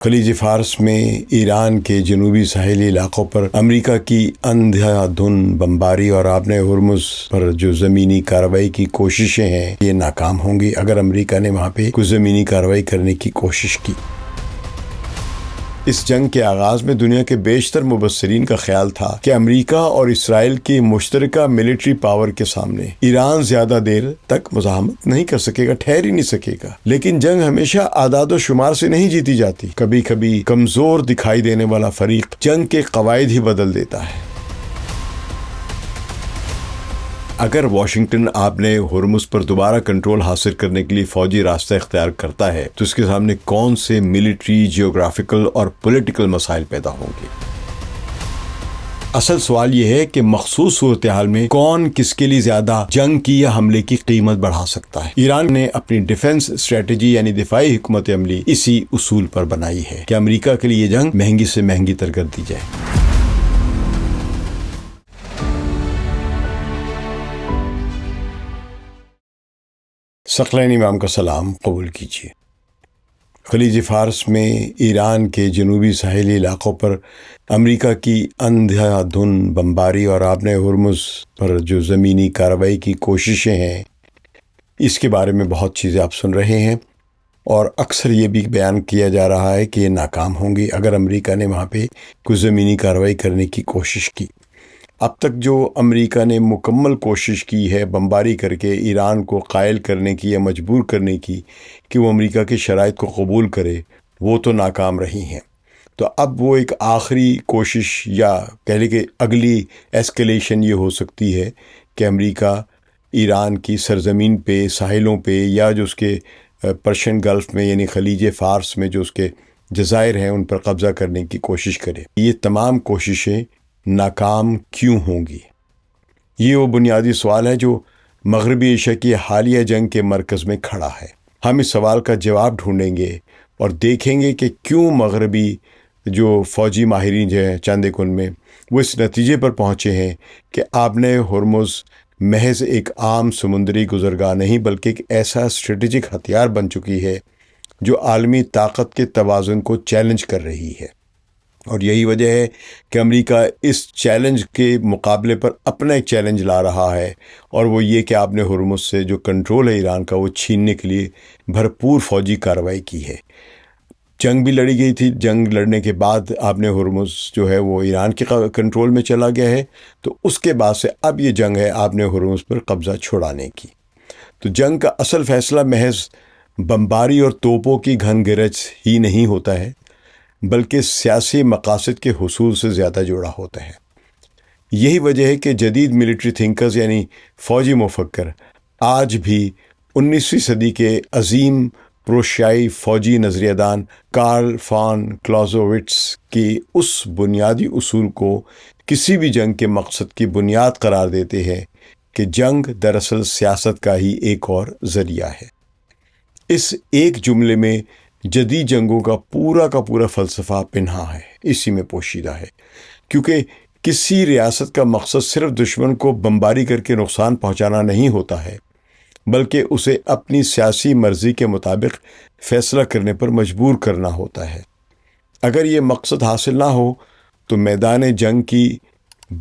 خلیج فارس میں ایران کے جنوبی ساحلی علاقوں پر امریکہ کی اندھا دھند بمباری اور آبِ ہرمز پر جو زمینی کارروائی کی کوششیں ہیں یہ ناکام ہوں گی اگر امریکہ نے وہاں پہ کچھ زمینی کارروائی کرنے کی کوشش کی۔ اس جنگ کے آغاز میں دنیا کے بیشتر مبصرین کا خیال تھا کہ امریکہ اور اسرائیل کی مشترکہ ملٹری پاور کے سامنے ایران زیادہ دیر تک مزاحمت نہیں کر سکے گا، ٹھہر ہی نہیں سکے گا۔ لیکن جنگ ہمیشہ اعداد و شمار سے نہیں جیتی جاتی، کبھی کبھی کمزور دکھائی دینے والا فریق جنگ کے قواعد ہی بدل دیتا ہے۔ اگر واشنگٹن آبِ ہرمز پر دوبارہ کنٹرول حاصل کرنے کے لیے فوجی راستہ اختیار کرتا ہے تو اس کے سامنے کون سے ملٹری، جیوگرافیکل اور پولیٹیکل مسائل پیدا ہوں گے؟ اصل سوال یہ ہے کہ مخصوص صورتحال میں کون کس کے لیے زیادہ جنگ کی یا حملے کی قیمت بڑھا سکتا ہے۔ ایران نے اپنی ڈیفنس اسٹریٹجی یعنی دفاعی حکمت عملی اسی اصول پر بنائی ہے کہ امریکہ کے لیے یہ جنگ مہنگی سے مہنگی تر کر دی جائے۔ ثقلین امام کا سلام قبول کیجیے۔ خلیج فارس میں ایران کے جنوبی ساحلی علاقوں پر امریکہ کی اندھا دھند بمباری اور آبِ ہرمز پر جو زمینی کارروائی کی کوششیں ہیں اس کے بارے میں بہت چیزیں آپ سن رہے ہیں، اور اکثر یہ بھی بیان کیا جا رہا ہے کہ یہ ناکام ہوں گی اگر امریکہ نے وہاں پہ کچھ زمینی کارروائی کرنے کی کوشش کی۔ اب تک جو امریکہ نے مکمل کوشش کی ہے بمباری کر کے ایران کو قائل کرنے کی یا مجبور کرنے کی کہ وہ امریکہ کی شرائط کو قبول کرے، وہ تو ناکام رہی ہیں۔ تو اب وہ ایک آخری کوشش یا کہہ لیں کہ اگلی ایسکیلیشن یہ ہو سکتی ہے کہ امریکہ ایران کی سرزمین پہ، ساحلوں پہ، یا جو اس کے پرشین گلف میں یعنی خلیج فارس میں جو اس کے جزائر ہیں ان پر قبضہ کرنے کی کوشش کرے۔ یہ تمام کوششیں ناکام کیوں ہوں گی؟ یہ وہ بنیادی سوال ہے جو مغربی ایشیا کی حالیہ جنگ کے مرکز میں کھڑا ہے۔ ہم اس سوال کا جواب ڈھونڈیں گے اور دیکھیں گے کہ کیوں مغربی جو فوجی ماہرین جو ہیں چند کن میں وہ اس نتیجے پر پہنچے ہیں کہ آبِ ہرمز محض ایک عام سمندری گزرگاہ نہیں بلکہ ایک ایسا اسٹریٹجک ہتھیار بن چکی ہے جو عالمی طاقت کے توازن کو چیلنج کر رہی ہے۔ اور یہی وجہ ہے کہ امریکہ اس چیلنج کے مقابلے پر اپنا ایک چیلنج لا رہا ہے، اور وہ یہ کہ آبِ ہرمز سے جو کنٹرول ہے ایران کا وہ چھیننے کے لیے بھرپور فوجی کارروائی کی ہے۔ جنگ بھی لڑی گئی تھی، جنگ لڑنے کے بعد آبِ ہرمز جو ہے وہ ایران کے کنٹرول میں چلا گیا ہے، تو اس کے بعد سے اب یہ جنگ ہے آبِ ہرمز پر قبضہ چھڑانے کی۔ تو جنگ کا اصل فیصلہ محض بمباری اور توپوں کی گھن گرج ہی نہیں ہوتا ہے بلکہ سیاسی مقاصد کے حصول سے زیادہ جڑا ہوتا ہے۔ یہی وجہ ہے کہ جدید ملٹری تھنکرز یعنی فوجی مفکر آج بھی 19ویں صدی کے عظیم پروشیائی فوجی نظریہ دان کارل فان کلاوزووٹز کی اس بنیادی اصول کو کسی بھی جنگ کے مقصد کی بنیاد قرار دیتے ہیں کہ جنگ دراصل سیاست کا ہی ایک اور ذریعہ ہے۔ اس ایک جملے میں جدید جنگوں کا پورا فلسفہ پنہا ہے، اسی میں پوشیدہ ہے، کیونکہ کسی ریاست کا مقصد صرف دشمن کو بمباری کر کے نقصان پہنچانا نہیں ہوتا ہے بلکہ اسے اپنی سیاسی مرضی کے مطابق فیصلہ کرنے پر مجبور کرنا ہوتا ہے۔ اگر یہ مقصد حاصل نہ ہو تو میدان جنگ کی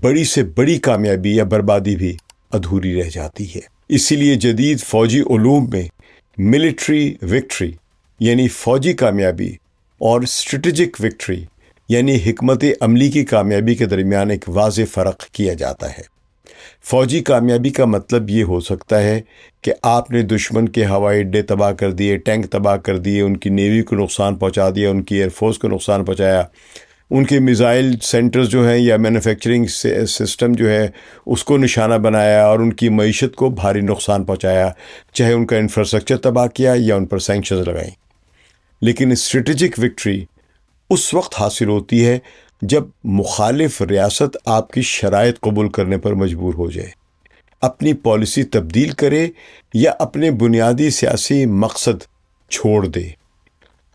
بڑی سے بڑی کامیابی یا بربادی بھی ادھوری رہ جاتی ہے۔ اسی لیے جدید فوجی علوم میں ملٹری وکٹری یعنی فوجی کامیابی اور اسٹریٹجک وکٹری یعنی حکمت عملی کی کامیابی کے درمیان ایک واضح فرق کیا جاتا ہے۔ فوجی کامیابی کا مطلب یہ ہو سکتا ہے کہ آپ نے دشمن کے ہوائی اڈے تباہ کر دیے، ٹینک تباہ کر دیے، ان کی نیوی کو نقصان پہنچا دیا، ان کی ایئر فورس کو نقصان پہنچایا، ان کے میزائل سینٹرز جو ہیں یا مینوفیکچرنگ سسٹم جو ہے اس کو نشانہ بنایا اور ان کی معیشت کو بھاری نقصان پہنچایا، چاہے ان کا انفراسٹرکچر تباہ کیا یا ان پر سینکشنز لگائیں۔ لیکن اسٹریٹجک وکٹری اس وقت حاصل ہوتی ہے جب مخالف ریاست آپ کی شرائط قبول کرنے پر مجبور ہو جائے، اپنی پالیسی تبدیل کرے یا اپنے بنیادی سیاسی مقصد چھوڑ دے۔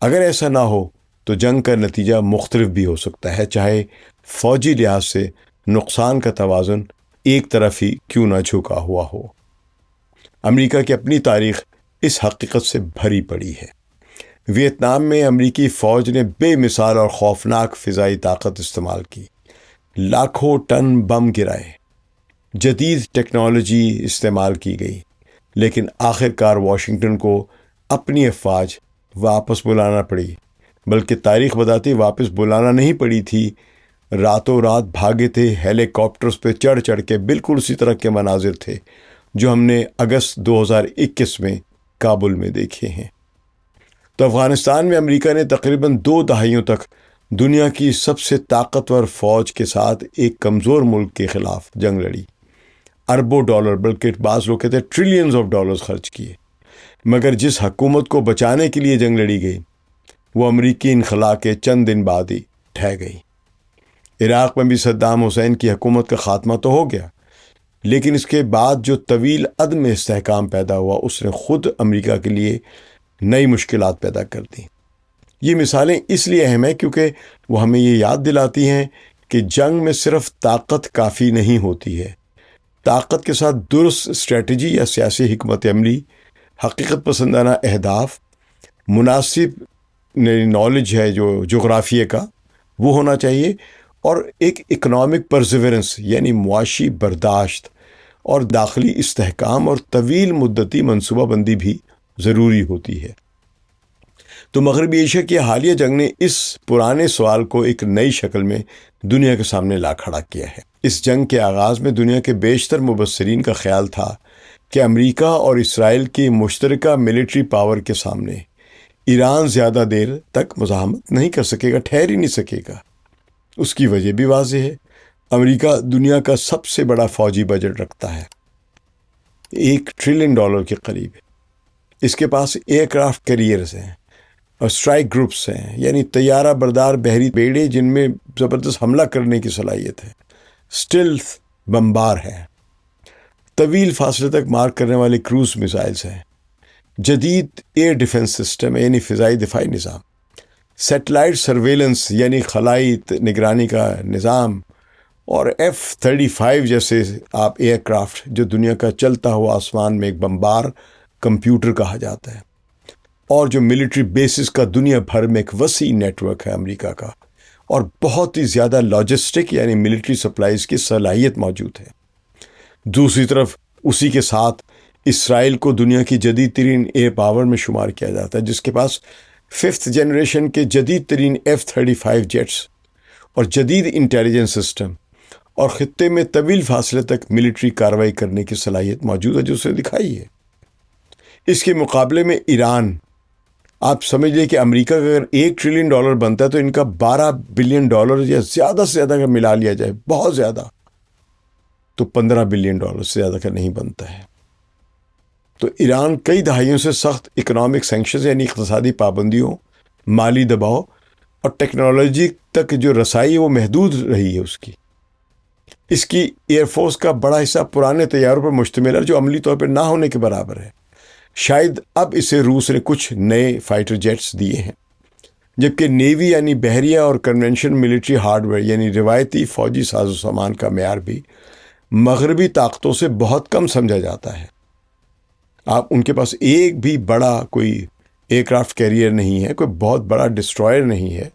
اگر ایسا نہ ہو تو جنگ کا نتیجہ مختلف بھی ہو سکتا ہے، چاہے فوجی لحاظ سے نقصان کا توازن ایک طرف ہی کیوں نہ جھکا ہوا ہو۔ امریکہ کی اپنی تاریخ اس حقیقت سے بھری پڑی ہے۔ ویتنام میں امریکی فوج نے بے مثال اور خوفناک فضائی طاقت استعمال کی، لاکھوں ٹن بم گرائے، جدید ٹیکنالوجی استعمال کی گئی، لیکن آخر کار واشنگٹن کو اپنی افواج واپس بلانا پڑی، بلکہ تاریخ بتاتی واپس بلانا نہیں پڑی تھی، راتوں رات بھاگے تھے ہیلی کاپٹرز پہ چڑھ چڑھ کے، بالکل اسی طرح کے مناظر تھے جو ہم نے اگست 2021 میں کابل میں دیکھے ہیں۔ تو افغانستان میں امریکہ نے تقریباً 2 دہائیوں تک دنیا کی سب سے طاقتور فوج کے ساتھ ایک کمزور ملک کے خلاف جنگ لڑی، اربوں ڈالر بلکہ بعض لوگ کہتے ہیں ٹریلینز آف ڈالرز خرچ کیے، مگر جس حکومت کو بچانے کے لیے جنگ لڑی گئی وہ امریکی انخلا کے چند دن بعد ہی ڈھہ گئی۔ عراق میں بھی صدام حسین کی حکومت کا خاتمہ تو ہو گیا، لیکن اس کے بعد جو طویل عدم استحکام پیدا ہوا اس نے خود امریکہ کے لیے نئی مشکلات پیدا کر دیں۔ یہ مثالیں اس لیے اہم ہیں کیونکہ وہ ہمیں یہ یاد دلاتی ہیں کہ جنگ میں صرف طاقت کافی نہیں ہوتی ہے، طاقت کے ساتھ درست اسٹریٹجی یا سیاسی حکمت عملی، حقیقت پسندانہ اہداف، مناسب نالج ہے جو جغرافیے کا وہ ہونا چاہیے، اور ایک اکنامک پرزیورنس یعنی معاشی برداشت اور داخلی استحکام اور طویل مدتی منصوبہ بندی بھی ضروری ہوتی ہے۔ تو مغربی ایشیا کی حالیہ جنگ نے اس پرانے سوال کو ایک نئی شکل میں دنیا کے سامنے لا کھڑا کیا ہے۔ اس جنگ کے آغاز میں دنیا کے بیشتر مبصرین کا خیال تھا کہ امریکہ اور اسرائیل کی مشترکہ ملٹری پاور کے سامنے ایران زیادہ دیر تک مزاحمت نہیں کر سکے گا، ٹھہر ہی نہیں سکے گا۔ اس کی وجہ بھی واضح ہے، امریکہ دنیا کا سب سے بڑا فوجی بجٹ رکھتا ہے، $1 ٹریلین کے قریب۔ اس کے پاس ایئر کرافٹ کیریئرز ہیں اور اسٹرائک گروپس ہیں، یعنی طیارہ بردار بحری بیڑے جن میں زبردست حملہ کرنے کی صلاحیت ہے، اسٹیلتھ بمبار ہے، طویل فاصلے تک مار کرنے والے کروز میزائلز ہیں، جدید ایئر ڈیفنس سسٹم یعنی فضائی دفاعی نظام، سیٹلائٹ سرویلنس یعنی خلائی نگرانی کا نظام، اور F-35 جیسے آپ ایئر کرافٹ جو دنیا کا چلتا ہوا آسمان میں ایک بمبار کمپیوٹر کہا جاتا ہے، اور جو ملٹری بیسز کا دنیا بھر میں ایک وسیع نیٹ ورک ہے امریکہ کا، اور بہت ہی زیادہ لاجسٹک یعنی ملٹری سپلائز کی صلاحیت موجود ہے۔ دوسری طرف اسی کے ساتھ اسرائیل کو دنیا کی جدید ترین ایئر پاور میں شمار کیا جاتا ہے، جس کے پاس 5th جنریشن کے جدید ترین F-35 جیٹس اور جدید انٹیلیجنس سسٹم، اور خطے میں طویل فاصلے تک ملٹری کارروائی کرنے کی صلاحیت موجود ہے جو اسے دکھائی ہے۔ اس کے مقابلے میں ایران، آپ سمجھ لیں کہ امریکہ کا اگر $1 ٹریلین بنتا ہے تو ان کا $12 بلین یا زیادہ سے زیادہ اگر ملا لیا جائے بہت زیادہ تو $15 بلین سے زیادہ کا نہیں بنتا ہے۔ تو ایران کئی دہائیوں سے سخت اکنامک سینکشنز یعنی اقتصادی پابندیوں، مالی دباؤ اور ٹیکنالوجی تک جو رسائی ہے وہ محدود رہی ہے اس کی۔ اس کی ایئر فورس کا بڑا حصہ پرانے طیاروں پر مشتمل ہے جو عملی طور پر نہ ہونے کے برابر ہے۔ شاید اب اسے روس نے کچھ نئے فائٹر جیٹس دیے ہیں، جبکہ نیوی یعنی بحریہ اور کنونشن ملٹری ہارڈ ویئر یعنی روایتی فوجی ساز و سامان کا معیار بھی مغربی طاقتوں سے بہت کم سمجھا جاتا ہے۔ آپ ان کے پاس ایک بھی بڑا کوئی ایئر کرافٹ کیریئر نہیں ہے، کوئی بہت بڑا ڈسٹرائر نہیں ہے۔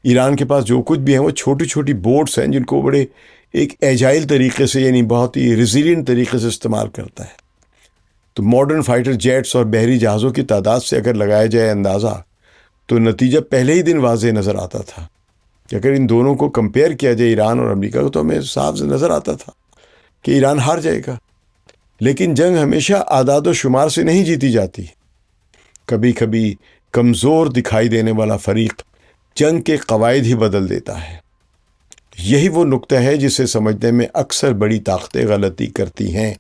ایران کے پاس جو کچھ بھی ہے وہ چھوٹی چھوٹی بوٹس ہیں جن کو بڑے ایک ایجائل طریقے سے یعنی بہت ہی ریزیلینٹ طریقے سے استعمال کرتا ہے۔ تو ماڈرن فائٹر جیٹس اور بحری جہازوں کی تعداد سے اگر لگایا جائے اندازہ تو نتیجہ پہلے ہی دن واضح نظر آتا تھا کہ اگر ان دونوں کو کمپیئر کیا جائے ایران اور امریکہ کو تو ہمیں صاف نظر آتا تھا کہ ایران ہار جائے گا۔ لیکن جنگ ہمیشہ اعداد و شمار سے نہیں جیتی جاتی، کبھی کبھی کمزور دکھائی دینے والا فریق جنگ کے قواعد ہی بدل دیتا ہے۔ یہی وہ نقطہ ہے جسے سمجھنے میں اکثر بڑی طاقتیں غلطی کرتی ہیں،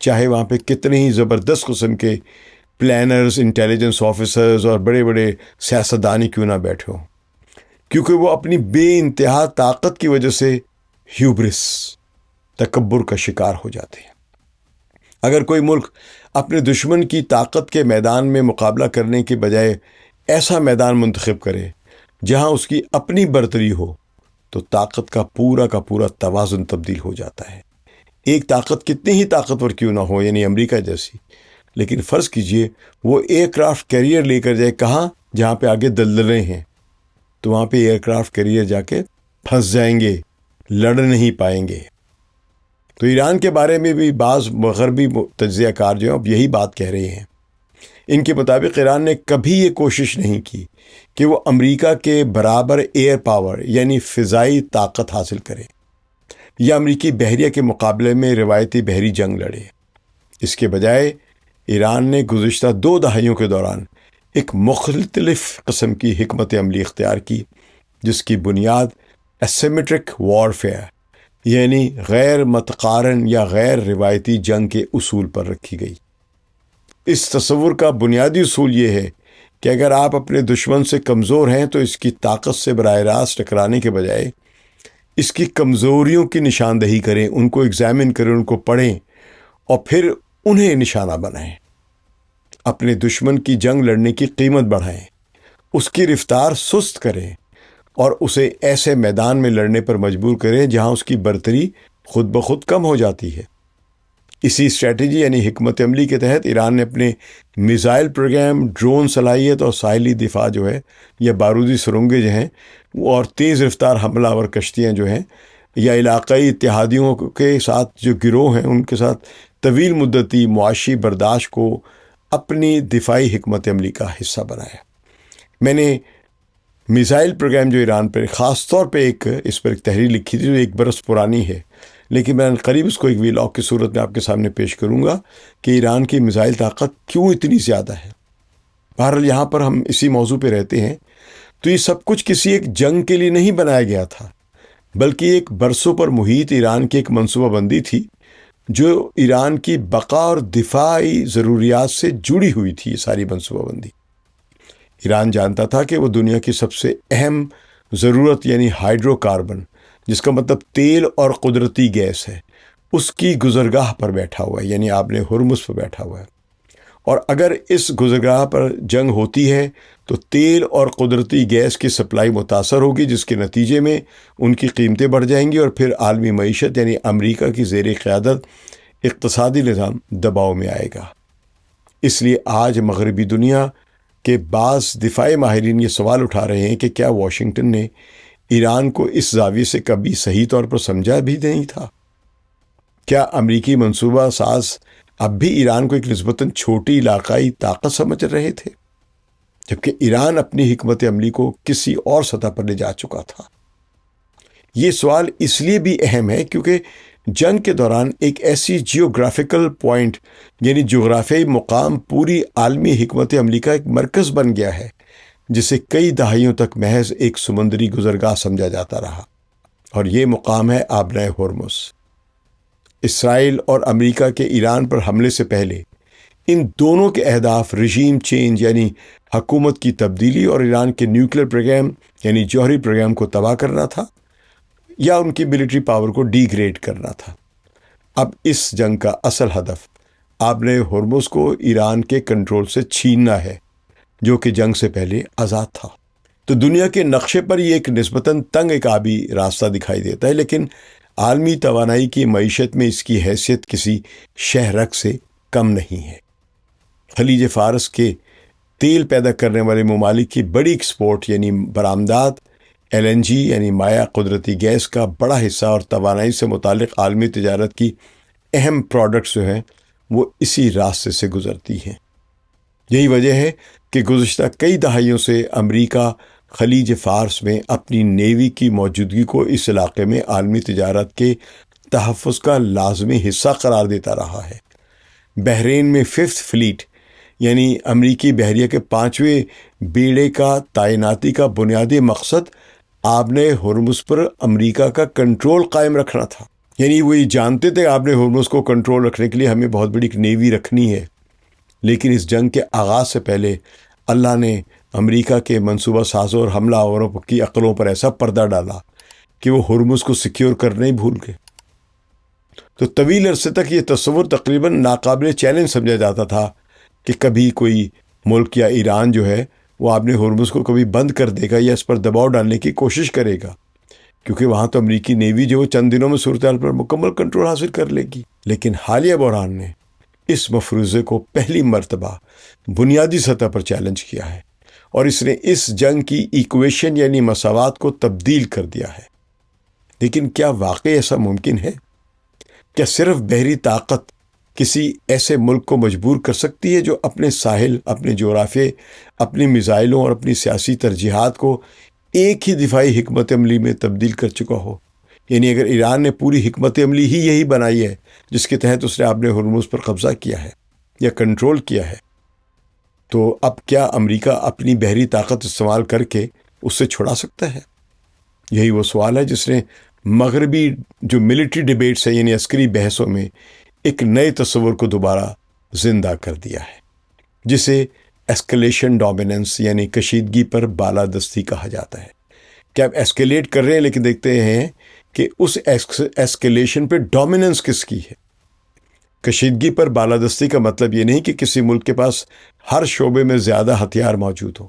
چاہے وہاں پہ کتنے ہی زبردست قسم کے پلانرز، انٹیلیجنس آفیسرز اور بڑے بڑے سیاستدانی کیوں نہ بیٹھے ہوں، کیونکہ وہ اپنی بے انتہا طاقت کی وجہ سے ہیوبرس، تکبر کا شکار ہو جاتے ہیں۔ اگر کوئی ملک اپنے دشمن کی طاقت کے میدان میں مقابلہ کرنے کے بجائے ایسا میدان منتخب کرے جہاں اس کی اپنی برتری ہو تو طاقت کا پورا توازن تبدیل ہو جاتا ہے۔ ایک طاقت کتنی ہی طاقتور کیوں نہ ہو، یعنی امریکہ جیسی، لیکن فرض کیجئے وہ ایئر کرافٹ کیریئر لے کر جائے کہاں؟ جہاں پہ آگے دلدلیں ہیں، تو وہاں پہ ایئر کرافٹ کیریئر جا کے پھنس جائیں گے، لڑ نہیں پائیں گے۔ تو ایران کے بارے میں بھی بعض مغربی تجزیہ کار جو ہیں اب یہی بات کہہ رہے ہیں۔ ان کے مطابق ایران نے کبھی یہ کوشش نہیں کی کہ وہ امریکہ کے برابر ایئر پاور یعنی فضائی طاقت حاصل کرے یا امریکی بحریہ کے مقابلے میں روایتی بحری جنگ لڑے۔ اس کے بجائے ایران نے گزشتہ 2 دہائیوں کے دوران ایک مختلف قسم کی حکمت عملی اختیار کی، جس کی بنیاد اسیمیٹرک وارفیئر یعنی غیر متقارن یا غیر روایتی جنگ کے اصول پر رکھی گئی۔ اس تصور کا بنیادی اصول یہ ہے کہ اگر آپ اپنے دشمن سے کمزور ہیں تو اس کی طاقت سے براہ راست ٹکرانے کے بجائے اس کی کمزوریوں کی نشاندہی کریں، ان کو ایگزامن کریں، ان کو پڑھیں اور پھر انہیں نشانہ بنائیں۔ اپنے دشمن کی جنگ لڑنے کی قیمت بڑھائیں، اس کی رفتار سست کریں اور اسے ایسے میدان میں لڑنے پر مجبور کریں جہاں اس کی برتری خود بخود کم ہو جاتی ہے۔ اسی اسٹریٹجی یعنی حکمت عملی کے تحت ایران نے اپنے میزائل پروگرام، ڈرون صلاحیت اور ساحلی دفاع جو ہے یا بارودی سرنگیں جو ہیں اور تیز رفتار حملہ آور کشتیاں جو ہیں یا علاقائی اتحادیوں کے ساتھ جو گروہ ہیں ان کے ساتھ طویل مدتی معاشی برداشت کو اپنی دفاعی حکمت عملی کا حصہ بنایا۔ میں نے میزائل پروگرام جو ایران پر خاص طور پہ اس پر ایک تحریر لکھی تھی جو 1 برس پرانی ہے، لیکن میں قریب اس کو ایک ویلاگ کی صورت میں آپ کے سامنے پیش کروں گا کہ ایران کی میزائل طاقت کیوں اتنی زیادہ ہے۔ بہرحال یہاں پر ہم اسی موضوع پہ رہتے ہیں، تو یہ سب کچھ کسی ایک جنگ کے لیے نہیں بنایا گیا تھا، بلکہ ایک برسوں پر محیط ایران کی ایک منصوبہ بندی تھی جو ایران کی بقا اور دفاعی ضروریات سے جڑی ہوئی تھی۔ یہ ساری منصوبہ بندی ایران جانتا تھا کہ وہ دنیا کی سب سے اہم ضرورت یعنی ہائیڈرو کاربن، جس کا مطلب تیل اور قدرتی گیس ہے، اس کی گزرگاہ پر بیٹھا ہوا ہے، یعنی آبِ ہرمز پر بیٹھا ہوا ہے۔ اور اگر اس گزرگاہ پر جنگ ہوتی ہے تو تیل اور قدرتی گیس کی سپلائی متاثر ہوگی، جس کے نتیجے میں ان کی قیمتیں بڑھ جائیں گی اور پھر عالمی معیشت یعنی امریکہ کی زیر قیادت اقتصادی نظام دباؤ میں آئے گا۔ اس لیے آج مغربی دنیا کے بعض دفاعی ماہرین یہ سوال اٹھا رہے ہیں کہ کیا واشنگٹن نے ایران کو اس زاویے سے کبھی صحیح طور پر سمجھا بھی نہیں تھا؟ کیا امریکی منصوبہ ساز اب بھی ایران کو ایک نسبتاً چھوٹی علاقائی طاقت سمجھ رہے تھے، جبکہ ایران اپنی حکمت عملی کو کسی اور سطح پر لے جا چکا تھا؟ یہ سوال اس لیے بھی اہم ہے کیونکہ جنگ کے دوران ایک ایسی جیوگرافیکل پوائنٹ یعنی جغرافیائی مقام پوری عالمی حکمت عملی کا ایک مرکز بن گیا ہے، جسے کئی دہائیوں تک محض ایک سمندری گزرگاہ سمجھا جاتا رہا، اور یہ مقام ہے آبنۂ ہرمز۔ اسرائیل اور امریکہ کے ایران پر حملے سے پہلے ان دونوں کے اہداف رژیم چینج یعنی حکومت کی تبدیلی اور ایران کے نیوکلیر پروگرام یعنی جوہری پروگرام کو تباہ کرنا تھا یا ان کی ملٹری پاور کو ڈی گریڈ کرنا تھا۔ اب اس جنگ کا اصل ہدف آبنۂ ہرمز کو ایران کے کنٹرول سے چھیننا ہے، جو کہ جنگ سے پہلے آزاد تھا۔ تو دنیا کے نقشے پر یہ ایک نسبتاً تنگ ایک آبی راستہ دکھائی دیتا ہے، لیکن عالمی توانائی کی معیشت میں اس کی حیثیت کسی شہرک سے کم نہیں ہے۔ خلیج فارس کے تیل پیدا کرنے والے ممالک کی بڑی ایکسپورٹ یعنی برآمدات LNG یعنی مائع قدرتی گیس کا بڑا حصہ اور توانائی سے متعلق عالمی تجارت کی اہم پروڈکٹس جو ہیں وہ اسی راستے سے گزرتی ہیں۔ یہی وجہ ہے کہ گزشتہ کئی دہائیوں سے امریکہ خلیج فارس میں اپنی نیوی کی موجودگی کو اس علاقے میں عالمی تجارت کے تحفظ کا لازمی حصہ قرار دیتا رہا ہے۔ بحرین میں 5th فلیٹ یعنی امریکی بحریہ کے 5ویں بیڑے کا تعیناتی کا بنیادی مقصد آبنۂ ہرمز پر امریکہ کا کنٹرول قائم رکھنا تھا۔ یعنی وہ یہ جانتے تھے آبنۂ ہرمز کو کنٹرول رکھنے کے لیے ہمیں بہت بڑی ایک نیوی رکھنی ہے، لیکن اس جنگ کے آغاز سے پہلے اللہ نے امریکہ کے منصوبہ سازوں اور حملہ آوروں کی عقلوں پر ایسا پردہ ڈالا کہ وہ ہرمز کو سیکیور کرنا ہی بھول گئے۔ تو طویل عرصے تک یہ تصور تقریباً ناقابل چیلنج سمجھا جاتا تھا کہ کبھی کوئی ملک یا ایران جو ہے وہ آبنۂ ہرمز کو کبھی بند کر دے گا یا اس پر دباؤ ڈالنے کی کوشش کرے گا، کیونکہ وہاں تو امریکی نیوی جو چند دنوں میں صورتحال پر مکمل کنٹرول حاصل کر لے گی۔ لیکن حالیہ بحران نے اس مفروضے کو پہلی مرتبہ بنیادی سطح پر چیلنج کیا ہے، اور اس نے اس جنگ کی ایکویشن یعنی مساوات کو تبدیل کر دیا ہے۔ لیکن کیا واقعی ایسا ممکن ہے؟ کیا صرف بحری طاقت کسی ایسے ملک کو مجبور کر سکتی ہے جو اپنے ساحل، اپنے جغرافیے، اپنی میزائلوں اور اپنی سیاسی ترجیحات کو ایک ہی دفاعی حکمت عملی میں تبدیل کر چکا ہو؟ یعنی اگر ایران نے پوری حکمت عملی ہی یہی بنائی ہے جس کے تحت اس نے اپنے ہرمز پر قبضہ کیا ہے یا کنٹرول کیا ہے، تو اب کیا امریکہ اپنی بحری طاقت استعمال کر کے اس سے چھڑا سکتا ہے؟ یہی وہ سوال ہے جس نے مغربی جو ملٹری ڈیبیٹس ہیں یعنی عسکری بحثوں میں ایک نئے تصور کو دوبارہ زندہ کر دیا ہے، جسے ایسکلیشن ڈومیننس یعنی کشیدگی پر بالادستی کہا جاتا ہے۔ کہ آپ ایسکیلیٹ کر رہے ہیں لیکن دیکھتے ہیں کہ اس ایسکیلیشن پہ ڈومیننس کس کی ہے۔ کشیدگی پر بالادستی کا مطلب یہ نہیں کہ کسی ملک کے پاس ہر شعبے میں زیادہ ہتھیار موجود ہو،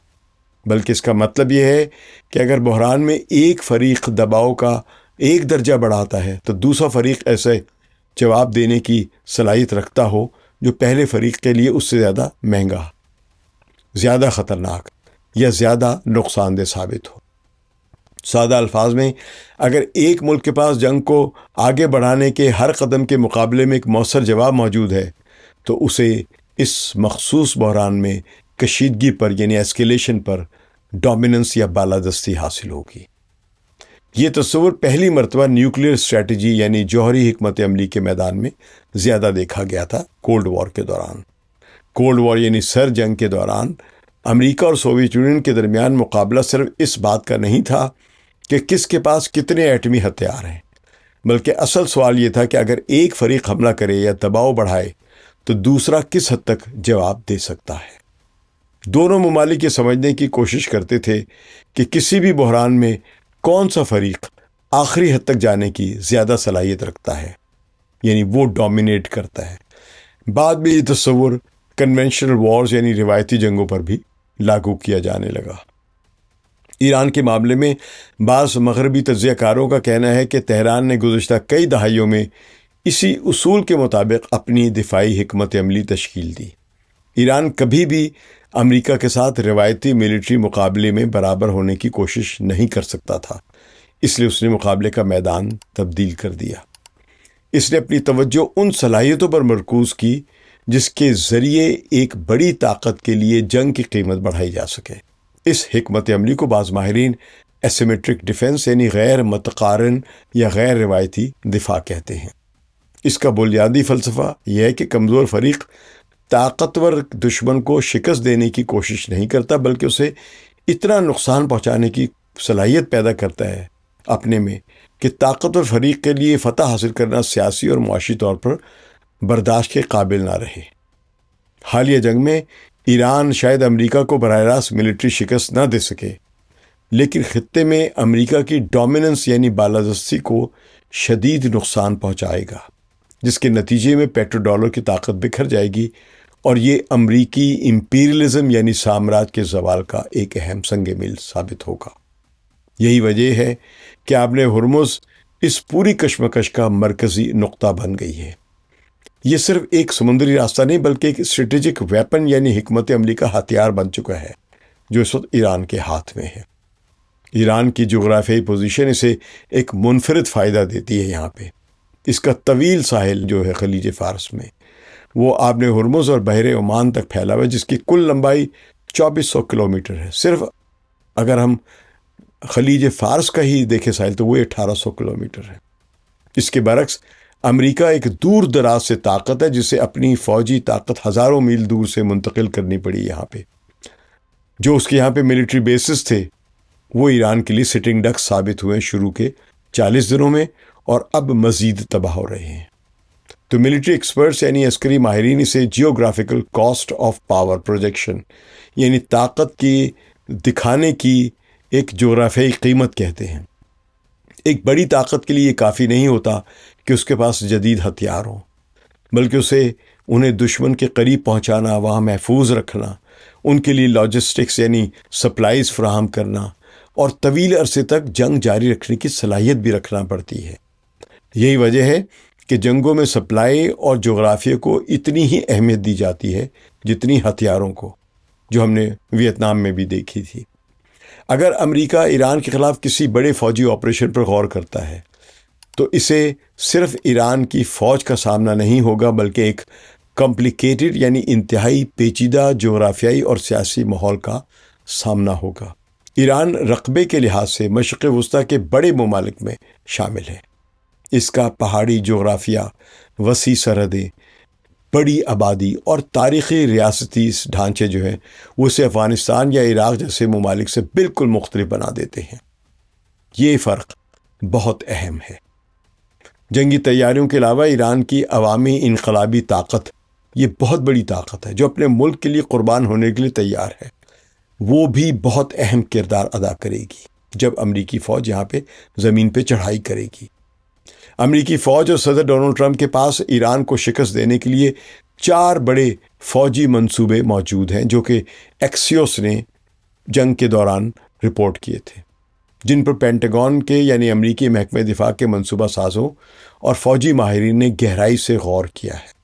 بلکہ اس کا مطلب یہ ہے کہ اگر بحران میں ایک فریق دباؤ کا ایک درجہ بڑھاتا ہے تو دوسرا فریق ایسے جواب دینے کی صلاحیت رکھتا ہو جو پہلے فریق کے لیے اس سے زیادہ مہنگا، زیادہ خطرناک یا زیادہ نقصان دہ ثابت ہو۔ سادہ الفاظ میں، اگر ایک ملک کے پاس جنگ کو آگے بڑھانے کے ہر قدم کے مقابلے میں ایک مؤثر جواب موجود ہے تو اسے اس مخصوص بحران میں کشیدگی پر یعنی ایسکیلیشن پر ڈومیننس یا بالادستی حاصل ہوگی۔ یہ تصور پہلی مرتبہ نیوکلیئر اسٹریٹجی یعنی جوہری حکمت عملی کے میدان میں زیادہ دیکھا گیا تھا کولڈ وار کے دوران۔ کولڈ وار یعنی سر جنگ کے دوران امریکہ اور سوویت یونین کے درمیان مقابلہ صرف اس بات کا نہیں تھا کہ کس کے پاس کتنے ایٹمی ہتھیار ہیں، بلکہ اصل سوال یہ تھا کہ اگر ایک فریق حملہ کرے یا دباؤ بڑھائے تو دوسرا کس حد تک جواب دے سکتا ہے۔ دونوں ممالک یہ سمجھنے کی کوشش کرتے تھے کہ کسی بھی بحران میں کون سا فریق آخری حد تک جانے کی زیادہ صلاحیت رکھتا ہے، یعنی وہ ڈومینیٹ کرتا ہے۔ بعد میں یہ تصور کنونشنل وارز یعنی روایتی جنگوں پر بھی لاگو کیا جانے لگا۔ ایران کے معاملے میں بعض مغربی تجزیہ کاروں کا کہنا ہے کہ تہران نے گزشتہ کئی دہائیوں میں اسی اصول کے مطابق اپنی دفاعی حکمت عملی تشکیل دی۔ ایران کبھی بھی امریکہ کے ساتھ روایتی ملٹری مقابلے میں برابر ہونے کی کوشش نہیں کر سکتا تھا، اس لیے اس نے مقابلے کا میدان تبدیل کر دیا۔ اس نے اپنی توجہ ان صلاحیتوں پر مرکوز کی جس کے ذریعے ایک بڑی طاقت کے لیے جنگ کی قیمت بڑھائی جا سکے۔ اس حکمت عملی کو بعض ماہرین ایسیمیٹرک ڈیفنس یعنی غیر متقارن یا غیر روایتی دفاع کہتے ہیں۔ اس کا بنیادی فلسفہ یہ ہے کہ کمزور فریق طاقتور دشمن کو شکست دینے کی کوشش نہیں کرتا، بلکہ اسے اتنا نقصان پہنچانے کی صلاحیت پیدا کرتا ہے اپنے میں کہ طاقتور فریق کے لیے فتح حاصل کرنا سیاسی اور معاشی طور پر برداشت کے قابل نہ رہے۔ حالیہ جنگ میں ایران شاید امریکہ کو براہ راست ملٹری شکست نہ دے سکے، لیکن خطے میں امریکہ کی ڈومیننس یعنی بالادستی کو شدید نقصان پہنچائے گا، جس کے نتیجے میں پیٹرو ڈالر کی طاقت بکھر جائے گی، اور یہ امریکی امپیریلزم یعنی سامراج کے زوال کا ایک اہم سنگ میل ثابت ہوگا۔ یہی وجہ ہے کہ آپ نے ہرمز اس پوری کشمکش کا مرکزی نقطہ بن گئی ہے۔ یہ صرف ایک سمندری راستہ نہیں بلکہ ایک اسٹریٹجک ویپن یعنی حکمت عملی کا ہتھیار بن چکا ہے جو اس وقت ایران کے ہاتھ میں ہے۔ ایران کی جغرافیائی پوزیشن اسے ایک منفرد فائدہ دیتی ہے۔ یہاں پہ اس کا طویل ساحل جو ہے خلیج فارس میں، وہ آبِ ہرمز اور بحر عمان تک پھیلا ہوا ہے، جس کی کل لمبائی 2400 کلومیٹر ہے۔ صرف اگر ہم خلیج فارس کا ہی دیکھیں ساحل تو وہ 1800 کلومیٹر ہے۔ اس کے برعکس امریکہ ایک دور دراز سے طاقت ہے جسے اپنی فوجی طاقت ہزاروں میل دور سے منتقل کرنی پڑی یہاں پہ۔ جو اس کے یہاں پہ ملٹری بیسز تھے وہ ایران کے لیے سٹنگ ڈکس ثابت ہوئے شروع کے 40 دنوں میں، اور اب مزید تباہ ہو رہے ہیں۔ تو ملٹری ایکسپرٹس یعنی عسکری ماہرین اسے geographical cost of power projection یعنی طاقت کی دکھانے کی ایک جغرافیائی قیمت کہتے ہیں۔ ایک بڑی طاقت کے لیے یہ کافی نہیں ہوتا کہ اس کے پاس جدید ہتھیار ہوں، بلکہ اسے انہیں دشمن کے قریب پہنچانا، وہاں محفوظ رکھنا، ان کے لیے لاجسٹکس یعنی سپلائز فراہم کرنا، اور طویل عرصے تک جنگ جاری رکھنے کی صلاحیت بھی رکھنا پڑتی ہے۔ یہی وجہ ہے کہ جنگوں میں سپلائی اور جغرافیہ کو اتنی ہی اہمیت دی جاتی ہے جتنی ہتھیاروں کو، جو ہم نے ویتنام میں بھی دیکھی تھی۔ اگر امریکہ ایران کے خلاف کسی بڑے فوجی آپریشن پر غور کرتا ہے تو اسے صرف ایران کی فوج کا سامنا نہیں ہوگا، بلکہ ایک کمپلیکیٹڈ یعنی انتہائی پیچیدہ جغرافیائی اور سیاسی ماحول کا سامنا ہوگا۔ ایران رقبے کے لحاظ سے مشرق وسطیٰ کے بڑے ممالک میں شامل ہے۔ اس کا پہاڑی جغرافیہ، وسیع سرحدیں، بڑی آبادی اور تاریخی ریاستی ڈھانچے جو ہیں وہ اسے افغانستان یا عراق جیسے ممالک سے بالکل مختلف بنا دیتے ہیں۔ یہ فرق بہت اہم ہے۔ جنگی تیاریوں کے علاوہ ایران کی عوامی انقلابی طاقت، یہ بہت بڑی طاقت ہے جو اپنے ملک کے لیے قربان ہونے کے لیے تیار ہے، وہ بھی بہت اہم کردار ادا کرے گی جب امریکی فوج یہاں پہ زمین پہ چڑھائی کرے گی۔ امریکی فوج اور صدر ڈونلڈ ٹرمپ کے پاس ایران کو شکست دینے کے لیے 4 بڑے فوجی منصوبے موجود ہیں جو کہ ایکسیوس نے جنگ کے دوران رپورٹ کیے تھے، جن پر پینٹاگون کے یعنی امریکی محکمہ دفاع کے منصوبہ سازوں اور فوجی ماہرین نے گہرائی سے غور کیا ہے۔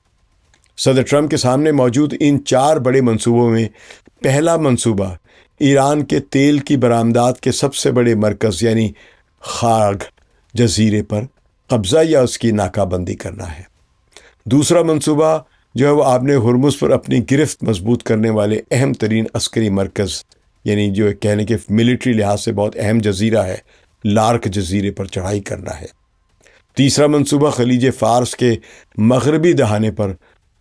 صدر ٹرمپ کے سامنے موجود ان 4 بڑے منصوبوں میں پہلا منصوبہ ایران کے تیل کی برآمدات کے سب سے بڑے مرکز یعنی خارگ جزیرے پر قبضہ یا اس کی ناکہ بندی کرنا ہے۔ دوسرا منصوبہ جو ہے وہ آبِ ہرمز پر اپنی گرفت مضبوط کرنے والے اہم ترین عسکری مرکز یعنی جو کہنے کے ملٹری لحاظ سے بہت اہم جزیرہ ہے، لارک جزیرے پر چڑھائی کرنا ہے۔ تیسرا منصوبہ خلیج فارس کے مغربی دہانے پر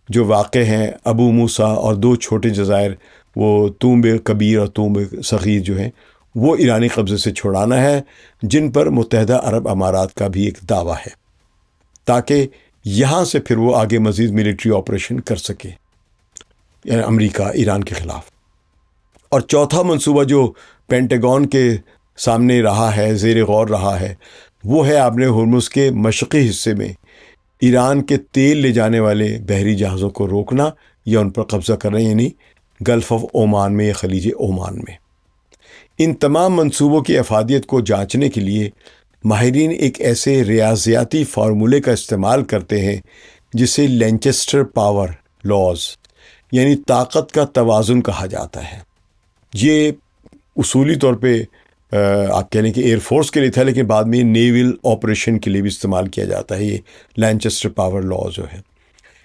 جو واقع ہیں ابو موسیٰ اور 2 چھوٹے جزائر وہ تومب کبیر اور تومب صغیر جو ہیں وہ ایرانی قبضے سے چھڑانا ہے، جن پر متحدہ عرب امارات کا بھی ایک دعویٰ ہے، تاکہ یہاں سے پھر وہ آگے مزید ملٹری آپریشن کر سکے، یعنی امریکہ ایران کے خلاف۔ اور چوتھا منصوبہ جو پینٹاگون کے سامنے رہا ہے، زیر غور رہا ہے، وہ ہے آبِ ہرمز کے مشرقی حصے میں ایران کے تیل لے جانے والے بحری جہازوں کو روکنا یا ان پر قبضہ کرنا، یعنی گلف آف عمان میں یا خلیج عمان میں۔ ان تمام منصوبوں کی افادیت کو جانچنے کے لیے ماہرین ایک ایسے ریاضیاتی فارمولے کا استعمال کرتے ہیں جسے لینچسٹر پاور لاز یعنی طاقت کا توازن کہا جاتا ہے۔ یہ اصولی طور پہ آپ کہہ لیں کہ ایئر فورس کے لیے تھا، لیکن بعد میں نیول آپریشن کے لیے بھی استعمال کیا جاتا ہے۔ یہ لینچسٹر پاور لا جو ہے،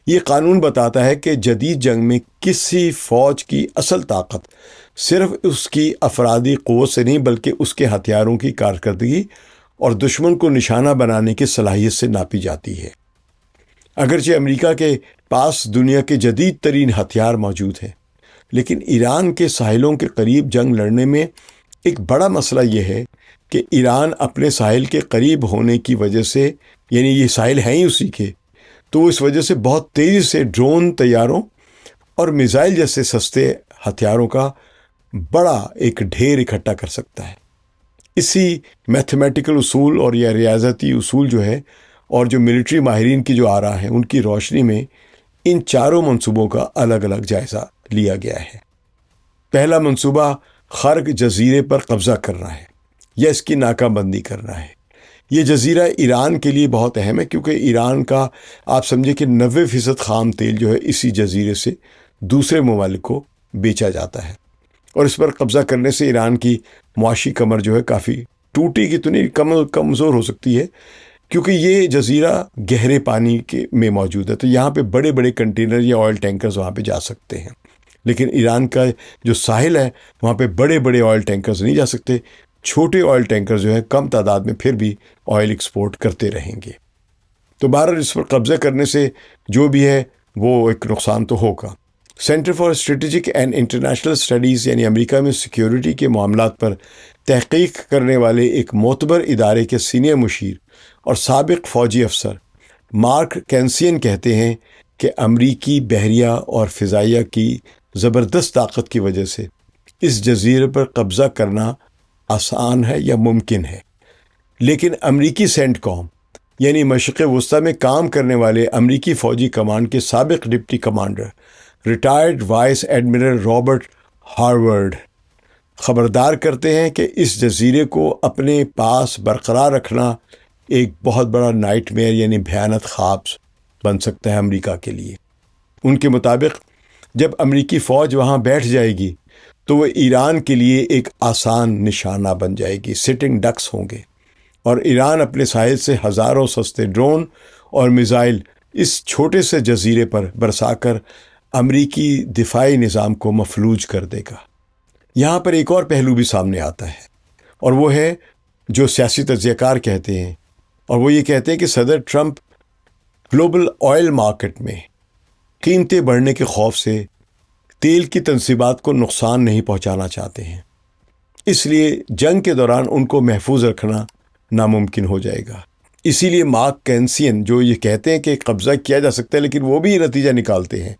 یہ قانون بتاتا ہے کہ جدید جنگ میں کسی فوج کی اصل طاقت صرف اس کی افرادی قوت سے نہیں بلکہ اس کے ہتھیاروں کی کارکردگی اور دشمن کو نشانہ بنانے کی صلاحیت سے ناپی جاتی ہے۔ اگرچہ امریکہ کے پاس دنیا کے جدید ترین ہتھیار موجود ہیں، لیکن ایران کے ساحلوں کے قریب جنگ لڑنے میں ایک بڑا مسئلہ یہ ہے کہ ایران اپنے ساحل کے قریب ہونے کی وجہ سے، یعنی یہ ساحل ہیں ہی اسی کے، تو اس وجہ سے بہت تیزی سے ڈرون، طیاروں اور میزائل جیسے سستے ہتھیاروں کا بڑا ایک ڈھیر اکٹھا کر سکتا ہے۔ اسی میتھمیٹیکل اصول اور یا ریاضیاتی اصول جو ہے اور جو ملٹری ماہرین کی جو آراء ہیں ان کی روشنی میں ان چاروں منصوبوں کا الگ الگ جائزہ لیا گیا ہے۔ پہلا منصوبہ خارگ جزیرے پر قبضہ کرنا ہے یا اس کی ناکہ بندی کرنا ہے۔ یہ جزیرہ ایران کے لیے بہت اہم ہے کیونکہ ایران کا آپ سمجھے کہ 90% خام تیل جو ہے اسی جزیرے سے دوسرے ممالک کو بیچا جاتا ہے، اور اس پر قبضہ کرنے سے ایران کی معاشی کمر جو ہے کافی ٹوٹی کی تو نہیں کمزور ہو سکتی ہے، کیونکہ یہ جزیرہ گہرے پانی میں موجود ہے، تو یہاں پہ بڑے بڑے کنٹینر یا آئل ٹینکرز وہاں پہ جا سکتے ہیں، لیکن ایران کا جو ساحل ہے وہاں پہ بڑے بڑے آئل ٹینکرز نہیں جا سکتے۔ چھوٹے آئل ٹینکر جو ہے کم تعداد میں پھر بھی آئل ایکسپورٹ کرتے رہیں گے۔ تو بہرحال اس پر قبضہ کرنے سے جو بھی ہے وہ ایک نقصان تو ہوگا۔ Centre for strategic and international studies یعنی امریکہ میں سیکیورٹی کے معاملات پر تحقیق کرنے والے ایک معتبر ادارے کے سینئر مشیر اور سابق فوجی افسر مارک کینسین کہتے ہیں کہ امریکی بحریہ اور فضائیہ کی زبردست طاقت کی وجہ سے اس جزیرے پر قبضہ کرنا آسان ہے یا ممکن ہے، لیکن امریکی سینٹ کام یعنی مشرق وسطیٰ میں کام کرنے والے امریکی فوجی کمانڈ کے سابق deputy commander retired vice admiral Robert Harvard خبردار کرتے ہیں کہ اس جزیرے کو اپنے پاس برقرار رکھنا ایک بہت بڑا نائٹ میئر یعنی بھیانک خواب بن سکتا ہے امریکہ کے لیے۔ ان کے مطابق جب امریکی فوج وہاں بیٹھ جائے گی تو وہ ایران کے لیے ایک آسان نشانہ بن جائے گی، سٹنگ ڈکس ہوں گے، اور ایران اپنے ساحل سے ہزاروں سستے ڈرون اور میزائل اس چھوٹے سے جزیرے پر برسا کر امریکی دفاعی نظام کو مفلوج کر دے گا۔ یہاں پر ایک اور پہلو بھی سامنے آتا ہے، اور وہ ہے جو سیاسی تجزیہ کار کہتے ہیں، اور وہ یہ کہتے ہیں کہ صدر ٹرمپ گلوبل آئل مارکیٹ میں قیمتیں بڑھنے کے خوف سے تیل کی تنصیبات کو نقصان نہیں پہنچانا چاہتے ہیں، اس لیے جنگ کے دوران ان کو محفوظ رکھنا ناممکن ہو جائے گا۔ اسی لیے مارک کینسین جو یہ کہتے ہیں کہ قبضہ کیا جا سکتا ہے، لیکن وہ بھی یہ نتیجہ نکالتے ہیں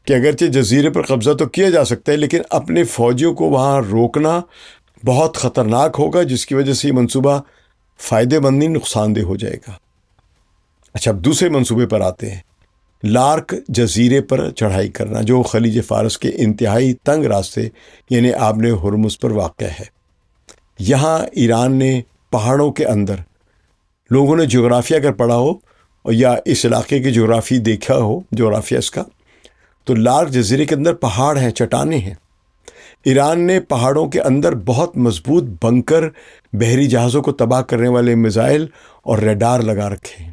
کہ اگرچہ جزیرے پر قبضہ تو کیا جا سکتا ہے، لیکن اپنے فوجیوں کو وہاں روکنا بہت خطرناک ہوگا، جس کی وجہ سے یہ منصوبہ فائدے مند نہیں، نقصان دہ ہو جائے گا۔ اچھا، اب دوسرے منصوبے پر آتے ہیں۔ لارک جزیرے پر چڑھائی کرنا، جو خلیج فارس کے انتہائی تنگ راستے یعنی آبِ ہرمز پر واقع ہے۔ یہاں ایران نے پہاڑوں کے اندر، لوگوں نے جغرافیہ اگر پڑھا ہو یا اس علاقے کی جغرافی دیکھا ہو، جغرافیہ اس کا، تو لارک جزیرے کے اندر پہاڑ ہیں، چٹانیں ہیں۔ ایران نے پہاڑوں کے اندر بہت مضبوط بنکر، بحری جہازوں کو تباہ کرنے والے میزائل اور ریڈار لگا رکھے ہیں۔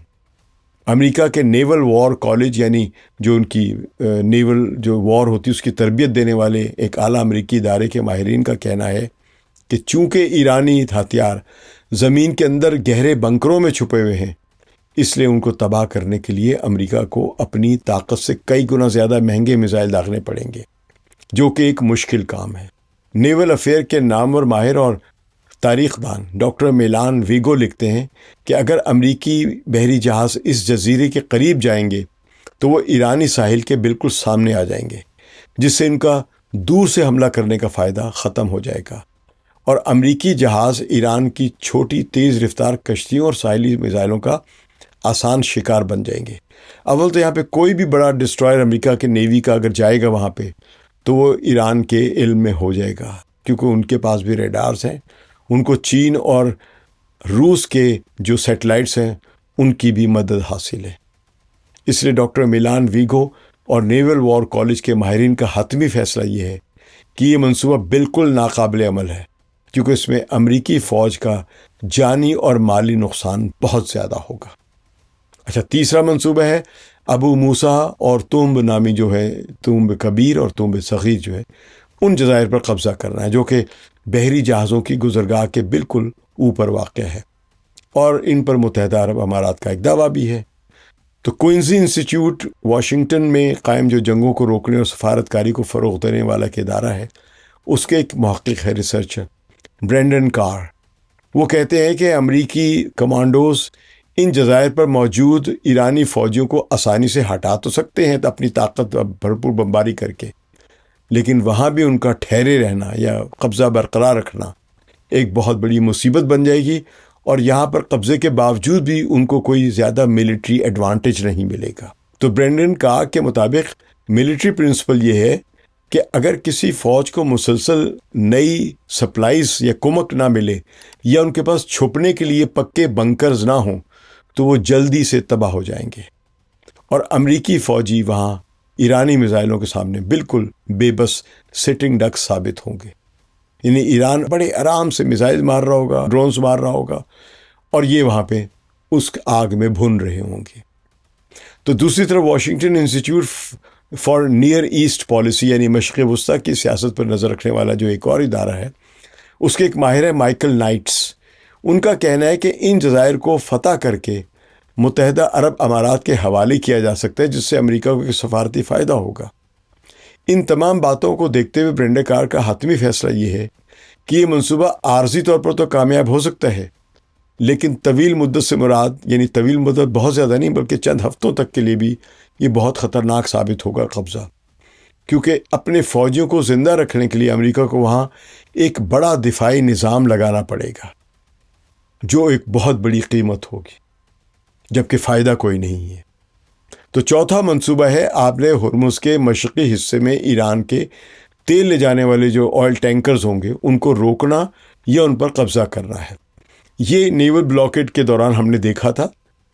امریکہ کے نیول وار کالج، یعنی جو ان کی نیول جو وار ہوتی ہے اس کی تربیت دینے والے ایک اعلیٰ امریکی ادارے کے ماہرین کا کہنا ہے کہ چونکہ ایرانی ہتھیار زمین کے اندر گہرے بنکروں میں چھپے ہوئے ہیں، اس لیے ان کو تباہ کرنے کے لیے امریکہ کو اپنی طاقت سے کئی گنا زیادہ مہنگے میزائل داغنے پڑیں گے، جو کہ ایک مشکل کام ہے۔ نیول افیئر کے نامور ماہر اور تاریخ دان ڈاکٹر میلان ویگو لکھتے ہیں کہ اگر امریکی بحری جہاز اس جزیرے کے قریب جائیں گے تو وہ ایرانی ساحل کے بالکل سامنے آ جائیں گے، جس سے ان کا دور سے حملہ کرنے کا فائدہ ختم ہو جائے گا، اور امریکی جہاز ایران کی چھوٹی تیز رفتار کشتیوں اور ساحلی میزائلوں کا آسان شکار بن جائیں گے۔ اول تو یہاں پہ کوئی بھی بڑا ڈسٹرائر امریکہ کے نیوی کا اگر جائے گا وہاں پہ تو وہ ایران کے علم میں ہو جائے گا، کیونکہ ان کے پاس بھی ریڈارز ہیں، ان کو چین اور روس کے جو سیٹلائٹس ہیں ان کی بھی مدد حاصل ہے۔ اس لیے ڈاکٹر میلان ویگو اور نیول وار کالج کے ماہرین کا حتمی فیصلہ یہ ہے کہ یہ منصوبہ بالکل ناقابل عمل ہے، کیونکہ اس میں امریکی فوج کا جانی اور مالی نقصان بہت زیادہ ہوگا۔ اچھا، تیسرا منصوبہ ہے ابو موسیٰ اور تومب نامی جو ہے، تومب کبیر اور تومب صغیر جو ہے، ان جزائر پر قبضہ کرنا ہے، جو کہ بحری جہازوں کی گزرگاہ کے بالکل اوپر واقع ہے، اور ان پر متحدہ عرب امارات کا ایک دعویٰ بھی ہے۔ تو کوئنزی انسٹیٹیوٹ واشنگٹن میں قائم جو جنگوں کو روکنے اور سفارتکاری کو فروغ دینے والا ایک ادارہ ہے، اس کے ایک محقق ہے، ریسرچر برینڈن کار۔ وہ کہتے ہیں کہ امریکی کمانڈوز ان جزائر پر موجود ایرانی فوجیوں کو آسانی سے ہٹا تو سکتے ہیں اپنی طاقت بھرپور بمباری کر کے، لیکن وہاں بھی ان کا ٹھہرے رہنا یا قبضہ برقرار رکھنا ایک بہت بڑی مصیبت بن جائے گی، اور یہاں پر قبضے کے باوجود بھی ان کو کوئی زیادہ ملٹری ایڈوانٹیج نہیں ملے گا۔ تو برینڈن کار کے مطابق ملٹری پرنسپل یہ ہے کہ اگر کسی فوج کو مسلسل نئی سپلائز یا کمک نہ ملے، یا ان کے پاس چھپنے کے لیے پکے بنکرز نہ ہوں، تو وہ جلدی سے تباہ ہو جائیں گے، اور امریکی فوجی وہاں ایرانی میزائلوں کے سامنے بالکل بے بس سٹنگ ڈک ثابت ہوں گے۔ یعنی ایران بڑے آرام سے میزائل مار رہا ہوگا، ڈرونز مار رہا ہوگا، اور یہ وہاں پہ اس آگ میں بھن رہے ہوں گے۔ تو دوسری طرف Washington institute for Near East Policy, یعنی مشرق وسطیٰ کی سیاست پر نظر رکھنے والا جو ایک اور ادارہ ہے، اس کے ایک ماہر ہے مائیکل نائٹس۔ ان کا کہنا ہے کہ ان جزائر کو فتح کر کے متحدہ عرب امارات کے حوالے کیا جا سکتا ہے، جس سے امریکہ کو ایک سفارتی فائدہ ہوگا۔ ان تمام باتوں کو دیکھتے ہوئے برینڈن کار کا حتمی فیصلہ یہ ہے کہ یہ منصوبہ عارضی طور پر تو کامیاب ہو سکتا ہے، لیکن طویل مدت سے مراد، یعنی طویل مدت بہت زیادہ نہیں بلکہ چند ہفتوں تک کے لیے بھی یہ بہت خطرناک ثابت ہوگا قبضہ، کیونکہ اپنے فوجیوں کو زندہ رکھنے کے لیے امریکہ کو وہاں ایک بڑا دفاعی نظام لگانا پڑے گا، جو ایک بہت بڑی قیمت ہوگی، جبکہ فائدہ کوئی نہیں ہے۔ تو چوتھا منصوبہ ہے آبِ ہرمز کے مشرقی حصے میں ایران کے تیل لے جانے والے جو آئل ٹینکرز ہوں گے ان کو روکنا یا ان پر قبضہ کرنا ہے۔ یہ نیول بلاکیڈ کے دوران ہم نے دیکھا تھا،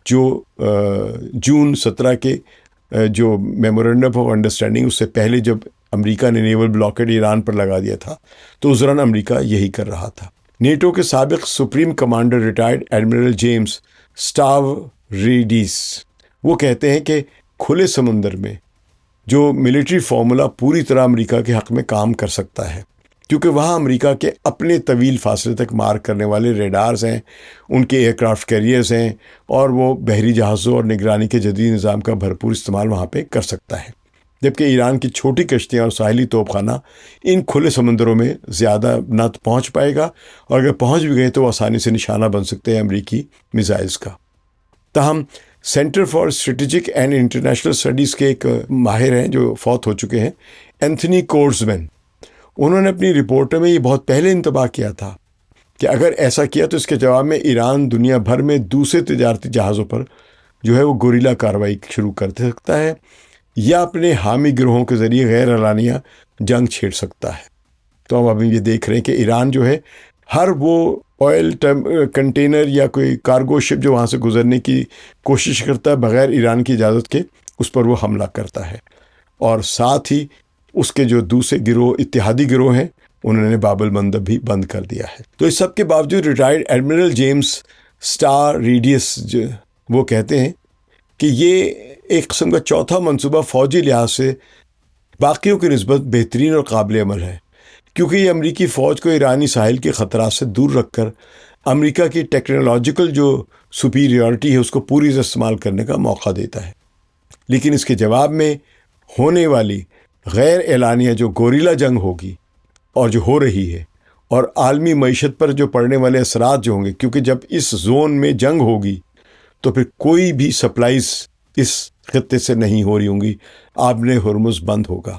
جو جون 17 کے جو میمورنڈم آف انڈرسٹینڈنگ، اس سے پہلے جب امریکہ نے نیول بلاکیڈ ایران پر لگا دیا تھا تو اس دوران امریکہ یہی کر رہا تھا۔ نیٹو کے سابق supreme commander retired admiral James Stavridis وہ کہتے ہیں کہ کھلے سمندر میں جو ملٹری فارمولا پوری طرح امریکہ کے حق میں کام کر سکتا ہے، کیونکہ وہاں امریکہ کے اپنے طویل فاصلے تک مار کرنے والے ریڈارز ہیں، ان کے ایئر کرافٹ کیریئرز ہیں، اور وہ بحری جہازوں اور نگرانی کے جدید نظام کا بھرپور استعمال وہاں پہ کر سکتا ہے، جبکہ ایران کی چھوٹی کشتیاں اور ساحلی توپ خانہ ان کھلے سمندروں میں زیادہ نہ پہنچ پائے گا، اور اگر پہنچ بھی گئے تو وہ آسانی سے نشانہ بن سکتے ہیں امریکی میزائلز کا۔ تاہم centre for strategic and international studies کے ایک ماہر ہیں جو فوت ہو چکے ہیں، اینتھنی کورزمین، انہوں نے اپنی رپورٹ میں یہ بہت پہلے انتباہ کیا تھا کہ اگر ایسا کیا تو اس کے جواب میں ایران دنیا بھر میں دوسرے تجارتی جہازوں پر جو ہے وہ گوریلا کارروائی شروع کر سکتا ہے، یا اپنے حامی گروہوں کے ذریعے غیر اعلانیہ جنگ چھیڑ سکتا ہے۔ تو ہم ابھی یہ دیکھ رہے ہیں کہ ایران جو ہے ہر وہ آئل کنٹینر یا کوئی کارگو شپ جو وہاں سے گزرنے کی کوشش کرتا ہے بغیر ایران کی اجازت کے، اس پر وہ حملہ کرتا ہے، اور ساتھ ہی اس کے جو دوسرے گروہ اتحادی گروہ ہیں انہوں نے باب المندب بھی بند کر دیا ہے۔ تو اس سب کے باوجود ریٹائرڈ ایڈمرل جیمز اسٹاوریڈیس وہ کہتے ہیں کہ یہ ایک قسم کا چوتھا منصوبہ فوجی لحاظ سے باقیوں کی نسبت بہترین اور قابل عمل ہے، کیونکہ یہ امریکی فوج کو ایرانی ساحل کے خطرات سے دور رکھ کر امریکہ کی ٹیکنالوجیکل جو سپیریورٹی ہے اس کو پوری طرح استعمال کرنے کا موقع دیتا ہے۔ لیکن اس کے جواب میں ہونے والی غیر اعلانیہ جو گوریلا جنگ ہوگی اور جو ہو رہی ہے، اور عالمی معیشت پر جو پڑنے والے اثرات جو ہوں گے، کیونکہ جب اس زون میں جنگ ہوگی تو پھر کوئی بھی سپلائز اس خطے سے نہیں ہو رہی ہوں گی، آبِ ہرمز بند ہوگا،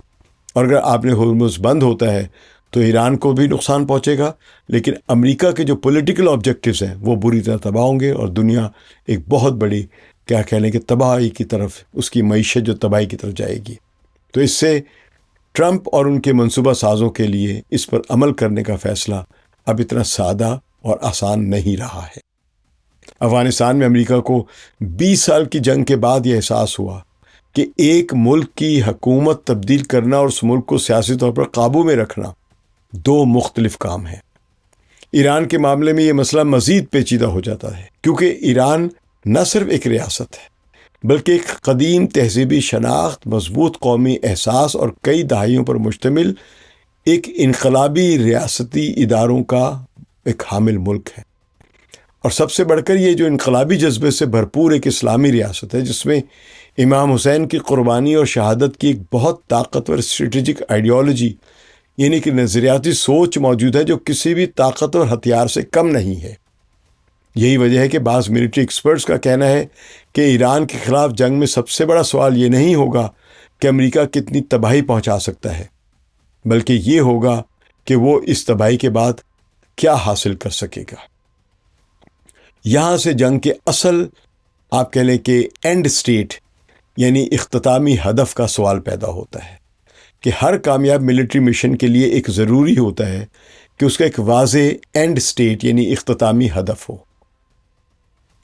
اور اگر آبِ ہرمز بند ہوتا ہے تو ایران کو بھی نقصان پہنچے گا، لیکن امریکہ کے جو پولیٹیکل آبجیکٹیوز ہیں وہ بری طرح تباہ ہوں گے، اور دنیا ایک بہت بڑی کیا کہہ لیں کہ تباہی کی طرف، اس کی معیشت جو تباہی کی طرف جائے گی۔ تو اس سے ٹرمپ اور ان کے منصوبہ سازوں کے لیے اس پر عمل کرنے کا فیصلہ اب اتنا سادہ اور آسان نہیں رہا ہے۔ افغانستان میں امریکہ کو 20 سال کی جنگ کے بعد یہ احساس ہوا کہ ایک ملک کی حکومت تبدیل کرنا اور اس ملک کو سیاسی طور پر قابو میں رکھنا دو مختلف کام ہیں۔ ایران کے معاملے میں یہ مسئلہ مزید پیچیدہ ہو جاتا ہے، کیونکہ ایران نہ صرف ایک ریاست ہے بلکہ ایک قدیم تہذیبی شناخت، مضبوط قومی احساس اور کئی دہائیوں پر مشتمل ایک انقلابی ریاستی اداروں کا ایک حامل ملک ہے، اور سب سے بڑھ کر یہ جو انقلابی جذبے سے بھرپور ایک اسلامی ریاست ہے، جس میں امام حسین کی قربانی اور شہادت کی ایک بہت طاقتور اسٹریٹجک آئیڈیالوجی یعنی کہ نظریاتی سوچ موجود ہے جو کسی بھی طاقتور ہتھیار سے کم نہیں ہے۔ یہی وجہ ہے کہ بعض ملٹری ایکسپرٹس کا کہنا ہے کہ ایران کے خلاف جنگ میں سب سے بڑا سوال یہ نہیں ہوگا کہ امریکہ کتنی تباہی پہنچا سکتا ہے، بلکہ یہ ہوگا کہ وہ اس تباہی کے بعد کیا حاصل کر سکے گا۔ یہاں سے جنگ کے اصل آپ کہہ لیں کہ اینڈ سٹیٹ یعنی اختتامی ہدف کا سوال پیدا ہوتا ہے کہ ہر کامیاب ملٹری مشن کے لیے ایک ضروری ہوتا ہے کہ اس کا ایک واضح اینڈ سٹیٹ یعنی اختتامی ہدف ہو۔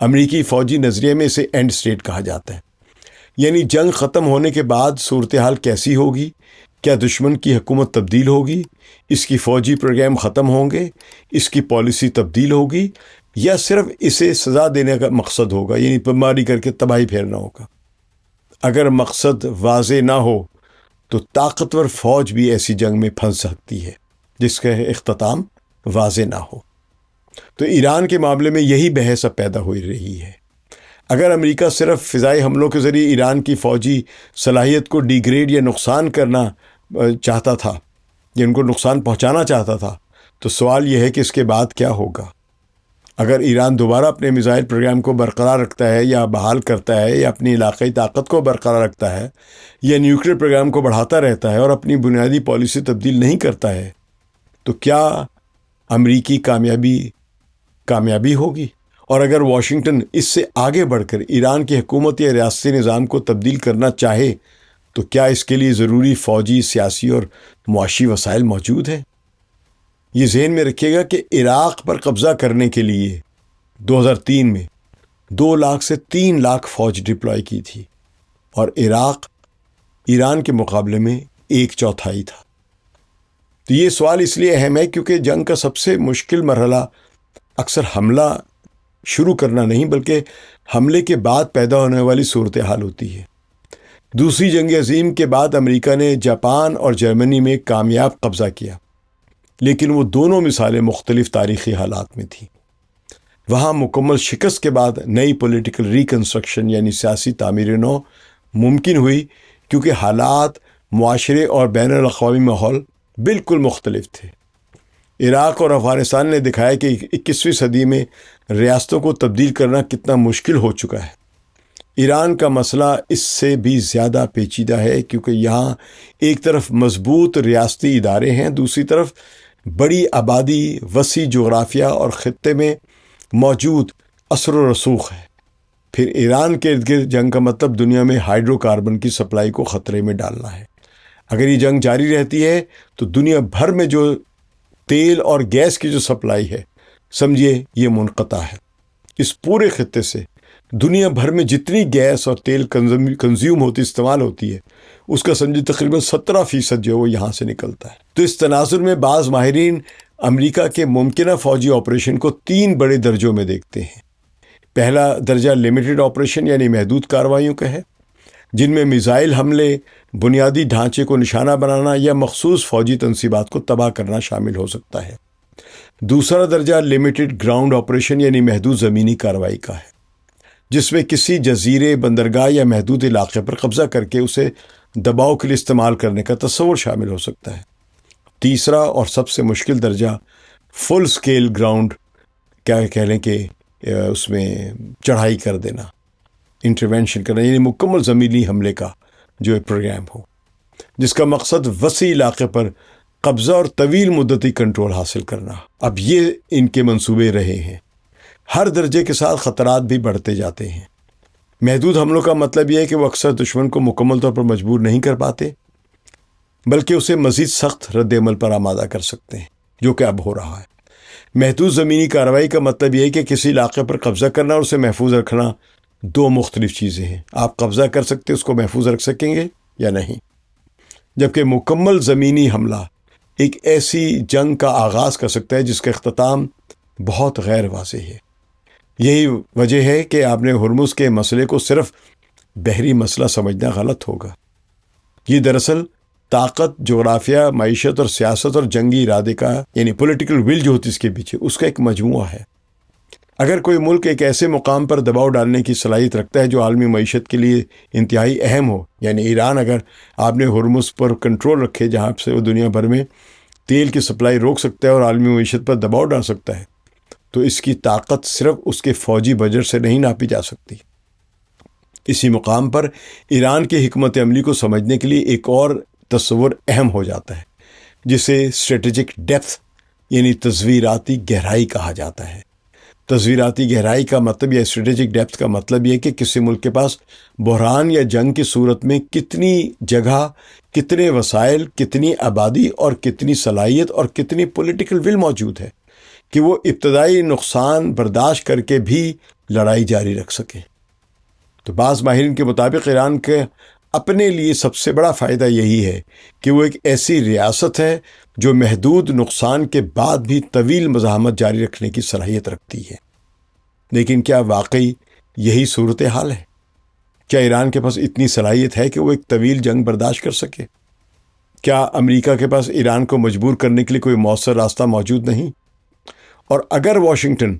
امریکی فوجی نظریے میں اسے اینڈ سٹیٹ کہا جاتا ہے، یعنی جنگ ختم ہونے کے بعد صورتحال کیسی ہوگی، کیا دشمن کی حکومت تبدیل ہوگی، اس کی فوجی پروگرام ختم ہوں گے، اس کی پالیسی تبدیل ہوگی، یا صرف اسے سزا دینے کا مقصد ہوگا یعنی بمباری کر کے تباہی پھیرنا ہوگا۔ اگر مقصد واضح نہ ہو تو طاقتور فوج بھی ایسی جنگ میں پھنس سکتی ہے جس کا اختتام واضح نہ ہو۔ تو ایران کے معاملے میں یہی بحث اب پیدا ہو رہی ہے۔ اگر امریکہ صرف فضائی حملوں کے ذریعے ایران کی فوجی صلاحیت کو ڈیگریڈ یا نقصان کرنا چاہتا تھا یا ان کو نقصان پہنچانا چاہتا تھا تو سوال یہ ہے کہ اس کے بعد کیا ہوگا۔ اگر ایران دوبارہ اپنے میزائل پروگرام کو برقرار رکھتا ہے یا بحال کرتا ہے یا اپنی علاقائی طاقت کو برقرار رکھتا ہے یا نیوکلیر پروگرام کو بڑھاتا رہتا ہے اور اپنی بنیادی پالیسی تبدیل نہیں کرتا ہے تو کیا امریکی کامیابی ہوگی؟ اور اگر واشنگٹن اس سے آگے بڑھ کر ایران کی حکومت یا ریاستی نظام کو تبدیل کرنا چاہے تو کیا اس کے لیے ضروری فوجی، سیاسی اور معاشی وسائل موجود ہیں؟ یہ ذہن میں رکھیے گا کہ عراق پر قبضہ کرنے کے لیے 2003 میں 2 لاکھ سے 3 لاکھ فوج ڈپلوائے کی تھی، اور عراق ایران کے مقابلے میں 1/4 تھا۔ تو یہ سوال اس لیے اہم ہے کیونکہ جنگ کا سب سے مشکل مرحلہ اکثر حملہ شروع کرنا نہیں بلکہ حملے کے بعد پیدا ہونے والی صورتحال ہوتی ہے۔ دوسری جنگ عظیم کے بعد امریکہ نے جاپان اور جرمنی میں کامیاب قبضہ کیا، لیکن وہ دونوں مثالیں مختلف تاریخی حالات میں تھیں۔ وہاں مکمل شکست کے بعد نئی پولیٹیکل ریکنسٹرکشن یعنی سیاسی تعمیر نو ممکن ہوئی، کیونکہ حالات، معاشرے اور بین الاقوامی ماحول بالکل مختلف تھے۔ عراق اور افغانستان نے دکھایا کہ 21ویں صدی میں ریاستوں کو تبدیل کرنا کتنا مشکل ہو چکا ہے۔ ایران کا مسئلہ اس سے بھی زیادہ پیچیدہ ہے، کیونکہ یہاں ایک طرف مضبوط ریاستی ادارے ہیں، دوسری طرف بڑی آبادی، وسیع جغرافیہ اور خطے میں موجود اثر و رسوخ ہے۔ پھر ایران کے ارد گرد جنگ کا مطلب دنیا میں ہائیڈرو کاربن کی سپلائی کو خطرے میں ڈالنا ہے۔ اگر یہ جنگ جاری رہتی ہے تو دنیا بھر میں جو تیل اور گیس کی جو سپلائی ہے، سمجھیے یہ منقطع ہے۔ اس پورے خطے سے دنیا بھر میں جتنی گیس اور تیل کنزیوم ہوتی، استعمال ہوتی ہے، اس کا سمجھے تقریباً 17% جو ہے وہ یہاں سے نکلتا ہے۔ تو اس تناظر میں بعض ماہرین امریکہ کے ممکنہ فوجی آپریشن کو 3 بڑے درجوں میں دیکھتے ہیں۔ پہلا درجہ لمیٹڈ آپریشن یعنی محدود کارروائیوں کا ہے، جن میں میزائل حملے، بنیادی ڈھانچے کو نشانہ بنانا یا مخصوص فوجی تنصیبات کو تباہ کرنا شامل ہو سکتا ہے۔ دوسرا درجہ لمیٹڈ گراؤنڈ آپریشن یعنی محدود زمینی کارروائی کا ہے، جس میں کسی جزیرے، بندرگاہ یا محدود علاقے پر قبضہ کر کے اسے دباؤ کے لیے استعمال کرنے کا تصور شامل ہو سکتا ہے۔ تیسرا اور سب سے مشکل درجہ فل سکیل گراؤنڈ، کیا کہہ لیں کہ اس میں چڑھائی کر دینا، انٹرونشن کرنا، یعنی مکمل زمینی حملے کا جو ایک پروگرام ہو، جس کا مقصد وسیع علاقے پر قبضہ اور طویل مدتی کنٹرول حاصل کرنا۔ اب یہ ان کے منصوبے رہے ہیں۔ ہر درجے کے ساتھ خطرات بھی بڑھتے جاتے ہیں۔ محدود حملوں کا مطلب یہ ہے کہ وہ اکثر دشمن کو مکمل طور پر مجبور نہیں کر پاتے، بلکہ اسے مزید سخت رد عمل پر آمادہ کر سکتے ہیں، جو کہ اب ہو رہا ہے۔ محدود زمینی کارروائی کا مطلب یہ ہے کہ کسی علاقے پر قبضہ کرنا اور اسے محفوظ رکھنا 2 مختلف چیزیں ہیں۔ آپ قبضہ کر سکتے، اس کو محفوظ رکھ سکیں گے یا نہیں، جبکہ مکمل زمینی حملہ ایک ایسی جنگ کا آغاز کر سکتا ہے جس کا اختتام بہت غیر واضح ہے۔ یہی وجہ ہے کہ آپ نے ہرمز کے مسئلے کو صرف بحری مسئلہ سمجھنا غلط ہوگا۔ یہ دراصل طاقت، جغرافیہ، معیشت اور سیاست اور جنگی ارادے کا یعنی پولیٹیکل ول جو ہوتی اس کے پیچھے، اس کا ایک مجموعہ ہے۔ اگر کوئی ملک ایک ایسے مقام پر دباؤ ڈالنے کی صلاحیت رکھتا ہے جو عالمی معیشت کے لیے انتہائی اہم ہو، یعنی ایران اگر آپ نے ہرمز پر کنٹرول رکھے جہاں سے وہ دنیا بھر میں تیل کی سپلائی روک سکتا ہے اور عالمی معیشت پر دباؤ ڈال سکتا ہے، تو اس کی طاقت صرف اس کے فوجی بجٹ سے نہیں ناپی جا سکتی۔ اسی مقام پر ایران کی حکمت عملی کو سمجھنے کے لیے ایک اور تصور اہم ہو جاتا ہے، جسے اسٹریٹجک ڈیپتھ یعنی تصویراتی گہرائی کہا جاتا ہے۔ تصویراتی گہرائی کا مطلب یا اسٹریٹجک ڈیپتھ کا مطلب یہ کہ کسی ملک کے پاس بحران یا جنگ کی صورت میں کتنی جگہ، کتنے وسائل، کتنی آبادی اور کتنی صلاحیت اور کتنی پولیٹیکل ول موجود ہے کہ وہ ابتدائی نقصان برداشت کر کے بھی لڑائی جاری رکھ سکے۔ تو بعض ماہرین کے مطابق ایران کے اپنے لیے سب سے بڑا فائدہ یہی ہے کہ وہ ایک ایسی ریاست ہے جو محدود نقصان کے بعد بھی طویل مزاحمت جاری رکھنے کی صلاحیت رکھتی ہے۔ لیکن کیا واقعی یہی صورتحال ہے؟ کیا ایران کے پاس اتنی صلاحیت ہے کہ وہ ایک طویل جنگ برداشت کر سکے؟ کیا امریکہ کے پاس ایران کو مجبور کرنے کے لیے کوئی مؤثر راستہ موجود نہیں؟ اور اگر واشنگٹن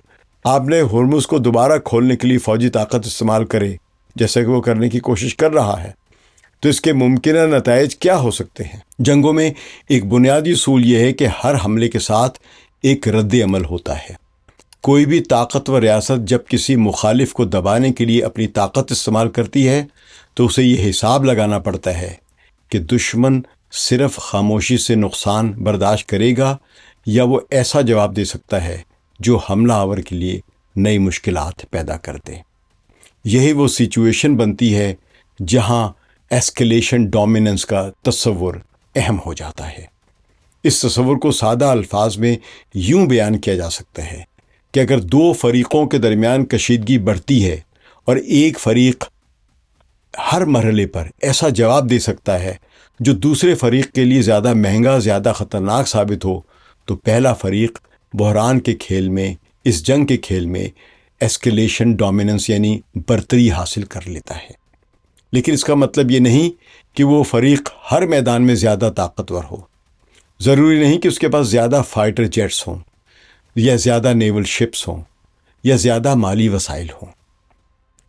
آپ نے ہرمز کو دوبارہ کھولنے کے لیے فوجی طاقت استعمال کرے، جیسا کہ وہ کرنے کی کوشش کر رہا ہے، تو اس کے ممکنہ نتائج کیا ہو سکتے ہیں؟ جنگوں میں ایک بنیادی اصول یہ ہے کہ ہر حملے کے ساتھ ایک رد عمل ہوتا ہے۔ کوئی بھی طاقتور ریاست جب کسی مخالف کو دبانے کے لیے اپنی طاقت استعمال کرتی ہے تو اسے یہ حساب لگانا پڑتا ہے کہ دشمن صرف خاموشی سے نقصان برداشت کرے گا یا وہ ایسا جواب دے سکتا ہے جو حملہ آور کے لیے نئی مشکلات پیدا کر دے۔ یہی وہ سچویشن بنتی ہے جہاں ایسکیلیشن ڈومیننس کا تصور اہم ہو جاتا ہے۔ اس تصور کو سادہ الفاظ میں یوں بیان کیا جا سکتا ہے کہ اگر دو فریقوں کے درمیان کشیدگی بڑھتی ہے اور ایک فریق ہر مرحلے پر ایسا جواب دے سکتا ہے جو دوسرے فریق کے لیے زیادہ مہنگا، زیادہ خطرناک ثابت ہو، تو پہلا فریق بحران کے کھیل میں، اس جنگ کے کھیل میں ایسکیلیشن ڈومیننس یعنی برتری حاصل کر لیتا ہے۔ لیکن اس کا مطلب یہ نہیں کہ وہ فریق ہر میدان میں زیادہ طاقتور ہو۔ ضروری نہیں کہ اس کے پاس زیادہ فائٹر جیٹس ہوں، یا زیادہ نیول شپس ہوں، یا زیادہ مالی وسائل ہوں۔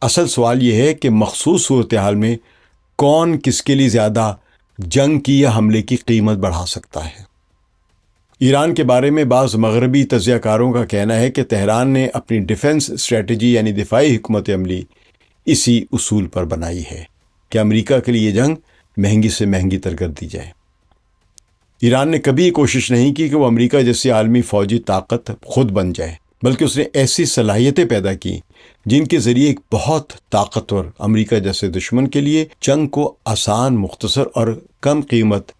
اصل سوال یہ ہے کہ مخصوص صورتحال میں کون کس کے لیے زیادہ جنگ کی یا حملے کی قیمت بڑھا سکتا ہے۔ ایران کے بارے میں بعض مغربی تجزیہ کاروں کا کہنا ہے کہ تہران نے اپنی ڈیفنس اسٹریٹجی یعنی دفاعی حکمت عملی اسی اصول پر بنائی ہے کہ امریکہ کے لیے یہ جنگ مہنگی سے مہنگی تر کر دی جائے۔ ایران نے کبھی کوشش نہیں کی کہ وہ امریکہ جیسی عالمی فوجی طاقت خود بن جائے، بلکہ اس نے ایسی صلاحیتیں پیدا کی جن کے ذریعے ایک بہت طاقتور امریکہ جیسے دشمن کے لیے جنگ کو آسان، مختصر اور کم قیمت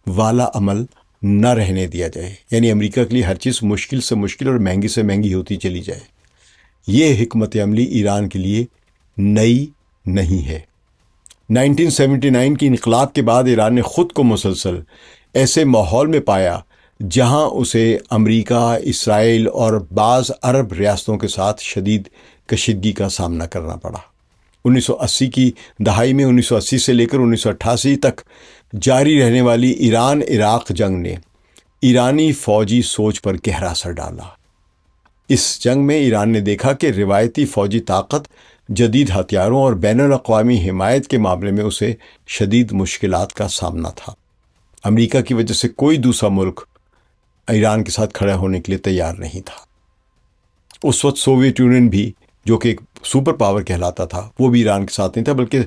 والا عمل نہ رہنے دیا جائے، یعنی امریکہ کے لیے ہر چیز مشکل سے مشکل اور مہنگی سے مہنگی ہوتی چلی جائے۔ یہ حکمت عملی ایران کے لیے نئی نہیں ہے۔ 1979 کی انقلاب کے بعد ایران نے خود کو مسلسل ایسے ماحول میں پایا جہاں اسے امریکہ، اسرائیل اور بعض عرب ریاستوں کے ساتھ شدید کشیدگی کا سامنا کرنا پڑا۔ 1980 کی دہائی میں 1980 سے لے کر 1988 تک جاری رہنے والی ایران عراق جنگ نے ایرانی فوجی سوچ پر گہرا اثر ڈالا۔ اس جنگ میں ایران نے دیکھا کہ روایتی فوجی طاقت، جدید ہتھیاروں اور بین الاقوامی حمایت کے معاملے میں اسے شدید مشکلات کا سامنا تھا۔ امریکہ کی وجہ سے کوئی دوسرا ملک ایران کے ساتھ کھڑا ہونے کے لیے تیار نہیں تھا۔ اس وقت سوویت یونین بھی، جو کہ ایک سپر پاور کہلاتا تھا، وہ بھی ایران کے ساتھ نہیں تھا، بلکہ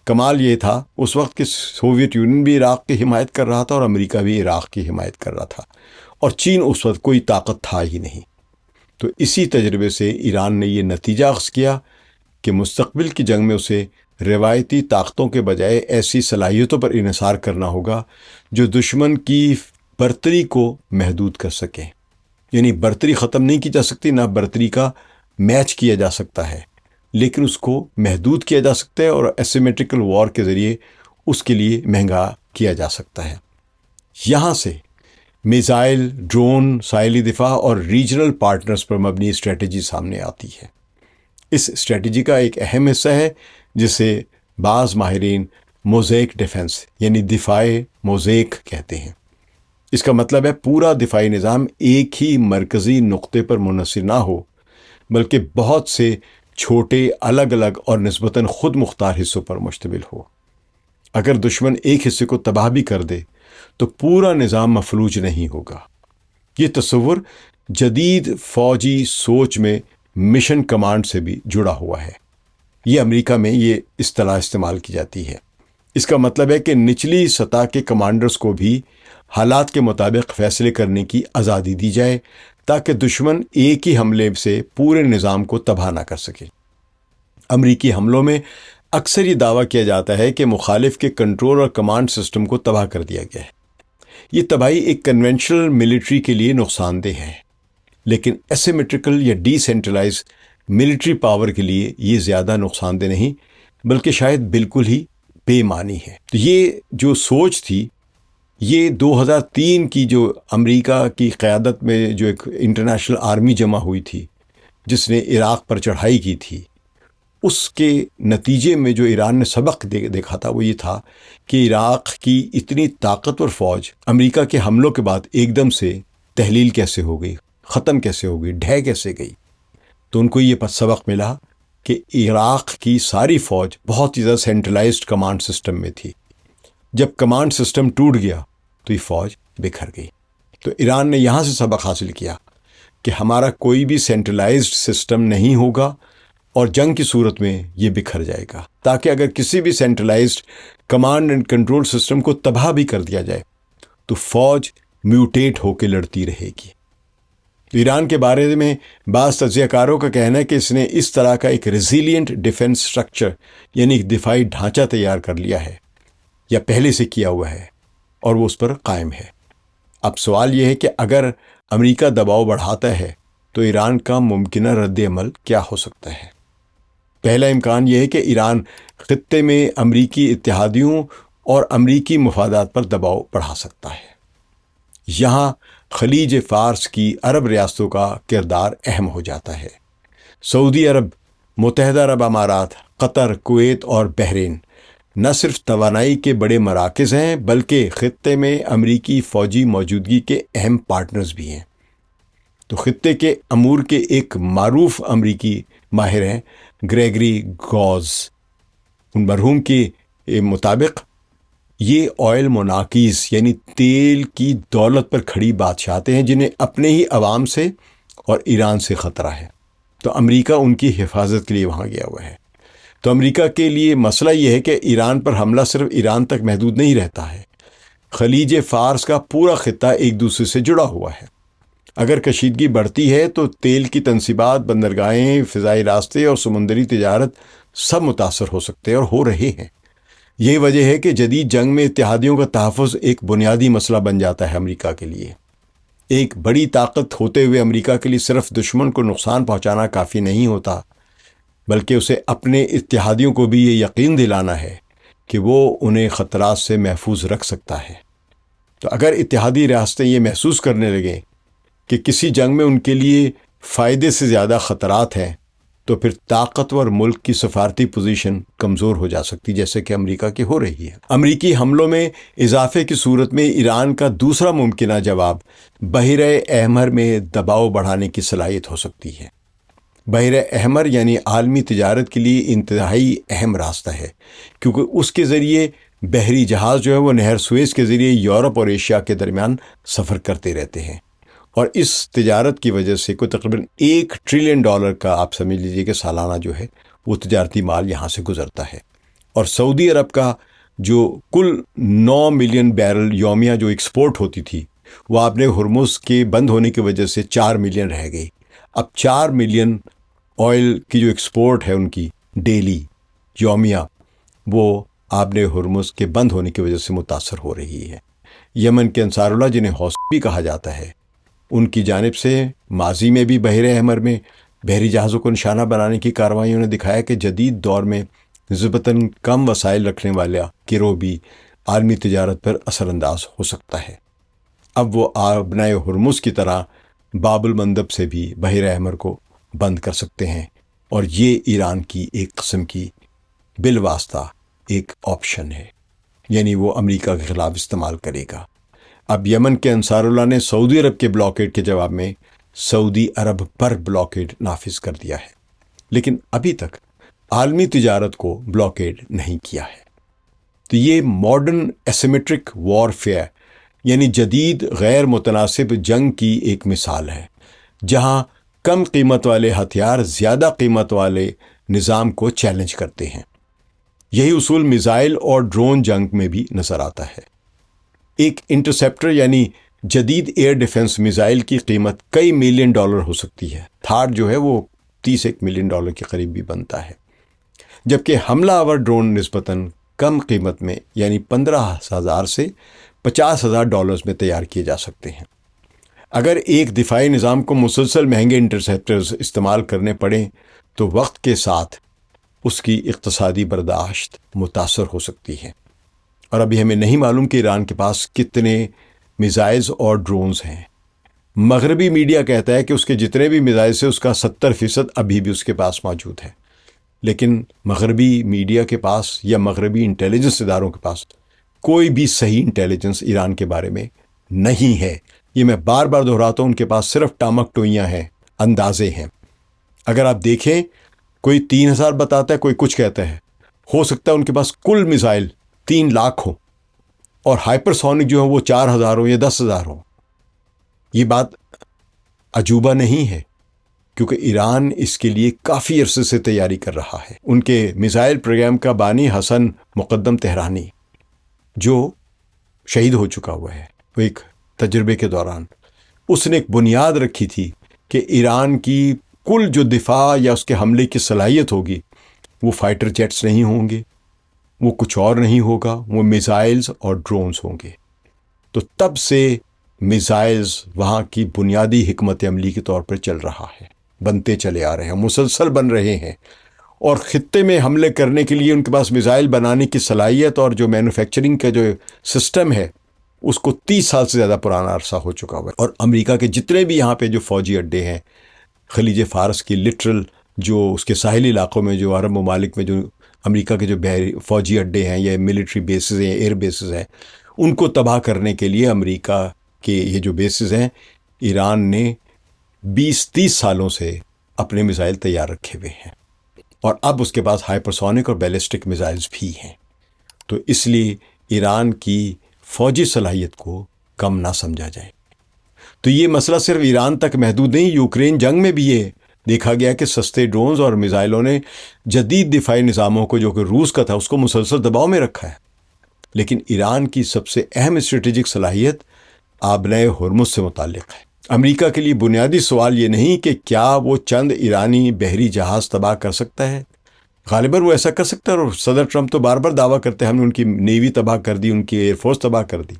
کمال یہ تھا اس وقت کہ سوویت یونین بھی عراق کی حمایت کر رہا تھا اور امریکہ بھی عراق کی حمایت کر رہا تھا، اور چین اس وقت کوئی طاقت تھا ہی نہیں۔ تو اسی تجربے سے ایران نے یہ نتیجہ اخذ کیا کہ مستقبل کی جنگ میں اسے روایتی طاقتوں کے بجائے ایسی صلاحیتوں پر انحصار کرنا ہوگا جو دشمن کی برتری کو محدود کر سکیں۔ یعنی برتری ختم نہیں کی جا سکتی، نہ برتری کا میچ کیا جا سکتا ہے، لیکن اس کو محدود کیا جا سکتا ہے اور ایسیمیٹرکل وار کے ذریعے اس کے لیے مہنگا کیا جا سکتا ہے۔ یہاں سے میزائل، ڈرون، ساحلی دفاع اور ریجنل پارٹنرز پر مبنی اسٹریٹجی سامنے آتی ہے۔ اس اسٹریٹجی کا ایک اہم حصہ ہے جسے بعض ماہرین موزیک ڈیفنس یعنی دفاع موزیک کہتے ہیں۔ اس کا مطلب ہے پورا دفاعی نظام ایک ہی مرکزی نقطے پر منحصر نہ ہو، بلکہ بہت سے چھوٹے، الگ الگ اور نسبتاً خود مختار حصوں پر مشتمل ہو۔ اگر دشمن ایک حصے کو تباہ بھی کر دے تو پورا نظام مفلوج نہیں ہوگا۔ یہ تصور جدید فوجی سوچ میں مشن کمانڈ سے بھی جڑا ہوا ہے۔ یہ امریکہ میں یہ اصطلاح استعمال کی جاتی ہے۔ اس کا مطلب ہے کہ نچلی سطح کے کمانڈرز کو بھی حالات کے مطابق فیصلے کرنے کی آزادی دی جائے تاکہ دشمن ایک ہی حملے سے پورے نظام کو تباہ نہ کر سکے۔ امریکی حملوں میں اکثر یہ دعویٰ کیا جاتا ہے کہ مخالف کے کنٹرول اور کمانڈ سسٹم کو تباہ کر دیا گیا ہے۔ یہ تباہی ایک کنونشنل ملٹری کے لیے نقصان دہ ہے، لیکن ایسیمیٹرکل یا ڈی سینٹرلائز ملٹری پاور کے لیے یہ زیادہ نقصان دہ نہیں، بلکہ شاید بالکل ہی بے معنی ہے۔ تو یہ جو سوچ تھی، یہ 2003 کی جو امریکہ کی قیادت میں جو ایک انٹرنیشنل آرمی جمع ہوئی تھی جس نے عراق پر چڑھائی کی تھی، اس کے نتیجے میں جو ایران نے سبق دیکھا تھا وہ یہ تھا کہ عراق کی اتنی طاقتور فوج امریکہ کے حملوں کے بعد ایک دم سے تحلیل کیسے ہو گئی، ختم کیسے ہو گئی، ڈھہ کیسے گئی۔ تو ان کو یہ سبق ملا کہ عراق کی ساری فوج بہت ہی زیادہ سینٹرلائزڈ کمانڈ سسٹم میں تھی۔ جب کمانڈ سسٹم ٹوٹ گیا تو یہ فوج بکھر گئی۔ تو ایران نے یہاں سے سبق حاصل کیا کہ ہمارا کوئی بھی سینٹرلائزڈ سسٹم نہیں ہوگا اور جنگ کی صورت میں یہ بکھر جائے گا، تاکہ اگر کسی بھی centralized command and control system کو تباہ بھی کر دیا جائے تو فوج میوٹیٹ ہو کے لڑتی رہے گی۔ ایران کے بارے میں بعض تجزیہ کاروں کا کہنا ہے کہ اس نے اس طرح کا ایک ریزیلینٹ ڈیفنس سٹرکچر یعنی ایک دفاعی ڈھانچہ تیار کر لیا ہے یا پہلے سے کیا ہوا ہے اور وہ اس پر قائم ہے۔ اب سوال یہ ہے کہ اگر امریکہ دباؤ بڑھاتا ہے تو ایران کا ممکنہ رد عمل کیا ہو سکتا ہے؟ پہلا امکان یہ ہے کہ ایران خطے میں امریکی اتحادیوں اور امریکی مفادات پر دباؤ بڑھا سکتا ہے۔ یہاں خلیج فارس کی عرب ریاستوں کا کردار اہم ہو جاتا ہے۔ سعودی عرب، متحدہ عرب امارات، قطر، کویت اور بحرین نہ صرف توانائی کے بڑے مراکز ہیں بلکہ خطے میں امریکی فوجی موجودگی کے اہم پارٹنرز بھی ہیں۔ تو خطے کے امور کے ایک معروف امریکی ماہر ہیں گریگری گوز، ان مرحوم کے مطابق یہ آئل مونارکیز یعنی تیل کی دولت پر کھڑی بادشاہتیں ہیں جنہیں اپنے ہی عوام سے اور ایران سے خطرہ ہے، تو امریکہ ان کی حفاظت کے لیے وہاں گیا ہوا ہے۔ تو امریکہ کے لیے مسئلہ یہ ہے کہ ایران پر حملہ صرف ایران تک محدود نہیں رہتا ہے، خلیج فارس کا پورا خطہ ایک دوسرے سے جڑا ہوا ہے۔ اگر کشیدگی بڑھتی ہے تو تیل کی تنصیبات، بندرگاہیں، فضائی راستے اور سمندری تجارت سب متاثر ہو سکتے ہیں اور ہو رہے ہیں۔ یہی وجہ ہے کہ جدید جنگ میں اتحادیوں کا تحفظ ایک بنیادی مسئلہ بن جاتا ہے امریکہ کے لیے۔ ایک بڑی طاقت ہوتے ہوئے امریکہ کے لیے صرف دشمن کو نقصان پہنچانا کافی نہیں ہوتا، بلکہ اسے اپنے اتحادیوں کو بھی یہ یقین دلانا ہے کہ وہ انہیں خطرات سے محفوظ رکھ سکتا ہے۔ تو اگر اتحادی ریاستیں یہ محسوس کرنے لگیں کہ کسی جنگ میں ان کے لیے فائدے سے زیادہ خطرات ہیں، تو پھر طاقتور ملک کی سفارتی پوزیشن کمزور ہو جا سکتی، جیسے کہ امریکہ کی ہو رہی ہے۔ امریکی حملوں میں اضافے کی صورت میں ایران کا دوسرا ممکنہ جواب بحیرہ احمر میں دباؤ بڑھانے کی صلاحیت ہو سکتی ہے۔ بحیرہ احمر یعنی عالمی تجارت کے لیے انتہائی اہم راستہ ہے، کیونکہ اس کے ذریعے بحری جہاز جو ہے وہ نہر سوئز کے ذریعے یورپ اور ایشیا کے درمیان سفر کرتے رہتے ہیں، اور اس تجارت کی وجہ سے کوئی تقریباً $1 ٹریلین کا آپ سمجھ لیجئے کہ سالانہ جو ہے وہ تجارتی مال یہاں سے گزرتا ہے۔ اور سعودی عرب کا جو کل 9 ملین بیرل یومیہ جو ایکسپورٹ ہوتی تھی، وہ آپ نے ہرمز کے بند ہونے کی وجہ سے 4 ملین رہ گئی۔ اب 4 ملین آئل کی جو ایکسپورٹ ہے ان کی ڈیلی یومیہ، وہ آپ نے ہرمز کے بند ہونے کی وجہ سے متاثر ہو رہی ہے۔ یمن کے انصار اللہ، جنہیں حوثی بھی کہا جاتا ہے، ان کی جانب سے ماضی میں بھی بحیرہ احمر میں بحری جہازوں کو نشانہ بنانے کی کارروائیوں نے دکھایا کہ جدید دور میں نسبتاً کم وسائل رکھنے والا گروہ بھی عالمی تجارت پر اثر انداز ہو سکتا ہے۔ اب وہ آبنائے ہرمز کی طرح باب المندب سے بھی بحیرہ احمر کو بند کر سکتے ہیں، اور یہ ایران کی ایک قسم کی بالواسطہ ایک آپشن ہے، یعنی وہ امریکہ کے خلاف استعمال کرے گا۔ اب یمن کے انصار اللہ نے سعودی عرب کے بلاکیڈ کے جواب میں سعودی عرب پر بلاکیڈ نافذ کر دیا ہے، لیکن ابھی تک عالمی تجارت کو بلاکیڈ نہیں کیا ہے۔ تو یہ ماڈرن ایسیمیٹرک وارفیئر یعنی جدید غیر متناسب جنگ کی ایک مثال ہے، جہاں کم قیمت والے ہتھیار زیادہ قیمت والے نظام کو چیلنج کرتے ہیں۔ یہی اصول میزائل اور ڈرون جنگ میں بھی نظر آتا ہے۔ ایک انٹرسیپٹر یعنی جدید ایئر ڈیفنس میزائل کی قیمت کئی $1 ملین ہو سکتی ہے۔ تھاڈ جو ہے وہ $31 ملین کے قریب بھی بنتا ہے، جبکہ حملہ آور ڈرون نسبتاً کم قیمت میں یعنی $15,000 سے $50,000 میں تیار کیے جا سکتے ہیں۔ اگر ایک دفاعی نظام کو مسلسل مہنگے انٹرسیپٹرز استعمال کرنے پڑیں تو وقت کے ساتھ اس کی اقتصادی برداشت متاثر ہو سکتی ہے۔ اور ابھی ہمیں نہیں معلوم کہ ایران کے پاس کتنے میزائلز اور ڈرونز ہیں۔ مغربی میڈیا کہتا ہے کہ اس کے جتنے بھی میزائلز ہیں اس کا 70% ابھی بھی اس کے پاس موجود ہے، لیکن مغربی میڈیا کے پاس یا مغربی انٹیلیجنس اداروں کے پاس کوئی بھی صحیح انٹیلیجنس ایران کے بارے میں نہیں ہے۔ یہ میں بار بار دہراتا ہوں، ان کے پاس صرف ٹامک ٹوئیاں ہیں، اندازے ہیں۔ اگر آپ دیکھیں کوئی 3,000 بتاتا ہے، کوئی کچھ کہتا ہے، ہو سکتا ہے ان کے پاس کل میزائل 3 لاکھ ہو اور ہائپر سونک جو ہے وہ 4,000 ہو یا 10,000 ہو۔ یہ بات عجوبہ نہیں ہے، کیونکہ ایران اس کے لیے کافی عرصے سے تیاری کر رہا ہے۔ ان کے میزائل پروگرام کا بانی حسن مقدم تہرانی، جو شہید ہو چکا ہوا ہے، وہ ایک تجربے کے دوران اس نے ایک بنیاد رکھی تھی کہ ایران کی کل جو دفاع یا اس کے حملے کی صلاحیت ہوگی وہ فائٹر جیٹس نہیں ہوں گے، وہ کچھ اور نہیں ہوگا، وہ میزائلز اور ڈرونز ہوں گے۔ تو تب سے میزائلز وہاں کی بنیادی حکمت عملی کے طور پر چل رہا ہے، بنتے چلے آ رہے ہیں، مسلسل بن رہے ہیں، اور خطے میں حملے کرنے کے لیے ان کے پاس میزائل بنانے کی صلاحیت اور جو مینوفیکچرنگ کا جو سسٹم ہے اس کو 30 سال سے زیادہ پرانا عرصہ ہو چکا ہوا ہے۔ اور امریکہ کے جتنے بھی یہاں پہ جو فوجی اڈے ہیں خلیج فارس کی لٹرل جو اس کے ساحلی علاقوں میں جو عرب ممالک میں جو امریکہ کے جو فوجی اڈے ہیں یا ملٹری بیسز ہیں، ایئر بیسز ہیں، ان کو تباہ کرنے کے لیے امریکہ کے یہ جو بیسز ہیں ایران نے 20-30 سالوں سے اپنے میزائل تیار رکھے ہوئے ہیں، اور اب اس کے پاس ہائپرسونک اور بیلسٹک میزائلز بھی ہیں۔ تو اس لیے ایران کی فوجی صلاحیت کو کم نہ سمجھا جائے۔ تو یہ مسئلہ صرف ایران تک محدود نہیں، یوکرین جنگ میں بھی یہ دیکھا گیا کہ سستے ڈرونز اور میزائلوں نے جدید دفاعی نظاموں کو جو کہ روس کا تھا اس کو مسلسل دباؤ میں رکھا ہے۔ لیکن ایران کی سب سے اہم اسٹریٹجک صلاحیت آبنائے ہرمز سے متعلق ہے۔ امریکہ کے لیے بنیادی سوال یہ نہیں کہ کیا وہ چند ایرانی بحری جہاز تباہ کر سکتا ہے، غالباً وہ ایسا کر سکتا ہے، اور صدر ٹرمپ تو بار بار دعویٰ کرتے ہیں ہم نے ان کی نیوی تباہ کر دی، ان کی ایئر فورس تباہ کر دی۔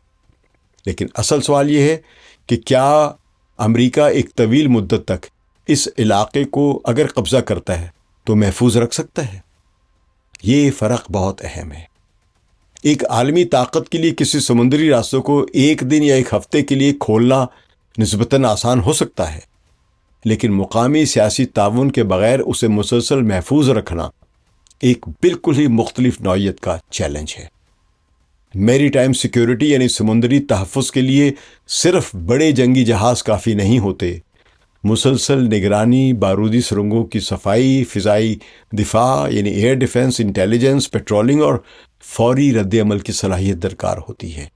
لیکن اصل سوال یہ ہے کہ کیا امریکہ ایک طویل مدت تک اس علاقے کو اگر قبضہ کرتا ہے تو محفوظ رکھ سکتا ہے؟ یہ فرق بہت اہم ہے۔ ایک عالمی طاقت کے لیے کسی سمندری راستوں کو ایک دن یا ایک ہفتے کے لیے کھولنا نسبتاً آسان ہو سکتا ہے، لیکن مقامی سیاسی تعاون کے بغیر اسے مسلسل محفوظ رکھنا ایک بالکل ہی مختلف نوعیت کا چیلنج ہے۔ میری ٹائم سیکیورٹی یعنی سمندری تحفظ کے لیے صرف بڑے جنگی جہاز کافی نہیں ہوتے، مسلسل نگرانی، بارودی سرنگوں کی صفائی، فضائی دفاع یعنی ایئر ڈیفنس، انٹیلیجنس، پیٹرولنگ اور فوری رد عمل کی صلاحیت درکار ہوتی ہے۔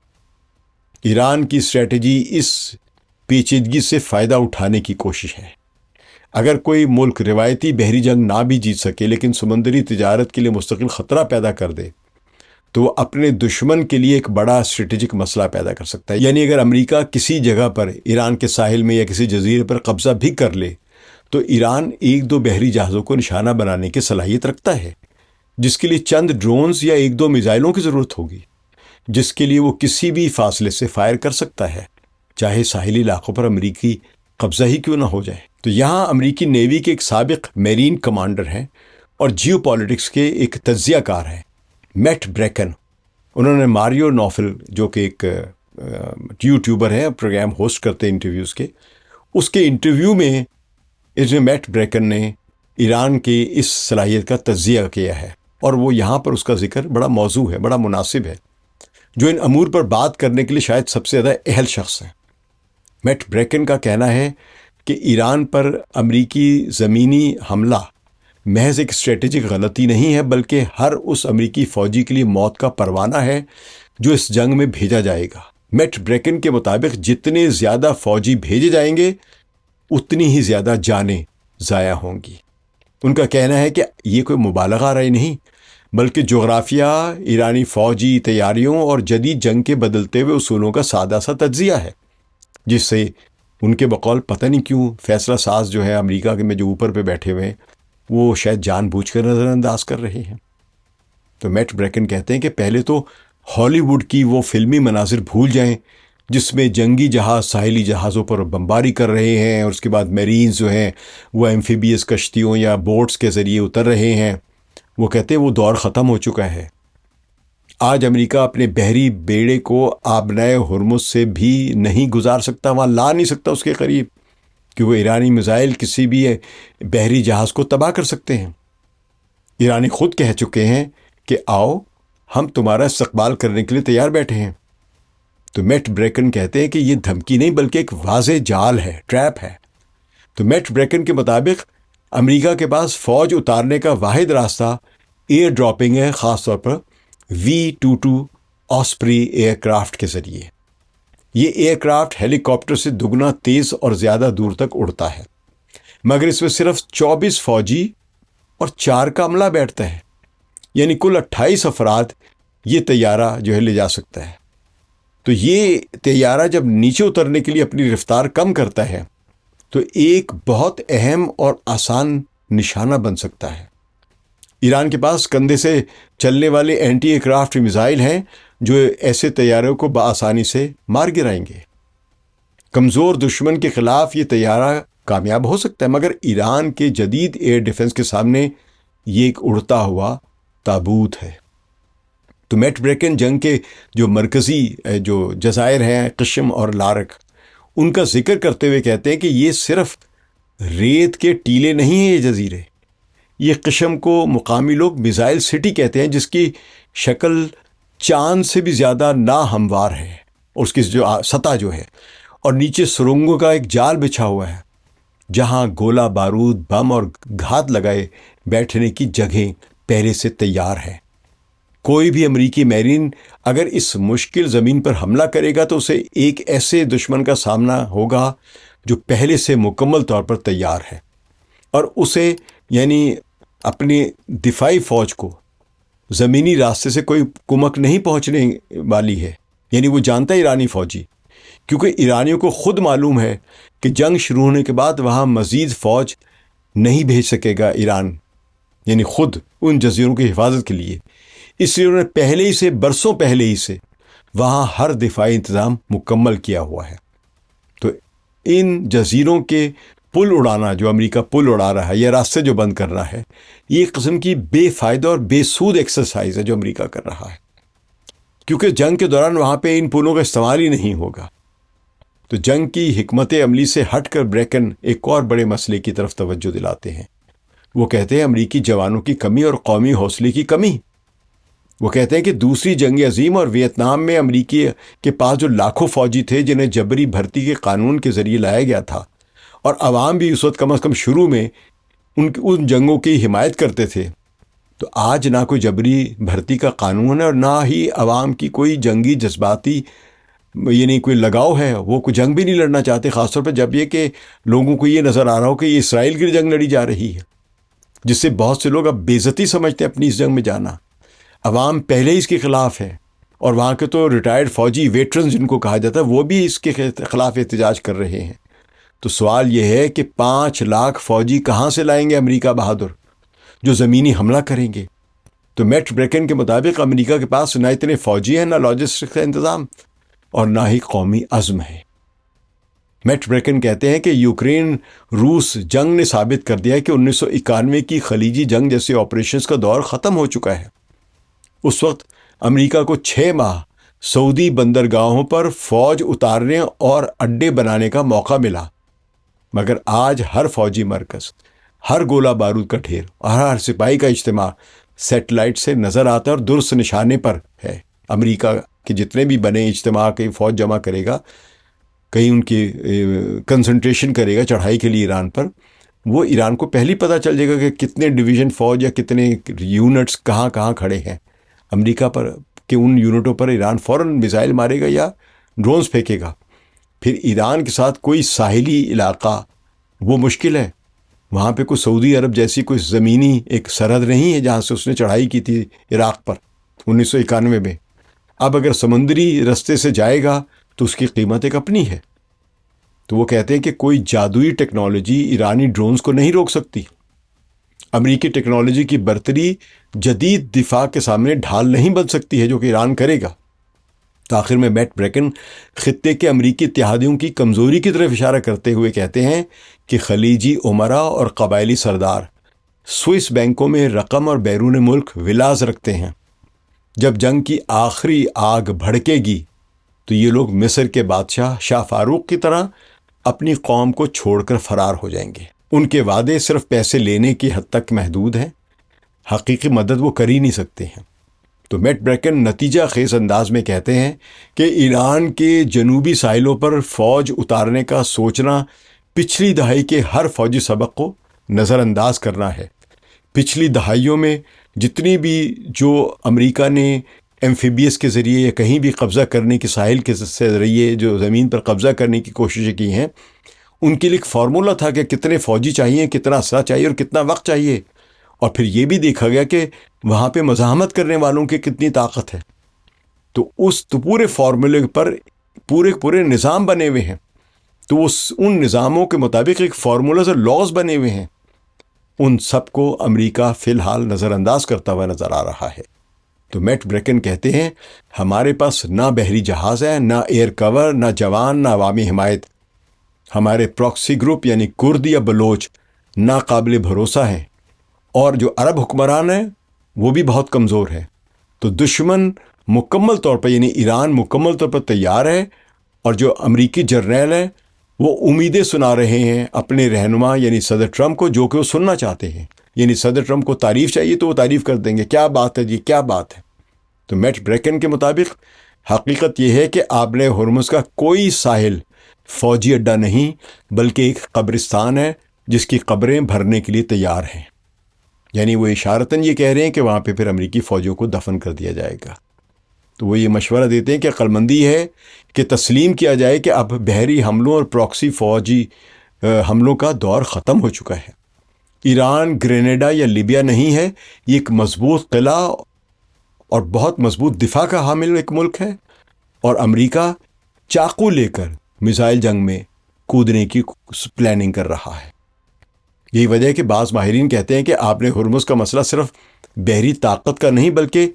ایران کی اسٹریٹجی اس پیچیدگی سے فائدہ اٹھانے کی کوشش ہے۔ اگر کوئی ملک روایتی بحری جنگ نہ بھی جیت سکے لیکن سمندری تجارت کے لیے مستقل خطرہ پیدا کر دے تو وہ اپنے دشمن کے لیے ایک بڑا اسٹریٹجک مسئلہ پیدا کر سکتا ہے۔ یعنی اگر امریکہ کسی جگہ پر ایران کے ساحل میں یا کسی جزیرے پر قبضہ بھی کر لے تو ایران 1-2 بحری جہازوں کو نشانہ بنانے کی صلاحیت رکھتا ہے، جس کے لیے چند ڈرونز یا 1-2 میزائلوں کی ضرورت ہوگی، جس کے لیے وہ کسی بھی فاصلے سے فائر کر سکتا ہے، چاہے ساحلی علاقوں پر امریکی قبضہ ہی کیوں نہ ہو جائے۔ تو یہاں امریکی نیوی کے ایک سابق میرین کمانڈر ہیں اور جیو پالیٹکس کے ایک تجزیہ کار ہیں، میٹ بریکن۔ انہوں نے ماریو نوفل جو کہ ایک یوٹیوبر ہیں، پروگرام ہوسٹ کرتے ہیں انٹرویوز کے، اس کے انٹرویو میں میٹ بریکن نے ایران کے اس صلاحیت کا تجزیہ کیا ہے، اور وہ یہاں پر اس کا ذکر بڑا موضوع ہے، بڑا مناسب ہے، جو ان امور پر بات کرنے کے لیے شاید سب سے زیادہ اہل شخص ہیں۔ میٹ بریکن کا کہنا ہے کہ ایران پر امریکی زمینی حملہ محض ایک اسٹریٹجک غلطی نہیں ہے، بلکہ ہر اس امریکی فوجی کے لیے موت کا پروانہ ہے جو اس جنگ میں بھیجا جائے گا۔ میٹ بریکن کے مطابق جتنے زیادہ فوجی بھیجے جائیں گے اتنی ہی زیادہ جانیں ضائع ہوں گی۔ ان کا کہنا ہے کہ یہ کوئی مبالغہ رائے نہیں، بلکہ جغرافیہ، ایرانی فوجی تیاریوں اور جدید جنگ کے بدلتے ہوئے اصولوں کا سادہ سا تجزیہ ہے، جس سے ان کے بقول پتہ نہیں کیوں فیصلہ ساز جو ہے امریکہ کے میں جو اوپر پہ بیٹھے ہوئے ہیں وہ شاید جان بوجھ کر نظر انداز کر رہے ہیں۔ تو میٹ بریکن کہتے ہیں کہ پہلے تو ہالی ووڈ کی وہ فلمی مناظر بھول جائیں جس میں جنگی جہاز ساحلی جہازوں پر بمباری کر رہے ہیں، اور اس کے بعد میرینز جو ہیں وہ ایمفیبیس کشتیوں یا بوٹس کے ذریعے اتر رہے ہیں۔ وہ کہتے ہیں وہ دور ختم ہو چکا ہے۔ آج امریکہ اپنے بحری بیڑے کو آبنائے ہرمز سے بھی نہیں گزار سکتا، وہاں لا نہیں سکتا اس کے قریب، کہ وہ ایرانی میزائل کسی بھی بحری جہاز کو تباہ کر سکتے ہیں۔ ایرانی خود کہہ چکے ہیں کہ آؤ ہم تمہارا استقبال کرنے کے لیے تیار بیٹھے ہیں۔ تو میٹ بریکن کہتے ہیں کہ یہ دھمکی نہیں بلکہ ایک واضح جال ہے، ٹریپ ہے۔ تو میٹ بریکن کے مطابق امریکہ کے پاس فوج اتارنے کا واحد راستہ ایئر ڈراپنگ ہے، خاص طور پر V-22 آسپری ایئر کرافٹ کے ذریعے۔ یہ ایئر کرافٹ ہیلی کاپٹر سے دگنا تیز اور زیادہ دور تک اڑتا ہے، مگر اس میں صرف 24 فوجی اور 4 کا عملہ بیٹھتا ہے، یعنی کل 28 افراد یہ طیارہ جو ہے لے جا سکتا ہے۔ تو یہ طیارہ جب نیچے اترنے کے لیے اپنی رفتار کم کرتا ہے تو ایک بہت اہم اور آسان نشانہ بن سکتا ہے۔ ایران کے پاس کندھے سے چلنے والے اینٹی ایئر کرافٹ میزائل ہیں جو ایسے طیاروں کو بآسانی سے مار گرائیں گے۔ کمزور دشمن کے خلاف یہ طیارہ کامیاب ہو سکتا ہے، مگر ایران کے جدید ایئر ڈیفنس کے سامنے یہ ایک اڑتا ہوا تابوت ہے۔ تو میٹ بریکن جنگ کے جو مرکزی جو جزائر ہیں قشم اور لارک، ان کا ذکر کرتے ہوئے کہتے ہیں کہ یہ صرف ریت کے ٹیلے نہیں ہیں، یہ جزیرے، یہ قشم کو مقامی لوگ میزائل سٹی کہتے ہیں، جس کی شکل چاند سے بھی زیادہ ناہموار ہے، اور اس کی جو سطح جو ہے، اور نیچے سرنگوں کا ایک جال بچھا ہوا ہے جہاں گولہ بارود، بم اور گھات لگائے بیٹھنے کی جگہیں پہلے سے تیار ہیں۔ کوئی بھی امریکی میرین اگر اس مشکل زمین پر حملہ کرے گا تو اسے ایک ایسے دشمن کا سامنا ہوگا جو پہلے سے مکمل طور پر تیار ہے، اور اسے یعنی اپنی دفاعی فوج کو زمینی راستے سے کوئی کمک نہیں پہنچنے والی ہے۔ یعنی وہ جانتا ہے ایرانی فوجی، کیونکہ ایرانیوں کو خود معلوم ہے کہ جنگ شروع ہونے کے بعد وہاں مزید فوج نہیں بھیج سکے گا ایران، یعنی خود ان جزیروں کی حفاظت کے لیے، اس لیے انہوں نے پہلے ہی سے برسوں پہلے ہی سے وہاں ہر دفاعی انتظام مکمل کیا ہوا ہے۔ تو ان جزیروں کے پل اڑانا، جو امریکہ پل اڑا رہا ہے یا راستے جو بند کر رہا ہے، یہ ایک قسم کی بے فائدہ اور بے سود ایکسرسائز ہے جو امریکہ کر رہا ہے، کیونکہ جنگ کے دوران وہاں پہ ان پلوں کا استعمال ہی نہیں ہوگا۔ تو جنگ کی حکمت عملی سے ہٹ کر بریکن ایک اور بڑے مسئلے کی طرف توجہ دلاتے ہیں۔ وہ کہتے ہیں امریکی جوانوں کی کمی اور قومی حوصلے کی کمی۔ وہ کہتے ہیں کہ دوسری جنگ عظیم اور ویتنام میں امریکی کے پاس جو لاکھوں فوجی تھے جنہیں جبری بھرتی کے قانون کے ذریعے لایا گیا تھا، اور عوام بھی اس وقت کم از کم شروع میں ان جنگوں کی حمایت کرتے تھے، تو آج نہ کوئی جبری بھرتی کا قانون ہے اور نہ ہی عوام کی کوئی جنگی جذباتی یعنی کوئی لگاؤ ہے، وہ کوئی جنگ بھی نہیں لڑنا چاہتے، خاص طور پہ جب یہ کہ لوگوں کو یہ نظر آ رہا ہو کہ یہ اسرائیل کی جنگ لڑی جا رہی ہے، جس سے بہت سے لوگ اب بے عزتی سمجھتے ہیں اپنی اس جنگ میں جانا۔ عوام پہلے ہی اس کے خلاف ہے، اور وہاں کے تو ریٹائرڈ فوجی ویٹرنز جن کو کہا جاتا ہے وہ بھی اس کے خلاف احتجاج کر رہے ہیں۔ تو سوال یہ ہے کہ 5 لاکھ فوجی کہاں سے لائیں گے امریکہ بہادر جو زمینی حملہ کریں گے؟ تو میٹ بریکن کے مطابق امریکہ کے پاس نہ اتنے فوجی ہیں، نہ لاجسٹک کا انتظام، اور نہ ہی قومی عزم ہے۔ میٹ بریکن کہتے ہیں کہ یوکرین روس جنگ نے ثابت کر دیا ہے کہ 1991 کی خلیجی جنگ جیسے آپریشنز کا دور ختم ہو چکا ہے۔ اس وقت امریکہ کو 6 ماہ سعودی بندرگاہوں پر فوج اتارنے اور اڈے بنانے کا موقع ملا، مگر آج ہر فوجی مرکز، ہر گولہ بارود کا ڈھیر اور ہر سپاہی کا اجتماع سیٹلائٹ سے نظر آتا ہے اور درست نشانے پر ہے۔ امریکہ کے جتنے بھی بنے اجتماع کہیں فوج جمع کرے گا، کہیں ان کی کنسنٹریشن کرے گا چڑھائی کے لیے ایران پر، وہ ایران کو پہلی پتہ چل جائے گا کہ کتنے ڈویژن فوج یا کتنے یونٹس کہاں کہاں کھڑے ہیں امریکہ پر، کہ ان یونٹوں پر ایران فوراً میزائل مارے گا یا ڈرونز پھینکے گا۔ پھر ایران کے ساتھ کوئی ساحلی علاقہ وہ مشکل ہے، وہاں پہ کوئی سعودی عرب جیسی کوئی زمینی ایک سرحد نہیں ہے جہاں سے اس نے چڑھائی کی تھی عراق پر 1991 میں۔ اب اگر سمندری رستے سے جائے گا تو اس کی قیمت ایک اپنی ہے۔ تو وہ کہتے ہیں کہ کوئی جادوئی ٹیکنالوجی ایرانی ڈرونز کو نہیں روک سکتی۔ امریکی ٹیکنالوجی کی برتری جدید دفاع کے سامنے ڈھال نہیں بن سکتی ہے جو کہ ایران کرے گا۔ تو آخر میں میٹ بریکن خطے کے امریکی اتحادیوں کی کمزوری کی طرف اشارہ کرتے ہوئے کہتے ہیں کہ خلیجی امراء اور قبائلی سردار سوئس بینکوں میں رقم اور بیرون ملک ولاز رکھتے ہیں۔ جب جنگ کی آخری آگ بھڑکے گی تو یہ لوگ مصر کے بادشاہ شاہ فاروق کی طرح اپنی قوم کو چھوڑ کر فرار ہو جائیں گے۔ ان کے وعدے صرف پیسے لینے کی حد تک محدود ہیں، حقیقی مدد وہ کر ہی نہیں سکتے ہیں۔ تو میٹ بریکن نتیجہ خیز انداز میں کہتے ہیں کہ ایران کے جنوبی ساحلوں پر فوج اتارنے کا سوچنا پچھلی دہائی کے ہر فوجی سبق کو نظر انداز کرنا ہے۔ پچھلی دہائیوں میں جتنی بھی جو امریکہ نے ایمفیبیس کے ذریعے یا کہیں بھی قبضہ کرنے کی ساحل کے ذریعے جو زمین پر قبضہ کرنے کی کوششیں کی ہیں، ان کے لیے ایک فارمولہ تھا کہ کتنے فوجی چاہیے، کتنا اسلحہ چاہیے اور کتنا وقت چاہیے، اور پھر یہ بھی دیکھا گیا کہ وہاں پہ مزاحمت کرنے والوں کی کتنی طاقت ہے۔ تو پورے فارمولے پر پورے نظام بنے ہوئے ہیں، تو ان نظاموں کے مطابق ایک فارمولاز اور لاز بنے ہوئے ہیں، ان سب کو امریکہ فی الحال نظر انداز کرتا ہوا نظر آ رہا ہے۔ تو میٹ بریکن کہتے ہیں ہمارے پاس نہ بحری جہاز ہے، نہ ایئر کور، نہ جوان، نہ عوامی حمایت، ہمارے پراکسی گروپ یعنی کرد یا بلوچ ناقابل بھروسہ ہیں، اور جو عرب حکمران ہیں وہ بھی بہت کمزور ہے۔ تو دشمن مکمل طور پر یعنی ایران مکمل طور پر تیار ہے، اور جو امریکی جرنیل ہیں وہ امیدیں سنا رہے ہیں اپنے رہنما یعنی صدر ٹرمپ کو، جو کہ وہ سننا چاہتے ہیں۔ یعنی صدر ٹرمپ کو تعریف چاہیے تو وہ تعریف کر دیں گے، کیا بات ہے جی، کیا بات ہے۔ تو میٹ بریکن کے مطابق حقیقت یہ ہے کہ آبِ ہرمز کا کوئی ساحل فوجی اڈہ نہیں، بلکہ ایک قبرستان ہے جس کی قبریں بھرنے کے لیے تیار ہیں۔ یعنی وہ اشارتاً یہ کہہ رہے ہیں کہ وہاں پہ پھر امریکی فوجیوں کو دفن کر دیا جائے گا۔ تو وہ یہ مشورہ دیتے ہیں کہ عقل مندی ہے کہ تسلیم کیا جائے کہ اب بحری حملوں اور پراکسی فوجی حملوں کا دور ختم ہو چکا ہے۔ ایران گرینیڈا یا لیبیا نہیں ہے، یہ ایک مضبوط قلعہ اور بہت مضبوط دفاع کا حامل ایک ملک ہے، اور امریکہ چاقو لے کر میزائل جنگ میں کودنے کی پلاننگ کر رہا ہے۔ یہی وجہ ہے کہ بعض ماہرین کہتے ہیں کہ آبِ ہرمز کا مسئلہ صرف بحری طاقت کا نہیں بلکہ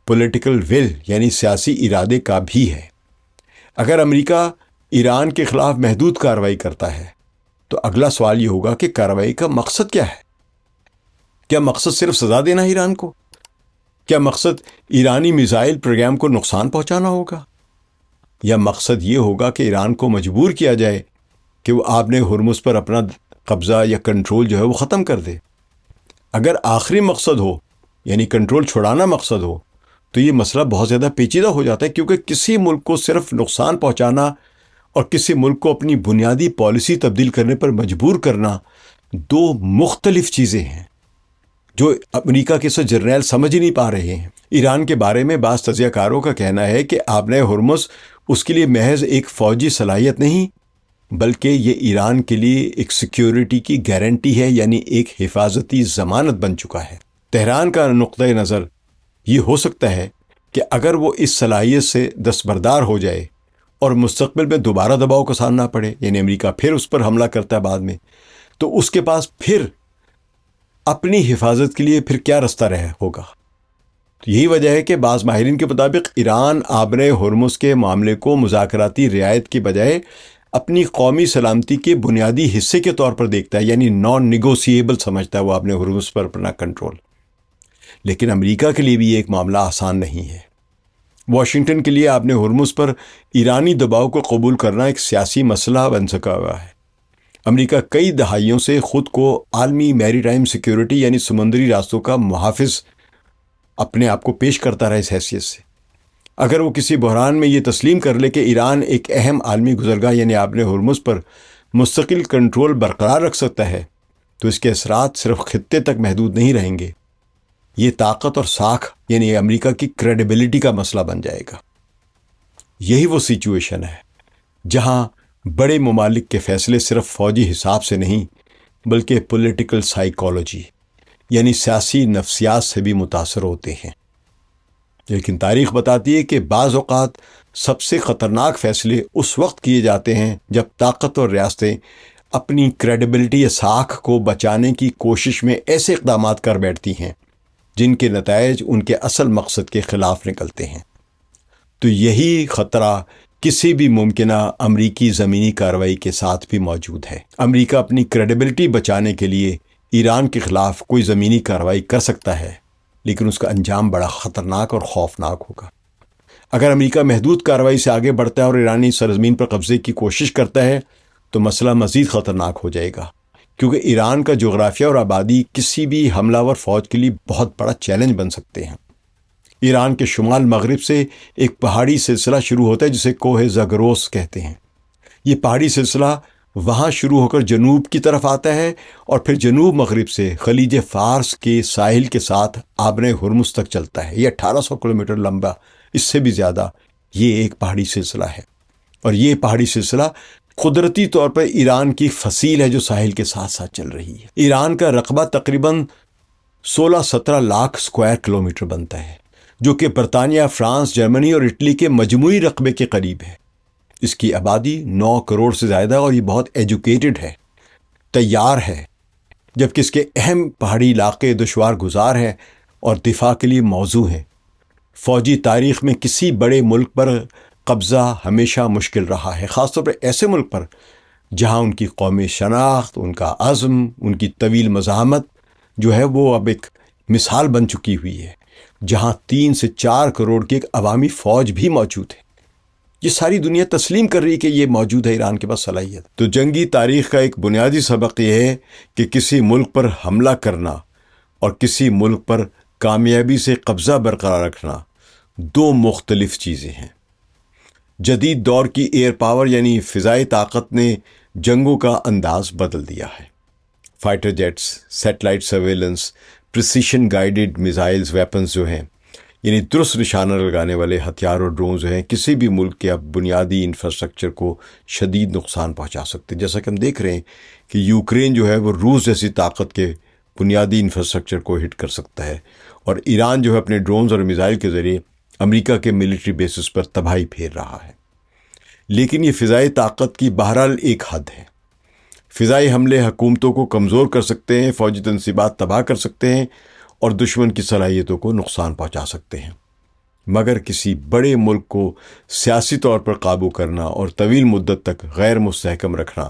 پولیٹیکل ول یعنی سیاسی ارادے کا بھی ہے۔ اگر امریکہ ایران کے خلاف محدود کارروائی کرتا ہے تو اگلا سوال یہ ہوگا کہ کارروائی کا مقصد کیا ہے؟ کیا مقصد صرف سزا دینا ہے ایران کو؟ کیا مقصد ایرانی میزائل پروگرام کو نقصان پہنچانا ہوگا؟ یا مقصد یہ ہوگا کہ ایران کو مجبور کیا جائے کہ وہ آبِ ہرمز پر اپنا قبضہ یا کنٹرول جو ہے وہ ختم کر دے؟ اگر آخری مقصد ہو یعنی کنٹرول چھڑانا مقصد ہو تو یہ مسئلہ بہت زیادہ پیچیدہ ہو جاتا ہے، کیونکہ کسی ملک کو صرف نقصان پہنچانا اور کسی ملک کو اپنی بنیادی پالیسی تبدیل کرنے پر مجبور کرنا دو مختلف چیزیں ہیں جو امریکہ کے جرنیل سمجھ ہی نہیں پا رہے ہیں۔ ایران کے بارے میں بعض تجزیہ کاروں کا کہنا ہے کہ آبِ ہرمز اس کے لیے محض ایک فوجی صلاحیت نہیں بلکہ یہ ایران کے لیے ایک سیکیورٹی کی گارنٹی ہے، یعنی ایک حفاظتی ضمانت بن چکا ہے۔ تہران کا نقطۂ نظر یہ ہو سکتا ہے کہ اگر وہ اس صلاحیت سے دستبردار ہو جائے اور مستقبل میں دوبارہ دباؤ کا سامنا پڑے، یعنی امریکہ پھر اس پر حملہ کرتا ہے بعد میں، تو اس کے پاس پھر اپنی حفاظت کے لیے پھر کیا رستہ رہے ہوگا۔ تو یہی وجہ ہے کہ بعض ماہرین کے مطابق ایران آبِ ہرمز کے معاملے کو مذاکراتی رعایت کی بجائے اپنی قومی سلامتی کے بنیادی حصے کے طور پر دیکھتا ہے، یعنی نان نیگوسیبل سمجھتا ہے وہ آبِ ہرمز پر اپنا کنٹرول۔ لیکن امریکہ کے لیے بھی یہ ایک معاملہ آسان نہیں ہے۔ واشنگٹن کے لیے آبِ ہرمز پر ایرانی دباؤ کو قبول کرنا ایک سیاسی مسئلہ بن سکا ہوا ہے۔ امریکہ کئی دہائیوں سے خود کو عالمی میری ٹائم سیکیورٹی یعنی سمندری راستوں کا محافظ اپنے آپ کو پیش کرتا رہا اس حیثیت سے۔ اگر وہ کسی بحران میں یہ تسلیم کر لے کہ ایران ایک اہم عالمی گزرگاہ یعنی آبِ ہرمز پر مستقل کنٹرول برقرار رکھ سکتا ہے تو اس کے اثرات صرف خطے تک محدود نہیں رہیں گے، یہ طاقت اور ساکھ یعنی امریکہ کی کریڈیبلٹی کا مسئلہ بن جائے گا۔ یہی وہ سچویشن ہے جہاں بڑے ممالک کے فیصلے صرف فوجی حساب سے نہیں بلکہ پولیٹیکل سائیکالوجی یعنی سیاسی نفسیات سے بھی متاثر ہوتے ہیں۔ لیکن تاریخ بتاتی ہے کہ بعض اوقات سب سے خطرناک فیصلے اس وقت کیے جاتے ہیں جب طاقتور ریاستیں اپنی کریڈیبلٹی یا ساکھ کو بچانے کی کوشش میں ایسے اقدامات کر بیٹھتی ہیں جن کے نتائج ان کے اصل مقصد کے خلاف نکلتے ہیں۔ تو یہی خطرہ کسی بھی ممکنہ امریکی زمینی کارروائی کے ساتھ بھی موجود ہے۔ امریکہ اپنی کریڈیبلٹی بچانے کے لیے ایران کے خلاف کوئی زمینی کارروائی کر سکتا ہے، لیکن اس کا انجام بڑا خطرناک اور خوفناک ہوگا۔ اگر امریکہ محدود کارروائی سے آگے بڑھتا ہے اور ایرانی سرزمین پر قبضے کی کوشش کرتا ہے تو مسئلہ مزید خطرناک ہو جائے گا، کیونکہ ایران کا جغرافیہ اور آبادی کسی بھی حملہ ور فوج کے لیے بہت بڑا چیلنج بن سکتے ہیں۔ ایران کے شمال مغرب سے ایک پہاڑی سلسلہ شروع ہوتا ہے جسے کوہ زاگروس کہتے ہیں۔ یہ پہاڑی سلسلہ وہاں شروع ہو کر جنوب کی طرف آتا ہے اور پھر جنوب مغرب سے خلیج فارس کے ساحل کے ساتھ آبِ ہرمز تک چلتا ہے۔ یہ 1800 کلومیٹر لمبا، اس سے بھی زیادہ یہ ایک پہاڑی سلسلہ ہے، اور یہ پہاڑی سلسلہ قدرتی طور پر ایران کی فصیل ہے جو ساحل کے ساتھ ساتھ چل رہی ہے۔ ایران کا رقبہ تقریباً 16-17 لاکھ اسکوائر کلومیٹر بنتا ہے، جو کہ برطانیہ، فرانس، جرمنی اور اٹلی کے مجموعی رقبے کے قریب ہے۔ اس کی آبادی 9 کروڑ سے زیادہ اور یہ بہت ایجوکیٹڈ ہے، تیار ہے، جبکہ اس کے اہم پہاڑی علاقے دشوار گزار ہیں اور دفاع کے لیے موزوں ہیں۔ فوجی تاریخ میں کسی بڑے ملک پر قبضہ ہمیشہ مشکل رہا ہے، خاص طور پر ایسے ملک پر جہاں ان کی قومی شناخت، ان کا عزم، ان کی طویل مزاحمت جو ہے وہ اب ایک مثال بن چکی ہوئی ہے، جہاں 3 سے 4 کروڑ کی ایک عوامی فوج بھی موجود ہے۔ یہ ساری دنیا تسلیم کر رہی ہے کہ یہ موجود ہے ایران کے پاس صلاحیت۔ تو جنگی تاریخ کا ایک بنیادی سبق یہ ہے کہ کسی ملک پر حملہ کرنا اور کسی ملک پر کامیابی سے قبضہ برقرار رکھنا دو مختلف چیزیں ہیں۔ جدید دور کی ایئر پاور یعنی فضائی طاقت نے جنگوں کا انداز بدل دیا ہے۔ Fighter jets, satellite surveillance, precision guided missiles weapons جو ہیں، یعنی درست نشانہ لگانے والے ہتھیار اور ڈرونز ہیں، کسی بھی ملک کے اب بنیادی انفراسٹرکچر کو شدید نقصان پہنچا سکتے ہیں۔ جیسا کہ ہم دیکھ رہے ہیں کہ یوکرین جو ہے وہ روس جیسی طاقت کے بنیادی انفراسٹرکچر کو ہٹ کر سکتا ہے، اور ایران جو ہے اپنے ڈرونز اور میزائل کے ذریعے امریکہ کے ملٹری بیسز پر تباہی پھیر رہا ہے۔ لیکن یہ فضائی طاقت کی بہرحال ایک حد ہے۔ فضائی حملے حکومتوں کو کمزور کر سکتے ہیں، فوجی تنصیبات تباہ کر سکتے ہیں اور دشمن کی صلاحیتوں کو نقصان پہنچا سکتے ہیں، مگر کسی بڑے ملک کو سیاسی طور پر قابو کرنا اور طویل مدت تک غیر مستحکم رکھنا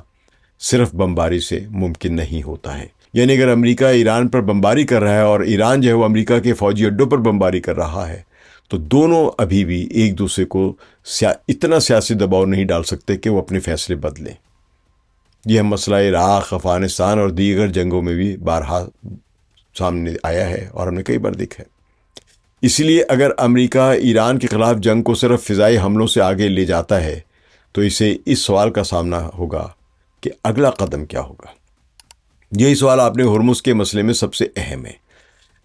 صرف بمباری سے ممکن نہیں ہوتا ہے۔ یعنی اگر امریکہ ایران پر بمباری کر رہا ہے اور ایران جو ہے وہ امریکہ کے فوجی اڈوں پر بمباری کر رہا ہے، تو دونوں ابھی بھی ایک دوسرے کو اتنا سیاسی دباؤ نہیں ڈال سکتے کہ وہ اپنے فیصلے بدلیں۔ یہ مسئلہ عراق، افغانستان اور دیگر جنگوں میں بھی بارہا سامنے آیا ہے اور ہم نے کئی بار دیکھا ہے۔ اسی لیے اگر امریکہ ایران کے خلاف جنگ کو صرف فضائی حملوں سے آگے لے جاتا ہے تو اسے اس سوال کا سامنا ہوگا کہ اگلا قدم کیا ہوگا۔ یہی سوال آپ نے ہرمز کے مسئلے میں سب سے اہم ہے۔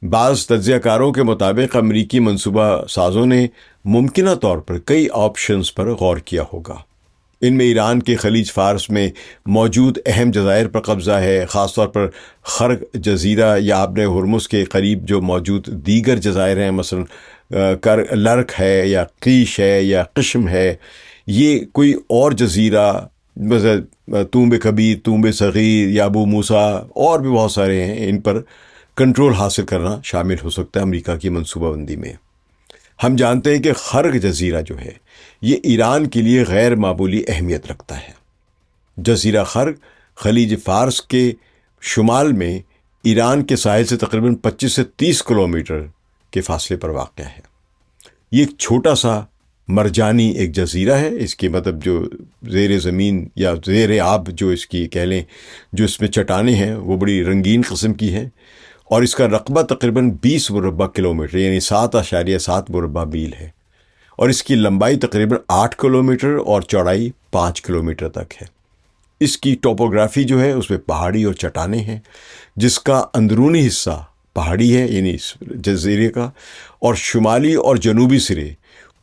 بعض تجزیہ کاروں کے مطابق امریکی منصوبہ سازوں نے ممکنہ طور پر کئی آپشنز پر غور کیا ہوگا۔ ان میں ایران کے خلیج فارس میں موجود اہم جزائر پر قبضہ ہے، خاص طور پر خرق جزیرہ یا آبِ ہرمز کے قریب جو موجود دیگر جزائر ہیں، مثلا لرک ہے یا قیش ہے یا قشم ہے۔ یہ کوئی اور جزیرہ مثلا تونب کبیر، تونب صغیر یا ابو موسیٰ اور بھی بہت سارے ہیں، ان پر کنٹرول حاصل کرنا شامل ہو سکتا ہے امریکہ کی منصوبہ بندی میں۔ ہم جانتے ہیں کہ خرق جزیرہ جو ہے یہ ایران کے لیے غیر معمولی اہمیت رکھتا ہے۔ جزیرہ خرق خلیج فارس کے شمال میں ایران کے ساحل سے تقریباً 25 سے 30 کلومیٹر کے فاصلے پر واقع ہے۔ یہ ایک چھوٹا سا مرجانی ایک جزیرہ ہے، اس کی مطلب جو زیر زمین یا زیر آب جو اس کی کہہ لیں، جو اس میں چٹانیں ہیں وہ بڑی رنگین قسم کی ہیں، اور اس کا رقبہ تقریباً 20 مربع کلومیٹر یعنی 7.7 مربع میل ہے، اور اس کی لمبائی تقریباً 8 کلومیٹر اور چوڑائی 5 کلومیٹر تک ہے۔ اس کی ٹوپوگرافی جو ہے اس میں پہاڑی اور چٹانیں ہیں، جس کا اندرونی حصہ پہاڑی ہے یعنی اس جزیرے کا، اور شمالی اور جنوبی سرے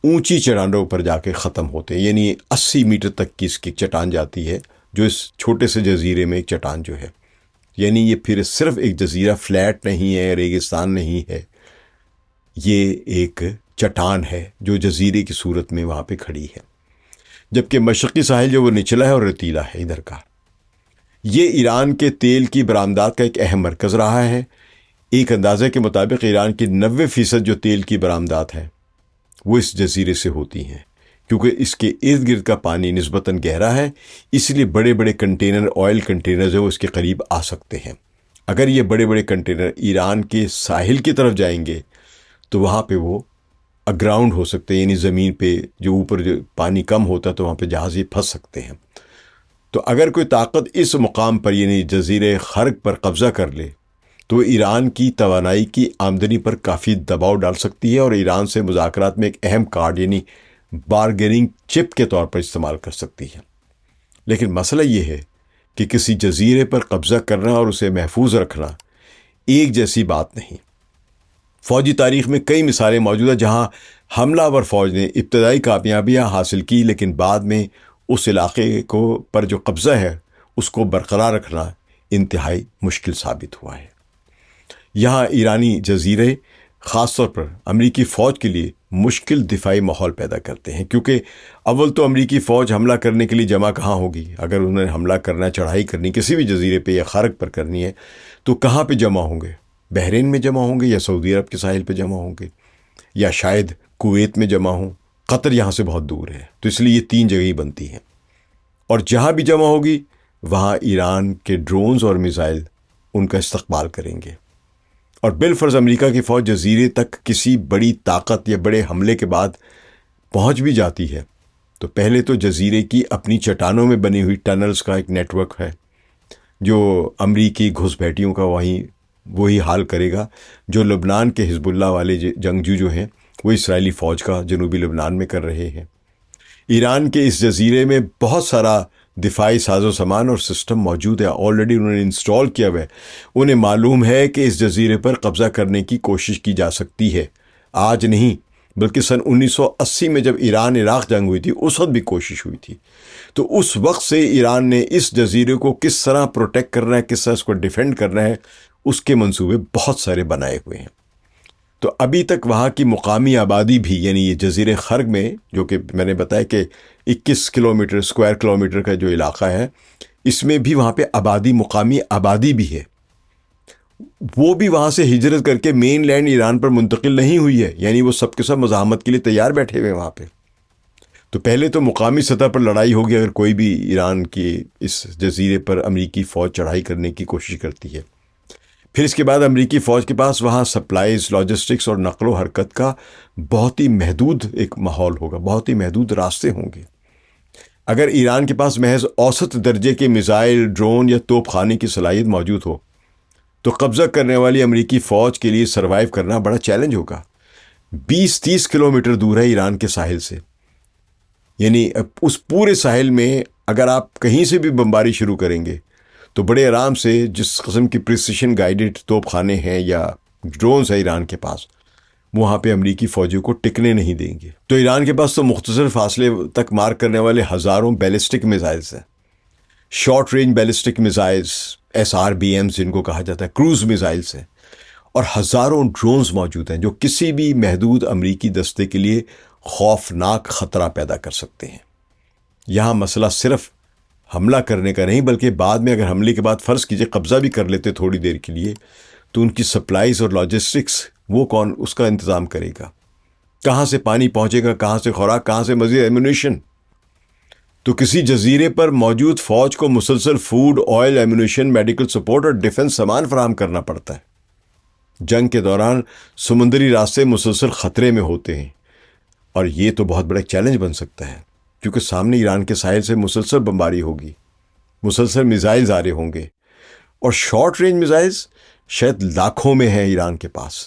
اونچی چٹانوں پر جا کے ختم ہوتے ہیں، یعنی 80 میٹر تک کی اس کی چٹان جاتی ہے، جو اس چھوٹے سے جزیرے میں ایک چٹان جو ہے، یعنی یہ پھر صرف ایک جزیرہ فلیٹ نہیں ہے، ریگستان نہیں ہے، یہ ایک چٹان ہے جو جزیرے کی صورت میں وہاں پہ کھڑی ہے، جبکہ مشرقی ساحل جو وہ نچلا ہے اور ریتیلا ہے ادھر کا۔ یہ ایران کے تیل کی برآمدات کا ایک اہم مرکز رہا ہے۔ ایک اندازے کے مطابق ایران کی 90% جو تیل کی برآمدات ہیں وہ اس جزیرے سے ہوتی ہیں، کیونکہ اس کے ارد گرد کا پانی نسبتاً گہرا ہے، اس لیے بڑے بڑے کنٹینر، آئل کنٹینر جو اس کے قریب آ سکتے ہیں۔ اگر یہ بڑے بڑے کنٹینر ایران کے ساحل کی طرف جائیں گے تو وہاں پہ وہ اگراؤنڈ ہو سکتے ہیں، یعنی زمین پہ جو اوپر جو پانی کم ہوتا ہے تو وہاں پہ جہاز یہ پھنس سکتے ہیں۔ تو اگر کوئی طاقت اس مقام پر یعنی جزیرے خرق پر قبضہ کر لے تو ایران کی توانائی کی آمدنی پر کافی دباؤ ڈال سکتی ہے، اور ایران سے مذاکرات میں ایک اہم کارڈ یعنی بارگیننگ چپ کے طور پر استعمال کر سکتی ہے۔ لیکن مسئلہ یہ ہے کہ کسی جزیرے پر قبضہ کرنا اور اسے محفوظ رکھنا ایک جیسی بات نہیں۔ فوجی تاریخ میں کئی مثالیں موجود ہیں جہاں حملہ آور فوج نے ابتدائی کامیابیاں حاصل کی، لیکن بعد میں اس علاقے کو پر جو قبضہ ہے اس کو برقرار رکھنا انتہائی مشکل ثابت ہوا ہے۔ یہاں ایرانی جزیرے خاص طور پر امریکی فوج کے لیے مشکل دفاعی ماحول پیدا کرتے ہیں، کیونکہ اول تو امریکی فوج حملہ کرنے کے لیے جمع کہاں ہوگی؟ اگر انہیں حملہ کرنا، چڑھائی کرنی کسی بھی جزیرے پہ یا خرق پر کرنی ہے تو کہاں پہ جمع ہوں گے؟ بحرین میں جمع ہوں گے یا سعودی عرب کے ساحل پہ جمع ہوں گے یا شاید کویت میں جمع ہوں؟ قطر یہاں سے بہت دور ہے، تو اس لیے یہ 3 جگہیں بنتی ہیں، اور جہاں بھی جمع ہوگی وہاں ایران کے ڈرونز اور میزائل ان کا استقبال کریں گے، اور بالفرض امریکہ کی فوج جزیرے تک کسی بڑی طاقت یا بڑے حملے کے بعد پہنچ بھی جاتی ہے تو پہلے تو جزیرے کی اپنی چٹانوں میں بنی ہوئی ٹنلز کا ایک نیٹ ورک ہے جو امریکی گھس بیٹھیوں کا وہی حال کرے گا جو لبنان کے حزب اللہ والے جنگجو جو ہیں وہ اسرائیلی فوج کا جنوبی لبنان میں کر رہے ہیں۔ ایران کے اس جزیرے میں بہت سارا دفاعی ساز و سامان اور سسٹم موجود ہے، آلریڈی انہوں نے انسٹال کیا ہوا ہے۔ انہیں معلوم ہے کہ اس جزیرے پر قبضہ کرنے کی کوشش کی جا سکتی ہے، آج نہیں بلکہ سن 1980 میں جب ایران عراق جنگ ہوئی تھی اس وقت بھی کوشش ہوئی تھی۔ تو اس وقت سے ایران نے اس جزیرے کو کس طرح پروٹیکٹ کرنا ہے، کس طرح اس کو ڈیفینڈ کرنا ہے، اس کے منصوبے بہت سارے بنائے ہوئے ہیں۔ تو ابھی تک وہاں کی مقامی آبادی بھی، یعنی یہ جزیرے خرگ میں جو کہ میں نے بتایا کہ 21 کلومیٹر اسکوائر کلومیٹر کا جو علاقہ ہے، اس میں بھی وہاں پہ مقامی آبادی بھی ہے، وہ بھی وہاں سے ہجرت کر کے مین لینڈ ایران پر منتقل نہیں ہوئی ہے، یعنی وہ سب کے سب مزاحمت کے لیے تیار بیٹھے ہوئے ہیں وہاں پہ۔ تو پہلے تو مقامی سطح پر لڑائی ہوگی اگر کوئی بھی ایران کی اس جزیرے پر امریکی فوج چڑھائی کرنے کی کوشش کرتی ہے۔ پھر اس کے بعد امریکی فوج کے پاس وہاں سپلائز، لاجسٹکس اور نقل و حرکت کا بہت ہی محدود ایک ماحول ہوگا، بہت ہی محدود راستے ہوں گے۔ اگر ایران کے پاس محض اوسط درجے کے میزائل، ڈرون یا توپ خانے کی صلاحیت موجود ہو تو قبضہ کرنے والی امریکی فوج کے لیے سروائیو کرنا بڑا چیلنج ہوگا۔ 20-30 کلومیٹر دور ہے ایران کے ساحل سے، یعنی اس پورے ساحل میں اگر آپ کہیں سے بھی بمباری شروع کریں گے تو بڑے آرام سے جس قسم کی پریسیشن گائیڈڈ توپ خانے ہیں یا ڈرونز ہیں ایران کے پاس، وہاں پہ امریکی فوجیوں کو ٹکنے نہیں دیں گے۔ تو ایران کے پاس تو مختصر فاصلے تک مار کرنے والے ہزاروں بیلسٹک میزائلز ہیں، short range ballistic missiles, SRBM جن کو کہا جاتا ہے، کروز میزائلز ہیں، اور ہزاروں ڈرونز موجود ہیں جو کسی بھی محدود امریکی دستے کے لیے خوفناک خطرہ پیدا کر سکتے ہیں۔ یہاں مسئلہ صرف حملہ کرنے کا نہیں بلکہ بعد میں اگر حملے کے بعد فرض کیجئے قبضہ بھی کر لیتے تھوڑی دیر کے لیے تو ان کی سپلائیز اور لاجسٹکس وہ کون اس کا انتظام کرے گا؟ کہاں سے پانی پہنچے گا، کہاں سے خوراک، کہاں سے مزید ایمونیشن؟ تو کسی جزیرے پر موجود فوج کو مسلسل food, oil, ammunition, medical support اور ڈیفنس سامان فراہم کرنا پڑتا ہے۔ جنگ کے دوران سمندری راستے مسلسل خطرے میں ہوتے ہیں، اور یہ تو بہت بڑا چیلنج بن سکتا ہے کیونکہ سامنے ایران کے ساحل سے مسلسل بمباری ہوگی، مسلسل میزائلز آ رہے ہوں گے، اور شارٹ رینج میزائلز شاید لاکھوں میں ہیں ایران کے پاس،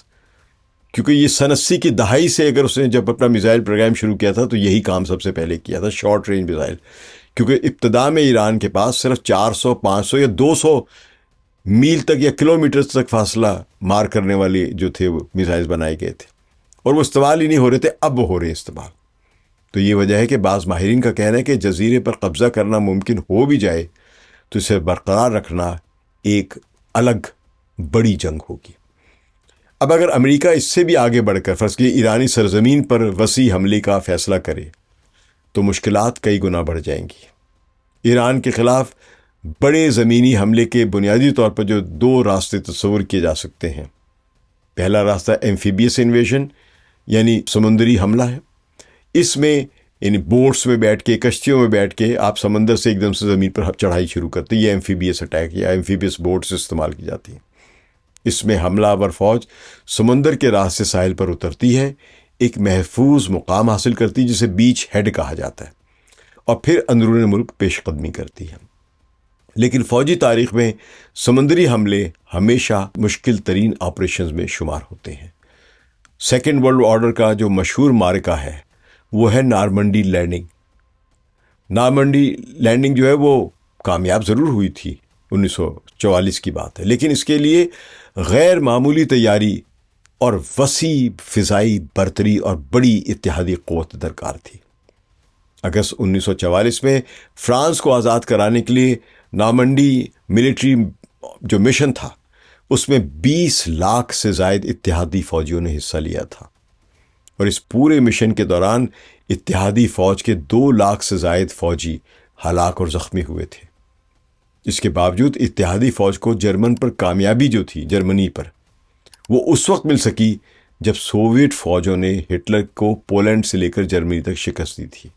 کیونکہ یہ سن 80 کی دہائی سے اگر اس نے جب اپنا میزائل پروگرام شروع کیا تھا تو یہی کام سب سے پہلے کیا تھا، شارٹ رینج میزائل، کیونکہ ابتدا میں ایران کے پاس صرف 400، 500 یا 200 میل تک یا کلومیٹر تک فاصلہ مار کرنے والے جو تھے وہ میزائل بنائے گئے تھے، اور وہ استعمال ہی نہیں ہو رہے تھے، اب وہ ہو رہے ہیں استعمال۔ تو یہ وجہ ہے کہ بعض ماہرین کا کہنا ہے کہ جزیرے پر قبضہ کرنا ممکن ہو بھی جائے تو اسے برقرار رکھنا ایک الگ بڑی جنگ ہوگی۔ اب اگر امریکہ اس سے بھی آگے بڑھ کر فرض کیے ایرانی سرزمین پر وسیع حملے کا فیصلہ کرے تو مشکلات کئی گنا بڑھ جائیں گی۔ ایران کے خلاف بڑے زمینی حملے کے بنیادی طور پر جو 2 راستے تصور کیے جا سکتے ہیں۔ پہلا راستہ ایمفیبیس انویژن یعنی سمندری حملہ ہے۔ اس میں یعنی بوٹس میں بیٹھ کے، کشتیوں میں بیٹھ کے آپ سمندر سے ایک دم سے زمین پر چڑھائی شروع کرتے ہیں، یہ ایمفیبیس اٹیک یا ایمفیبیس بوٹس استعمال کی جاتی ہیں۔ اس میں حملہ آور فوج سمندر کے راہ سے ساحل پر اترتی ہے، ایک محفوظ مقام حاصل کرتی ہے جسے بیچ ہیڈ کہا جاتا ہے، اور پھر اندرون ملک پیش قدمی کرتی ہے۔ لیکن فوجی تاریخ میں سمندری حملے ہمیشہ مشکل ترین آپریشنز میں شمار ہوتے ہیں۔ سیکنڈ ورلڈ آرڈر کا جو مشہور معرکہ ہے وہ ہے نارمنڈی لینڈنگ۔ نارمنڈی لینڈنگ جو ہے وہ کامیاب ضرور ہوئی تھی، 1944 کی بات ہے، لیکن اس کے لیے غیر معمولی تیاری اور وسیع فضائی برتری اور بڑی اتحادی قوت درکار تھی۔ اگست 1944 میں فرانس کو آزاد کرانے کے لیے نارمنڈی ملٹری جو مشن تھا اس میں 20 لاکھ سے زائد اتحادی فوجیوں نے حصہ لیا تھا، اور اس پورے مشن کے دوران اتحادی فوج کے 2 لاکھ سے زائد فوجی ہلاک اور زخمی ہوئے تھے۔ اس کے باوجود اتحادی فوج کو جرمن پر کامیابی جو تھی، جرمنی پر، وہ اس وقت مل سکی جب سوویٹ فوجوں نے ہٹلر کو پولینڈ سے لے کر جرمنی تک شکست دی تھی۔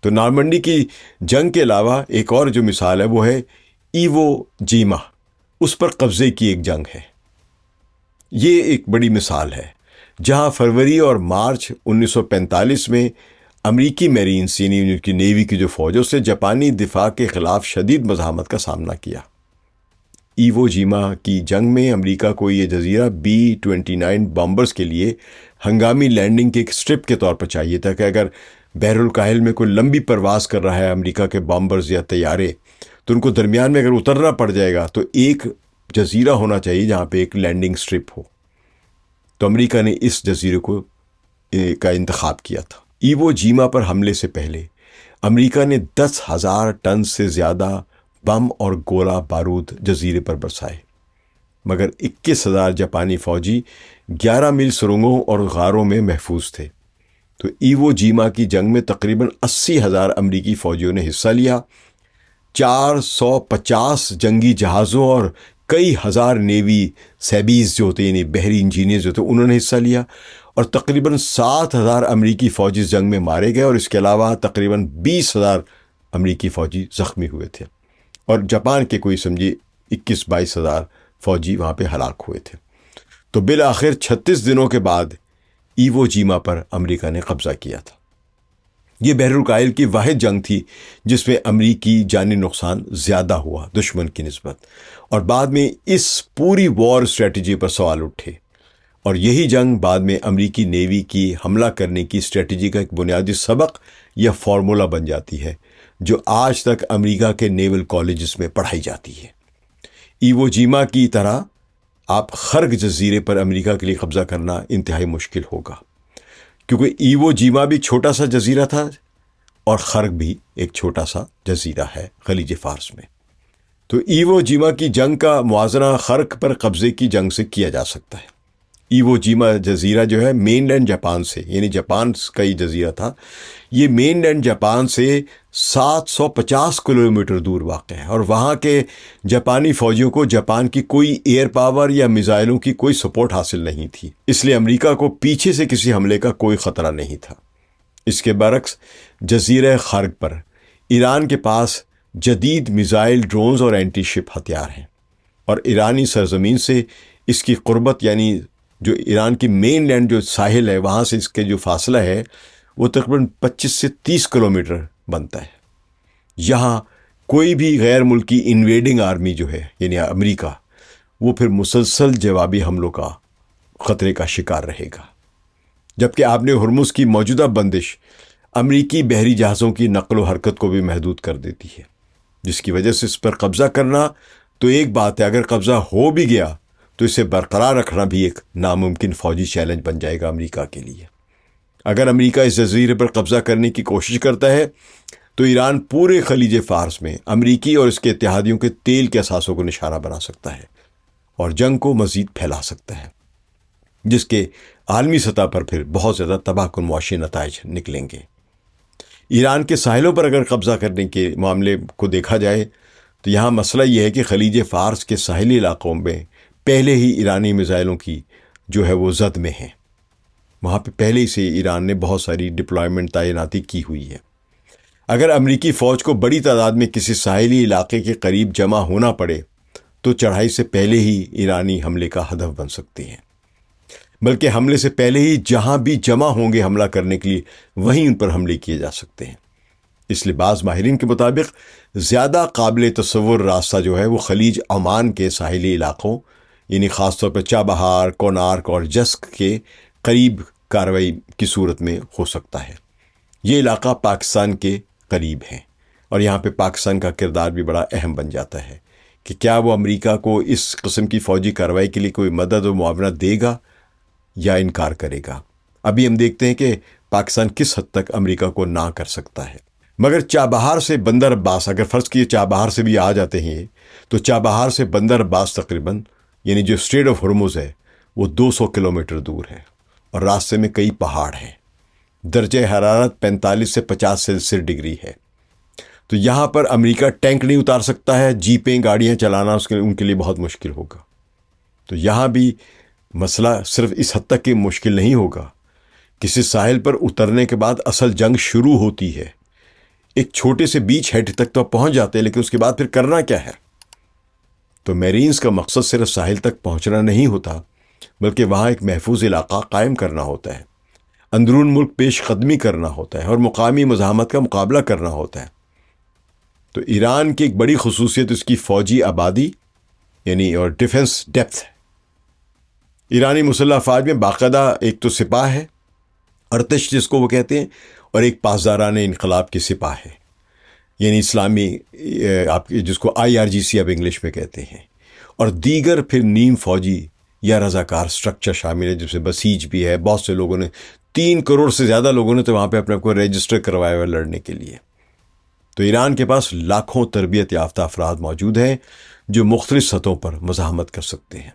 تو نارمنڈی کی جنگ کے علاوہ ایک اور جو مثال ہے وہ ہے ایوو جیما، اس پر قبضے کی ایک جنگ ہے۔ یہ ایک بڑی مثال ہے جہاں فروری اور مارچ 1945 میں امریکی میرینز یعنی ان کی نیوی کی جو فوجوں سے جاپانی دفاع کے خلاف شدید مزاحمت کا سامنا کیا۔ ایوو جیما کی جنگ میں امریکہ کو یہ جزیرہ B-29 بامبرز کے لیے ہنگامی لینڈنگ کے ایک سٹرپ کے طور پر چاہیے تھا کہ اگر بحر الکاہل میں کوئی لمبی پرواز کر رہا ہے امریکہ کے بامبرز یا طیارے، تو ان کو درمیان میں اگر اترنا پڑ جائے گا تو ایک جزیرہ ہونا چاہیے جہاں پہ ایک لینڈنگ سٹرپ ہو۔ تو امریکہ نے اس جزیرے کا انتخاب کیا تھا۔ ایوو جیما پر حملے سے پہلے امریکہ نے 10,000 ٹن سے زیادہ بم اور گولہ بارود جزیرے پر برسائے، مگر 21,000 جاپانی فوجی 11 میل سرنگوں اور غاروں میں محفوظ تھے۔ تو ایوو جیما کی جنگ میں تقریباً 80,000 امریکی فوجیوں نے حصہ لیا، 450 جنگی جہازوں اور کئی ہزار نیوی سیبیز جو ہوتے یعنی بحری انجینئرز جو ہوتے انہوں نے حصہ لیا، اور تقریباً 7,000 امریکی فوجی اس جنگ میں مارے گئے، اور اس کے علاوہ تقریباً 20,000 امریکی فوجی زخمی ہوئے تھے، اور جاپان کے کوئی سمجھے 21-22,000 فوجی وہاں پہ ہلاک ہوئے تھے۔ تو بالآخر 36 دنوں کے بعد ایوو جیما پر امریکہ نے قبضہ کیا تھا۔ یہ بحر الکاہل کی واحد جنگ تھی جس میں امریکی جانی نقصان زیادہ ہوا دشمن کی نسبت، اور بعد میں اس پوری وار اسٹریٹجی پر سوال اٹھے، اور یہی جنگ بعد میں امریکی نیوی کی حملہ کرنے کی اسٹریٹجی کا ایک بنیادی سبق یا فارمولا بن جاتی ہے جو آج تک امریکہ کے نیول کالجز میں پڑھائی جاتی ہے۔ ایوو جیما کی طرح آپ خرگ جزیرے پر امریکہ کے لیے قبضہ کرنا انتہائی مشکل ہوگا، کیونکہ ایوو جیما بھی چھوٹا سا جزیرہ تھا اور خرگ بھی ایک چھوٹا سا جزیرہ ہے خلیج فارس میں۔ تو ایوو جیما کی جنگ کا موازنہ خرگ پر قبضے کی جنگ سے کیا جا سکتا ہے۔ ایوو جیما جزیرہ جو ہے مین لینڈ جاپان سے، یعنی جاپان کا ہی جزیرہ تھا، یہ مین لینڈ جاپان سے 750 کلومیٹر دور واقع ہے، اور وہاں کے جاپانی فوجیوں کو جاپان کی کوئی ایئر پاور یا میزائلوں کی کوئی سپورٹ حاصل نہیں تھی، اس لیے امریکہ کو پیچھے سے کسی حملے کا کوئی خطرہ نہیں تھا۔ اس کے برعکس جزیرہ خرگ پر ایران کے پاس جدید میزائل، ڈرونز اور اینٹی شپ ہتھیار ہیں، اور ایرانی سرزمین سے اس کی قربت یعنی جو ایران کی مین لینڈ جو ساحل ہے وہاں سے اس کے جو فاصلہ ہے وہ تقریباً 25 سے 30 کلومیٹر بنتا ہے۔ یہاں کوئی بھی غیر ملکی انویڈنگ آرمی جو ہے یعنی امریکہ، وہ پھر مسلسل جوابی حملوں کا خطرے کا شکار رہے گا، جبکہ آپ نے ہرمز کی موجودہ بندش امریکی بحری جہازوں کی نقل و حرکت کو بھی محدود کر دیتی ہے، جس کی وجہ سے اس پر قبضہ کرنا تو ایک بات ہے، اگر قبضہ ہو بھی گیا تو اسے برقرار رکھنا بھی ایک ناممکن فوجی چیلنج بن جائے گا امریکہ کے لیے۔ اگر امریکہ اس جزیرے پر قبضہ کرنے کی کوشش کرتا ہے تو ایران پورے خلیج فارس میں امریکی اور اس کے اتحادیوں کے تیل کے اثاثوں کو نشانہ بنا سکتا ہے اور جنگ کو مزید پھیلا سکتا ہے، جس کے عالمی سطح پر پھر بہت زیادہ تباہ کن معاشی نتائج نکلیں گے۔ ایران کے ساحلوں پر اگر قبضہ کرنے کے معاملے کو دیکھا جائے تو یہاں مسئلہ یہ ہے کہ خلیج فارس کے ساحلی علاقوں میں پہلے ہی ایرانی میزائلوں کی جو ہے وہ زد میں ہیں، وہاں پہ پہلے ہی سے ایران نے بہت ساری ڈپلائمنٹ تعیناتی کی ہوئی ہے۔ اگر امریکی فوج کو بڑی تعداد میں کسی ساحلی علاقے کے قریب جمع ہونا پڑے تو چڑھائی سے پہلے ہی ایرانی حملے کا ہدف بن سکتے ہیں، بلکہ حملے سے پہلے ہی جہاں بھی جمع ہوں گے حملہ کرنے کے لیے وہیں ان پر حملے کیے جا سکتے ہیں۔ اس لیے بعض ماہرین کے مطابق زیادہ قابل تصور راستہ جو ہے وہ خلیج عمان کے ساحلی علاقوں یعنی خاص طور پر چابہار، کونارک اور جسک کے قریب کارروائی کی صورت میں ہو سکتا ہے۔ یہ علاقہ پاکستان کے قریب ہے، اور یہاں پہ پاکستان کا کردار بھی بڑا اہم بن جاتا ہے کہ کیا وہ امریکہ کو اس قسم کی فوجی کارروائی کے لیے کوئی مدد و معاونت دے گا یا انکار کرے گا۔ ابھی ہم دیکھتے ہیں کہ پاکستان کس حد تک امریکہ کو نہ کر سکتا ہے۔ مگر چابہار سے بندر عباس، اگر فرض کیے چابہار سے بھی آ جاتے ہیں تو چابہار سے بندر عباس تقریباً یعنی جو اسٹریٹ آف ہرمز ہے وہ 200 کلومیٹر دور ہے، اور راستے میں کئی پہاڑ ہیں، درجہ حرارت 45 سے 50 سیلسیس ڈگری ہے۔ تو یہاں پر امریکہ ٹینک نہیں اتار سکتا ہے، جیپیں گاڑیاں چلانا ان کے لیے بہت مشکل ہوگا۔ تو یہاں بھی مسئلہ صرف اس حد تک کہ مشکل نہیں ہوگا، کسی ساحل پر اترنے کے بعد اصل جنگ شروع ہوتی ہے۔ ایک چھوٹے سے بیچ ہیڈ تک تو آپ پہنچ جاتے ہیں، لیکن اس کے بعد پھر کرنا کیا ہے؟ تو میرینز کا مقصد صرف ساحل تک پہنچنا نہیں ہوتا، بلکہ وہاں ایک محفوظ علاقہ قائم کرنا ہوتا ہے، اندرون ملک پیش قدمی کرنا ہوتا ہے اور مقامی مزاحمت کا مقابلہ کرنا ہوتا ہے۔ تو ایران کی ایک بڑی خصوصیت اس کی فوجی آبادی یعنی اور ڈیفنس ڈیپتھ ہے۔ ایرانی مسلح افواج میں باقاعدہ ایک تو سپاہ ہے، ارتش جس کو وہ کہتے ہیں، اور ایک پاسداران انقلاب کی سپاہ ہے، یعنی اسلامی آپ جس کو IRGC اب انگلش میں کہتے ہیں، اور دیگر پھر نیم فوجی یا رضاکار سٹرکچر شامل ہے، جس سے بسیج بھی ہے۔ بہت سے لوگوں نے 3 کروڑ سے زیادہ لوگوں نے تو وہاں پہ اپنے آپ کو رجسٹر کروایا ہوا لڑنے کے لیے۔ تو ایران کے پاس لاکھوں تربیت یافتہ افراد موجود ہیں جو مختلف سطحوں پر مزاحمت کر سکتے ہیں۔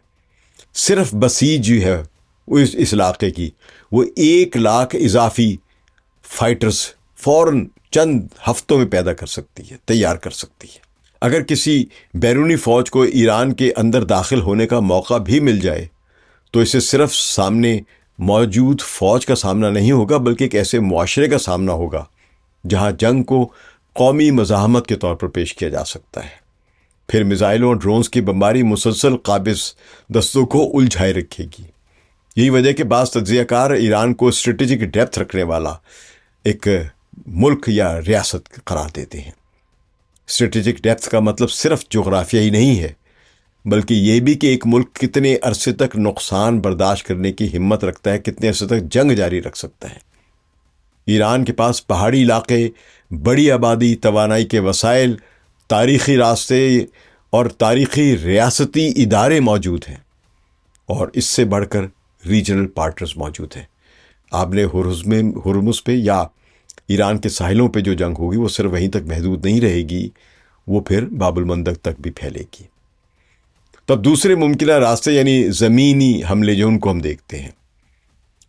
صرف بسیج جو ہے وہ اس علاقے کی، وہ 1 لاکھ اضافی فائٹرز فوراً چند ہفتوں میں پیدا کر سکتی ہے، تیار کر سکتی ہے۔ اگر کسی بیرونی فوج کو ایران کے اندر داخل ہونے کا موقع بھی مل جائے تو اسے صرف سامنے موجود فوج کا سامنا نہیں ہوگا، بلکہ ایک ایسے معاشرے کا سامنا ہوگا جہاں جنگ کو قومی مزاحمت کے طور پر پیش کیا جا سکتا ہے۔ پھر میزائلوں اور ڈرونز کی بمباری مسلسل قابض دستوں کو الجھائے رکھے گی۔ یہی وجہ کہ بعض تجزیہ کار ایران کو اسٹریٹجک ڈیپتھ رکھنے والا ایک ملک یا ریاست قرار دیتے ہیں۔ اسٹریٹجک ڈیپتھ کا مطلب صرف جغرافیہ ہی نہیں ہے، بلکہ یہ بھی کہ ایک ملک کتنے عرصے تک نقصان برداشت کرنے کی ہمت رکھتا ہے، کتنے عرصے تک جنگ جاری رکھ سکتا ہے۔ ایران کے پاس پہاڑی علاقے، بڑی آبادی، توانائی کے وسائل، تاریخی راستے اور تاریخی ریاستی ادارے موجود ہیں، اور اس سے بڑھ کر ریجنل پارٹنرز موجود ہیں۔ آپ نے ہرمز پہ یا ایران کے ساحلوں پہ جو جنگ ہوگی وہ صرف وہیں تک محدود نہیں رہے گی، وہ پھر باب المندب تک بھی پھیلے گی۔ تب دوسرے ممکنہ راستے یعنی زمینی حملے جو ان کو ہم دیکھتے ہیں۔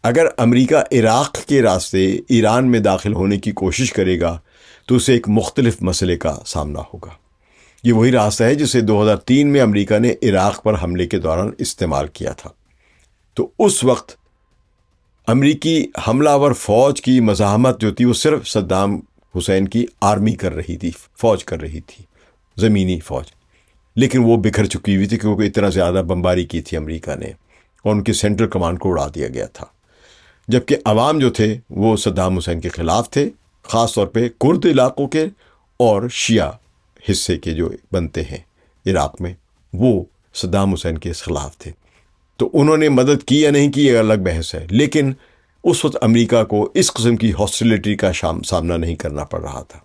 اگر امریکہ عراق کے راستے ایران میں داخل ہونے کی کوشش کرے گا تو اسے ایک مختلف مسئلے کا سامنا ہوگا۔ یہ وہی راستہ ہے جسے 2003 میں امریکہ نے عراق پر حملے کے دوران استعمال کیا تھا۔ تو اس وقت امریکی حملہ آور فوج کی مزاحمت جو تھی وہ صرف صدام حسین کی آرمی کر رہی تھی، فوج کر رہی تھی، زمینی فوج، لیکن وہ بکھر چکی ہوئی تھی کیونکہ اتنا زیادہ بمباری کی تھی امریکہ نے، اور ان کی سینٹرل کمانڈ کو اڑا دیا گیا تھا۔ جبکہ عوام جو تھے وہ صدام حسین کے خلاف تھے، خاص طور پہ کرد علاقوں کے اور شیعہ حصے کے جو بنتے ہیں عراق میں، وہ صدام حسین کے خلاف تھے۔ تو انہوں نے مدد کی یا نہیں کی یہ الگ بحث ہے، لیکن اس وقت امریکہ کو اس قسم کی ہاسٹیلٹی کا سامنا نہیں کرنا پڑ رہا تھا۔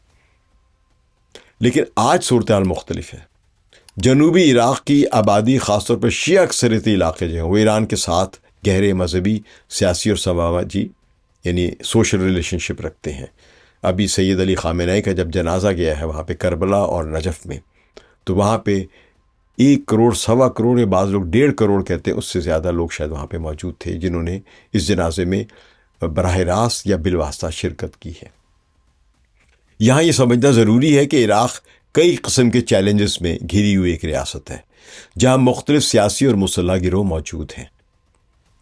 لیکن آج صورتحال مختلف ہے۔ جنوبی عراق کی آبادی، خاص طور پر شیعہ اکثریتی علاقے جو ہیں، وہ ایران کے ساتھ گہرے مذہبی، سیاسی اور سماجی یعنی سوشل ریلیشن شپ رکھتے ہیں۔ ابھی سید علی خامنہ ای کا جب جنازہ گیا ہے وہاں پہ کربلا اور نجف میں، تو وہاں پہ 1 کروڑ، 1.25 کروڑ، یا بعض لوگ 1.5 کروڑ کہتے ہیں، اس سے زیادہ لوگ شاید وہاں پہ موجود تھے جنہوں نے اس جنازے میں براہ راست یا بالواسطہ شرکت کی ہے۔ یہاں یہ سمجھنا ضروری ہے کہ عراق کئی قسم کے چیلنجز میں گھری ہوئی ایک ریاست ہے جہاں مختلف سیاسی اور مسلح گروہ موجود ہیں۔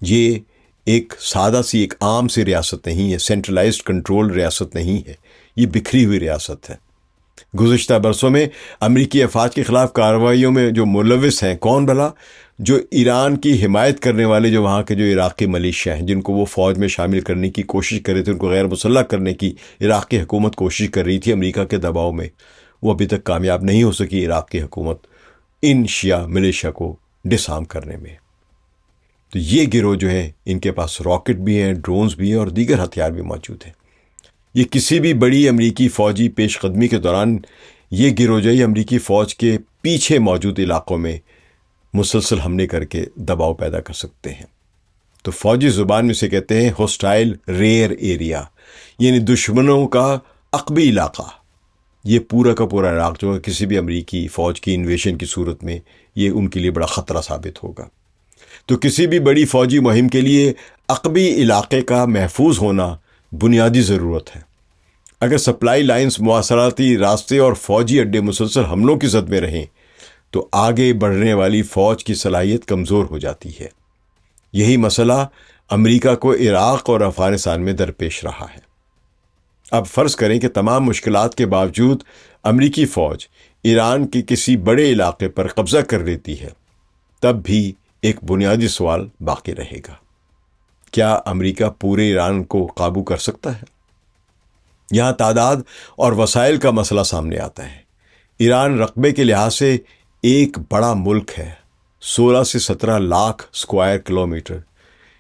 یہ ایک سادہ سی ایک عام سی ریاست نہیں ہے، سینٹرلائزڈ کنٹرول ریاست نہیں ہے، یہ بکھری ہوئی ریاست ہے۔ گزشتہ برسوں میں امریکی افواج کے خلاف کارروائیوں میں جو ملوث ہیں، کون بھلا؟ جو ایران کی حمایت کرنے والے جو وہاں کے جو عراقی ملیشیا ہیں، جن کو وہ فوج میں شامل کرنے کی کوشش کر رہے تھے، ان کو غیر مسلح کرنے کی عراقی حکومت کوشش کر رہی تھی امریکہ کے دباؤ میں، وہ ابھی تک کامیاب نہیں ہو سکی عراق کی حکومت ان شیعہ ملیشیا کو ڈس آرم کرنے میں۔ تو یہ گروہ جو ہے ان کے پاس راکٹ بھی ہیں، ڈرونز بھی ہیں اور دیگر ہتھیار بھی موجود ہیں۔ یہ کسی بھی بڑی امریکی فوجی پیش قدمی کے دوران یہ گروہ جو ہے امریکی فوج کے پیچھے موجود علاقوں میں مسلسل حملے کر کے دباؤ پیدا کر سکتے ہیں۔ تو فوجی زبان میں سے کہتے ہیں ہوسٹائل ریئر ایریا، یعنی دشمنوں کا عقبی علاقہ۔ یہ پورا کا پورا عراق جو ہے کسی بھی امریکی فوج کی انویژن کی صورت میں یہ ان کے لیے بڑا خطرہ ثابت ہوگا۔ تو کسی بھی بڑی فوجی مہم کے لیے عقبی علاقے کا محفوظ ہونا بنیادی ضرورت ہے۔ اگر سپلائی لائنز، مواصلاتی راستے اور فوجی اڈے مسلسل حملوں کی زد میں رہیں تو آگے بڑھنے والی فوج کی صلاحیت کمزور ہو جاتی ہے۔ یہی مسئلہ امریکہ کو عراق اور افغانستان میں درپیش رہا ہے۔ اب فرض کریں کہ تمام مشکلات کے باوجود امریکی فوج ایران کے کسی بڑے علاقے پر قبضہ کر لیتی ہے، تب بھی ایک بنیادی سوال باقی رہے گا: کیا امریکہ پورے ایران کو قابو کر سکتا ہے؟ یہاں تعداد اور وسائل کا مسئلہ سامنے آتا ہے۔ ایران رقبے کے لحاظ سے ایک بڑا ملک ہے، 16 سے 17 لاکھ اسکوائر کلومیٹر۔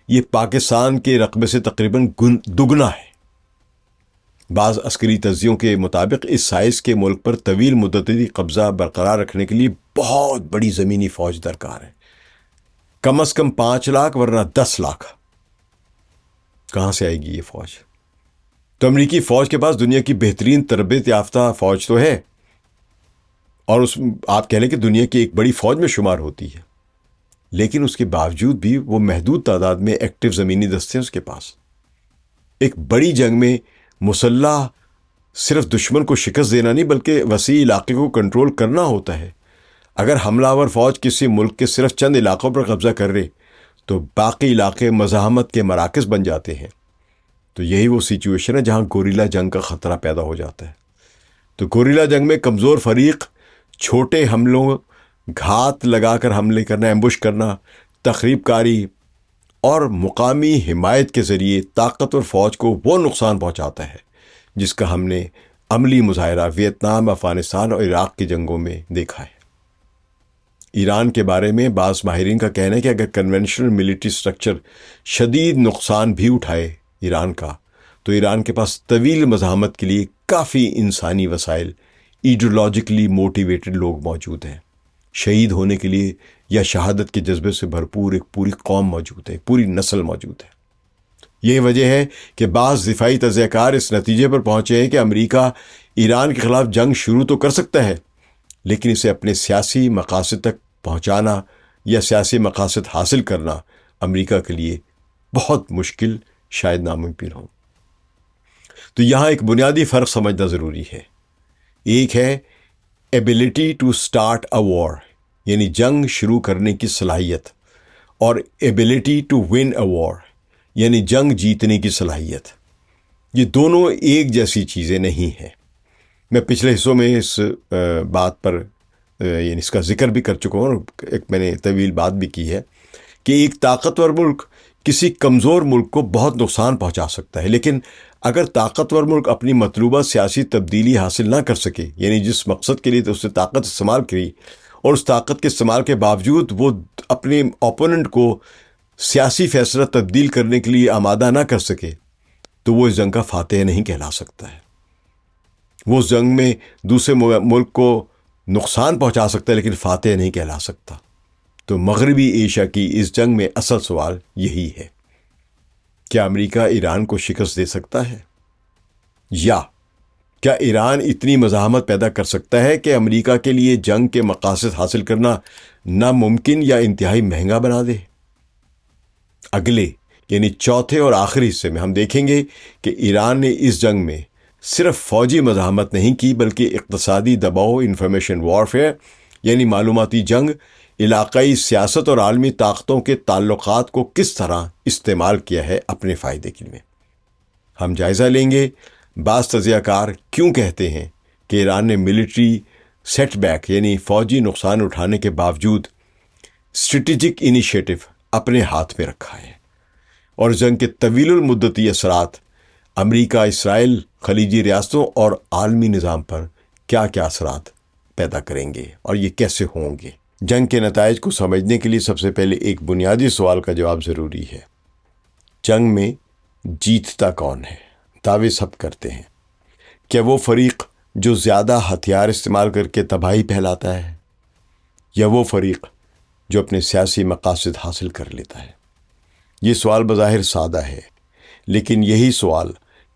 یہ پاکستان کے رقبے سے تقریباً دگنا ہے۔ بعض عسکری تجزیوں کے مطابق اس سائز کے ملک پر طویل مدتی قبضہ برقرار رکھنے کے لیے بہت بڑی زمینی فوج درکار ہے، کم از کم 5 لاکھ ورنہ 10 لاکھ۔ کہاں سے آئے گی یہ فوج؟ تو امریکی فوج کے پاس دنیا کی بہترین تربیت یافتہ فوج تو ہے، اور آپ کہہ لیں کہ دنیا کی ایک بڑی فوج میں شمار ہوتی ہے، لیکن اس کے باوجود بھی وہ محدود تعداد میں ایکٹیو زمینی دستے ہیں اس کے پاس۔ ایک بڑی جنگ میں مسلح صرف دشمن کو شکست دینا نہیں بلکہ وسیع علاقے کو کنٹرول کرنا ہوتا ہے۔ اگر حملہ آور فوج کسی ملک کے صرف چند علاقوں پر قبضہ کر رہے تو باقی علاقے مزاحمت کے مراکز بن جاتے ہیں۔ تو یہی وہ سچویشن ہے جہاں گوریلا جنگ کا خطرہ پیدا ہو جاتا ہے۔ تو گوریلا جنگ میں کمزور فریق چھوٹے حملوں، گھات لگا کر حملے کرنا، ایمبوش کرنا، تخریب کاری اور مقامی حمایت کے ذریعے طاقتور فوج کو وہ نقصان پہنچاتا ہے جس کا ہم نے عملی مظاہرہ ویتنام، افغانستان اور عراق کی جنگوں میں دیکھا ہے۔ ایران کے بارے میں بعض ماہرین کا کہنا ہے کہ اگر کنونشنل ملٹری سٹرکچر شدید نقصان بھی اٹھائے ایران کا، تو ایران کے پاس طویل مزاحمت کے لیے کافی انسانی وسائل، ایڈیولوجیکلی موٹیویٹڈ لوگ موجود ہیں، شہید ہونے کے لیے یا شہادت کے جذبے سے بھرپور ایک پوری قوم موجود ہے، پوری نسل موجود ہے۔ یہ وجہ ہے کہ بعض دفاعی تجزیہ کار اس نتیجے پر پہنچے ہیں کہ امریکہ ایران کے خلاف جنگ شروع تو کر سکتا ہے، لیکن اسے اپنے سیاسی مقاصد تک پہنچانا یا سیاسی مقاصد حاصل کرنا امریکہ کے لیے بہت مشکل، شاید ناممکن ہو۔ تو یہاں ایک بنیادی فرق سمجھنا ضروری ہے۔ ایک ہے ایبلٹی ٹو سٹارٹ اے وار، یعنی جنگ شروع کرنے کی صلاحیت، اور ایبلٹی ٹو ون اے وار، یعنی جنگ جیتنے کی صلاحیت۔ یہ دونوں ایک جیسی چیزیں نہیں ہیں۔ میں پچھلے حصوں میں اس بات پر یعنی اس کا ذکر بھی کر چکا ہوں، اور ایک میں نے طویل بات بھی کی ہے کہ ایک طاقتور ملک کسی کمزور ملک کو بہت نقصان پہنچا سکتا ہے، لیکن اگر طاقتور ملک اپنی مطلوبہ سیاسی تبدیلی حاصل نہ کر سکے، یعنی جس مقصد کے لیے تو اس نے طاقت استعمال کی، اور اس طاقت کے استعمال کے باوجود وہ اپنے اوپوننٹ کو سیاسی فیصلہ تبدیل کرنے کے لیے آمادہ نہ کر سکے، تو وہ اس جنگ کا فاتح نہیں کہلا سکتا ہے۔ وہ اس جنگ میں دوسرے ملک کو نقصان پہنچا سکتا ہے لیکن فاتح نہیں کہلا سکتا۔ تو مغربی ایشیا کی اس جنگ میں اصل سوال یہی ہے: کیا امریکہ ایران کو شکست دے سکتا ہے؟ یا کیا ایران اتنی مزاحمت پیدا کر سکتا ہے کہ امریکہ کے لیے جنگ کے مقاصد حاصل کرنا ناممکن یا انتہائی مہنگا بنا دے؟ اگلے یعنی چوتھے اور آخری حصے میں ہم دیکھیں گے کہ ایران نے اس جنگ میں صرف فوجی مزاحمت نہیں کی بلکہ اقتصادی دباؤ، انفارمیشن وارفیئر یعنی معلوماتی جنگ، علاقائی سیاست اور عالمی طاقتوں کے تعلقات کو کس طرح استعمال کیا ہے اپنے فائدے کے لیے۔ ہم جائزہ لیں گے بعض تجزیہ کار کیوں کہتے ہیں کہ ایران نے ملٹری سیٹ بیک یعنی فوجی نقصان اٹھانے کے باوجود اسٹریٹجک انیشیٹو اپنے ہاتھ میں رکھا ہے، اور جنگ کے طویل المدتی اثرات امریکہ، اسرائیل، خلیجی ریاستوں اور عالمی نظام پر کیا کیا اثرات پیدا کریں گے اور یہ کیسے ہوں گے۔ جنگ کے نتائج کو سمجھنے کے لیے سب سے پہلے ایک بنیادی سوال کا جواب ضروری ہے: جنگ میں جیتتا کون ہے؟ دعوے سب کرتے ہیں۔ کیا وہ فریق جو زیادہ ہتھیار استعمال کر کے تباہی پھیلاتا ہے، یا وہ فریق جو اپنے سیاسی مقاصد حاصل کر لیتا ہے؟ یہ سوال بظاہر سادہ ہے، لیکن یہی سوال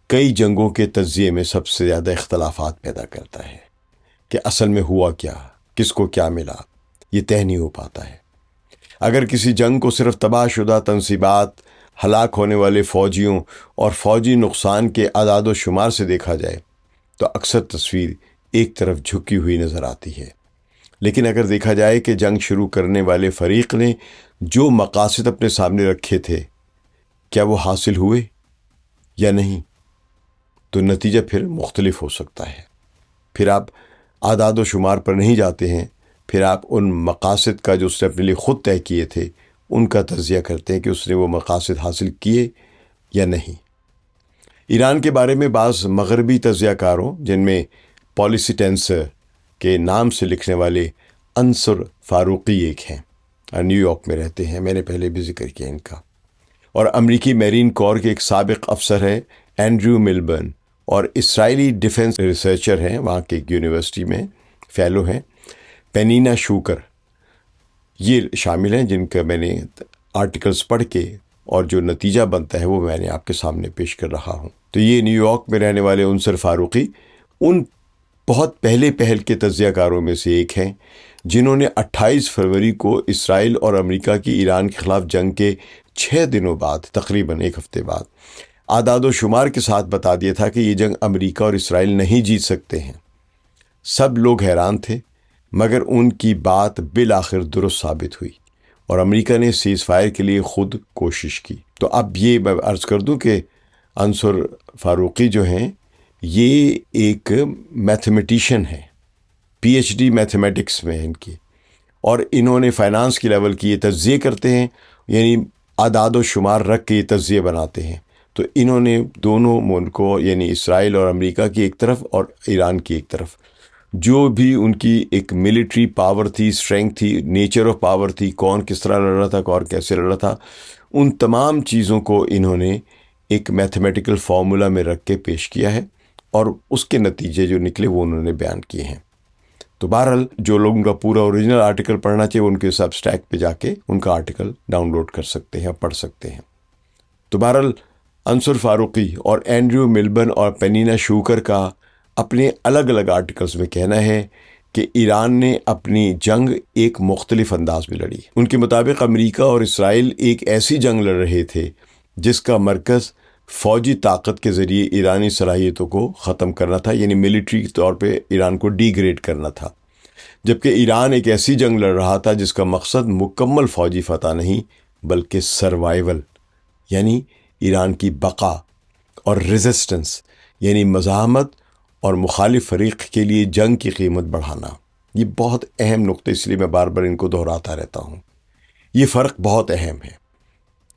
کئی جنگوں کے تجزیے میں سب سے زیادہ اختلافات پیدا کرتا ہے کہ اصل میں ہوا کیا، کس کو کیا ملا، یہ طے نہیں ہو پاتا ہے۔ اگر کسی جنگ کو صرف تباہ شدہ تنصیبات، ہلاک ہونے والے فوجیوں اور فوجی نقصان کے اعداد و شمار سے دیکھا جائے تو اکثر تصویر ایک طرف جھکی ہوئی نظر آتی ہے، لیکن اگر دیکھا جائے کہ جنگ شروع کرنے والے فریق نے جو مقاصد اپنے سامنے رکھے تھے کیا وہ حاصل ہوئے یا نہیں، تو نتیجہ پھر مختلف ہو سکتا ہے۔ پھر آپ اعداد و شمار پر نہیں جاتے ہیں، پھر آپ ان مقاصد کا جو اس نے اپنے لیے خود طے کیے تھے ان کا تجزیہ کرتے ہیں کہ اس نے وہ مقاصد حاصل کیے یا نہیں۔ ایران کے بارے میں بعض مغربی تجزیہ کاروں، جن میں پالیسی ٹینسر کے نام سے لکھنے والے انصر فاروقی ایک ہیں، نیو یارک میں رہتے ہیں، میں نے پہلے بھی ذکر کیا ان کا، اور امریکی میرین کور کے ایک سابق افسر ہے اینڈریو ملبرن، اور اسرائیلی ڈیفنس ریسرچر ہیں، وہاں کے ایک یونیورسٹی میں فیلو ہیں، پینینا شوکر، یہ شامل ہیں جن کا میں نے آرٹیکلز پڑھ کے اور جو نتیجہ بنتا ہے وہ میں نے آپ کے سامنے پیش کر رہا ہوں۔ تو یہ نیو یارک میں رہنے والے انصر فاروقی ان بہت پہلے پہل کے تجزیہ کاروں میں سے ایک ہیں جنہوں نے 28 فروری کو اسرائیل اور امریکہ کی ایران کے خلاف جنگ کے 6 دنوں بعد، تقریباً ایک ہفتے بعد، اعداد و شمار کے ساتھ بتا دیا تھا کہ یہ جنگ امریکہ اور اسرائیل نہیں جیت سکتے ہیں۔ سب لوگ حیران تھے، مگر ان کی بات بالآخر درست ثابت ہوئی اور امریکہ نے سیز فائر کے لیے خود کوشش کی۔ تو اب یہ میں عرض کر دوں کہ انصر فاروقی جو ہیں یہ ایک میتھمیٹیشین ہیں، پی ایچ ڈی میتھمیٹکس میں ان کی، اور انہوں نے فائنانس کی لیول کی یہ تجزیے کرتے ہیں، یعنی اعداد و شمار رکھ کے یہ تجزیے بناتے ہیں۔ تو انہوں نے دونوں ملکوں یعنی اسرائیل اور امریکہ کی ایک طرف اور ایران کی ایک طرف جو بھی ان کی ایک ملٹری پاور تھی، اسٹرینگتھ تھی، نیچر آف پاور تھی، کون کس طرح لڑ رہا تھا، کون کیسے لڑ رہا تھا، ان تمام چیزوں کو انہوں نے ایک میتھمیٹیکل فارمولا میں رکھ کے پیش کیا ہے، اور اس کے نتیجے جو نکلے وہ انہوں نے بیان کیے ہیں۔ تو بہرحال جو لوگوں کا پورا اوریجنل آرٹیکل پڑھنا چاہیے ان کے سب اسٹیک پہ جا کے ان کا آرٹیکل ڈاؤن لوڈ کر سکتے ہیں، پڑھ سکتے ہیں۔ تو بہرحال انصر فاروقی اور اینڈریو ملبرن اور پینینا شوکر کا اپنے الگ الگ آرٹیکلز میں کہنا ہے کہ ایران نے اپنی جنگ ایک مختلف انداز میں لڑی۔ ان کے مطابق امریکہ اور اسرائیل ایک ایسی جنگ لڑ رہے تھے جس کا مرکز فوجی طاقت کے ذریعے ایرانی صلاحیتوں کو ختم کرنا تھا، یعنی ملٹری طور پہ ایران کو ڈی گریڈ کرنا تھا، جبکہ ایران ایک ایسی جنگ لڑ رہا تھا جس کا مقصد مکمل فوجی فتح نہیں بلکہ سروائیول، یعنی ایران کی بقا، اور ریزسٹنس یعنی مزاحمت اور مخالف فریق کے لیے جنگ کی قیمت بڑھانا۔ یہ بہت اہم نقطہ، اس لیے میں بار بار ان کو دہراتا رہتا ہوں۔ یہ فرق بہت اہم ہے۔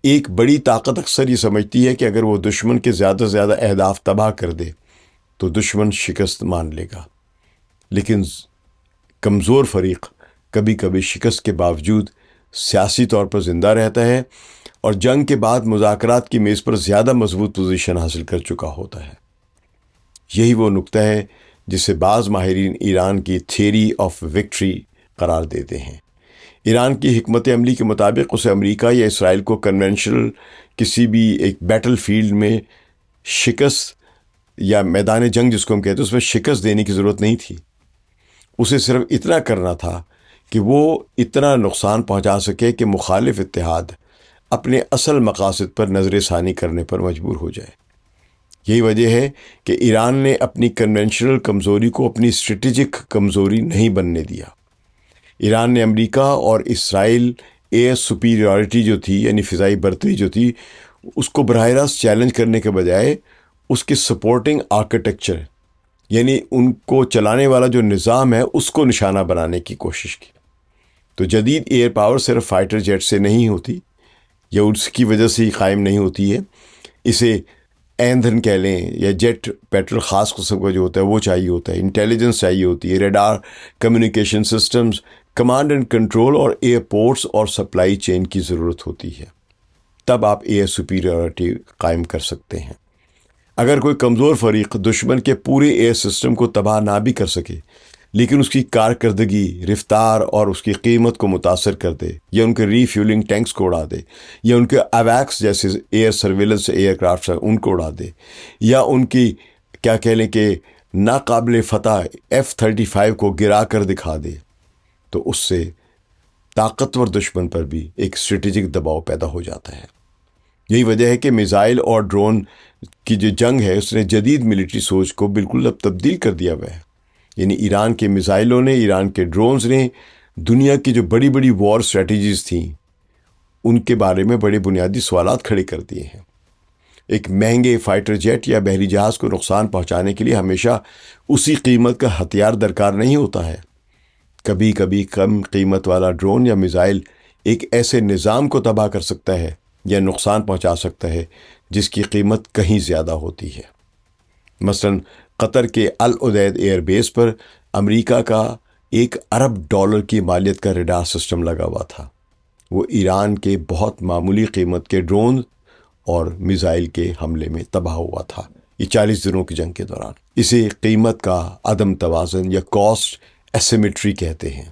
ایک بڑی طاقت اکثر یہ سمجھتی ہے کہ اگر وہ دشمن کے زیادہ سے زیادہ اہداف تباہ کر دے تو دشمن شکست مان لے گا، لیکن کمزور فریق کبھی کبھی شکست کے باوجود سیاسی طور پر زندہ رہتا ہے اور جنگ کے بعد مذاکرات کی میز پر زیادہ مضبوط پوزیشن حاصل کر چکا ہوتا ہے۔ یہی وہ نقطہ ہے جسے بعض ماہرین ایران کی تھیوری آف وکٹری قرار دیتے ہیں۔ ایران کی حکمت عملی کے مطابق اسے امریکہ یا اسرائیل کو کنونشنل کسی بھی ایک بیٹل فیلڈ میں شکست یا میدان جنگ جس کو ہم کہتے ہیں اس میں شکست دینے کی ضرورت نہیں تھی۔ اسے صرف اتنا کرنا تھا کہ وہ اتنا نقصان پہنچا سکے کہ مخالف اتحاد اپنے اصل مقاصد پر نظر ثانی کرنے پر مجبور ہو جائے۔ یہی وجہ ہے کہ ایران نے اپنی کنونشنل کمزوری کو اپنی اسٹریٹجک کمزوری نہیں بننے دیا۔ ایران نے امریکہ اور اسرائیل ایئر سپیریورٹی جو تھی یعنی فضائی برتری جو تھی اس کو براہ راست چیلنج کرنے کے بجائے اس کے سپورٹنگ آرکیٹیکچر یعنی ان کو چلانے والا جو نظام ہے اس کو نشانہ بنانے کی کوشش کی۔ تو جدید ایئر پاور صرف فائٹر جیٹ سے نہیں ہوتی یا اس کی وجہ سے ہی قائم نہیں ہوتی ہے، اسے ایندھن کہہ لیں یا جیٹ پیٹرول خاص قسم کا جو ہوتا ہے وہ چاہیے ہوتا ہے، انٹیلیجنس چاہیے ہوتی ہے، radar, communication systems, command and control اور ایئرپورٹس اور سپلائی چین کی ضرورت ہوتی ہے۔ تب آپ ایئر سپیریورٹی قائم کر سکتے ہیں۔ اگر کوئی کمزور فریق دشمن کے پورے ایئر سسٹم کو تباہ نہ بھی کر سکے لیکن اس کی کارکردگی، رفتار اور اس کی قیمت کو متاثر کر دے، یا ان کے ری فیولنگ ٹینکس کو اڑا دے، یا ان کے اویکس جیسے ایئر سرویلنس ایئر کرافٹ ان کو اڑا دے، یا ان کی کیا کہہ لیں کہ ناقابل فتح F-35 کو گرا کر دکھا دے، تو اس سے طاقتور دشمن پر بھی ایک اسٹریٹجک دباؤ پیدا ہو جاتا ہے۔ یہی وجہ ہے کہ میزائل اور ڈرون کی جو جنگ ہے اس نے جدید ملٹری سوچ کو بالکل اب تبدیل کر دیا ہوا ہے۔ یعنی ایران کے میزائلوں نے، ایران کے ڈرونز نے دنیا کی جو بڑی بڑی وار اسٹریٹجیز تھیں ان کے بارے میں بڑے بنیادی سوالات کھڑے کر دیے ہیں۔ ایک مہنگے فائٹر جیٹ یا بحری جہاز کو نقصان پہنچانے کے لیے ہمیشہ اسی قیمت کا ہتھیار درکار نہیں ہوتا ہے۔ کبھی کبھی کم قیمت والا ڈرون یا میزائل ایک ایسے نظام کو تباہ کر سکتا ہے یا نقصان پہنچا سکتا ہے جس کی قیمت کہیں زیادہ ہوتی ہے۔ مثلا قطر کے العدید ایئر بیس پر امریکہ کا $1 ارب کی مالیت کا ریڈار سسٹم لگا ہوا تھا۔ وہ ایران کے بہت معمولی قیمت کے ڈرون اور میزائل کے حملے میں تباہ ہوا تھا۔ یہ 40 دنوں کی جنگ کے دوران۔ اسے قیمت کا عدم توازن یا کاسٹ ایسیمیٹری کہتے ہیں۔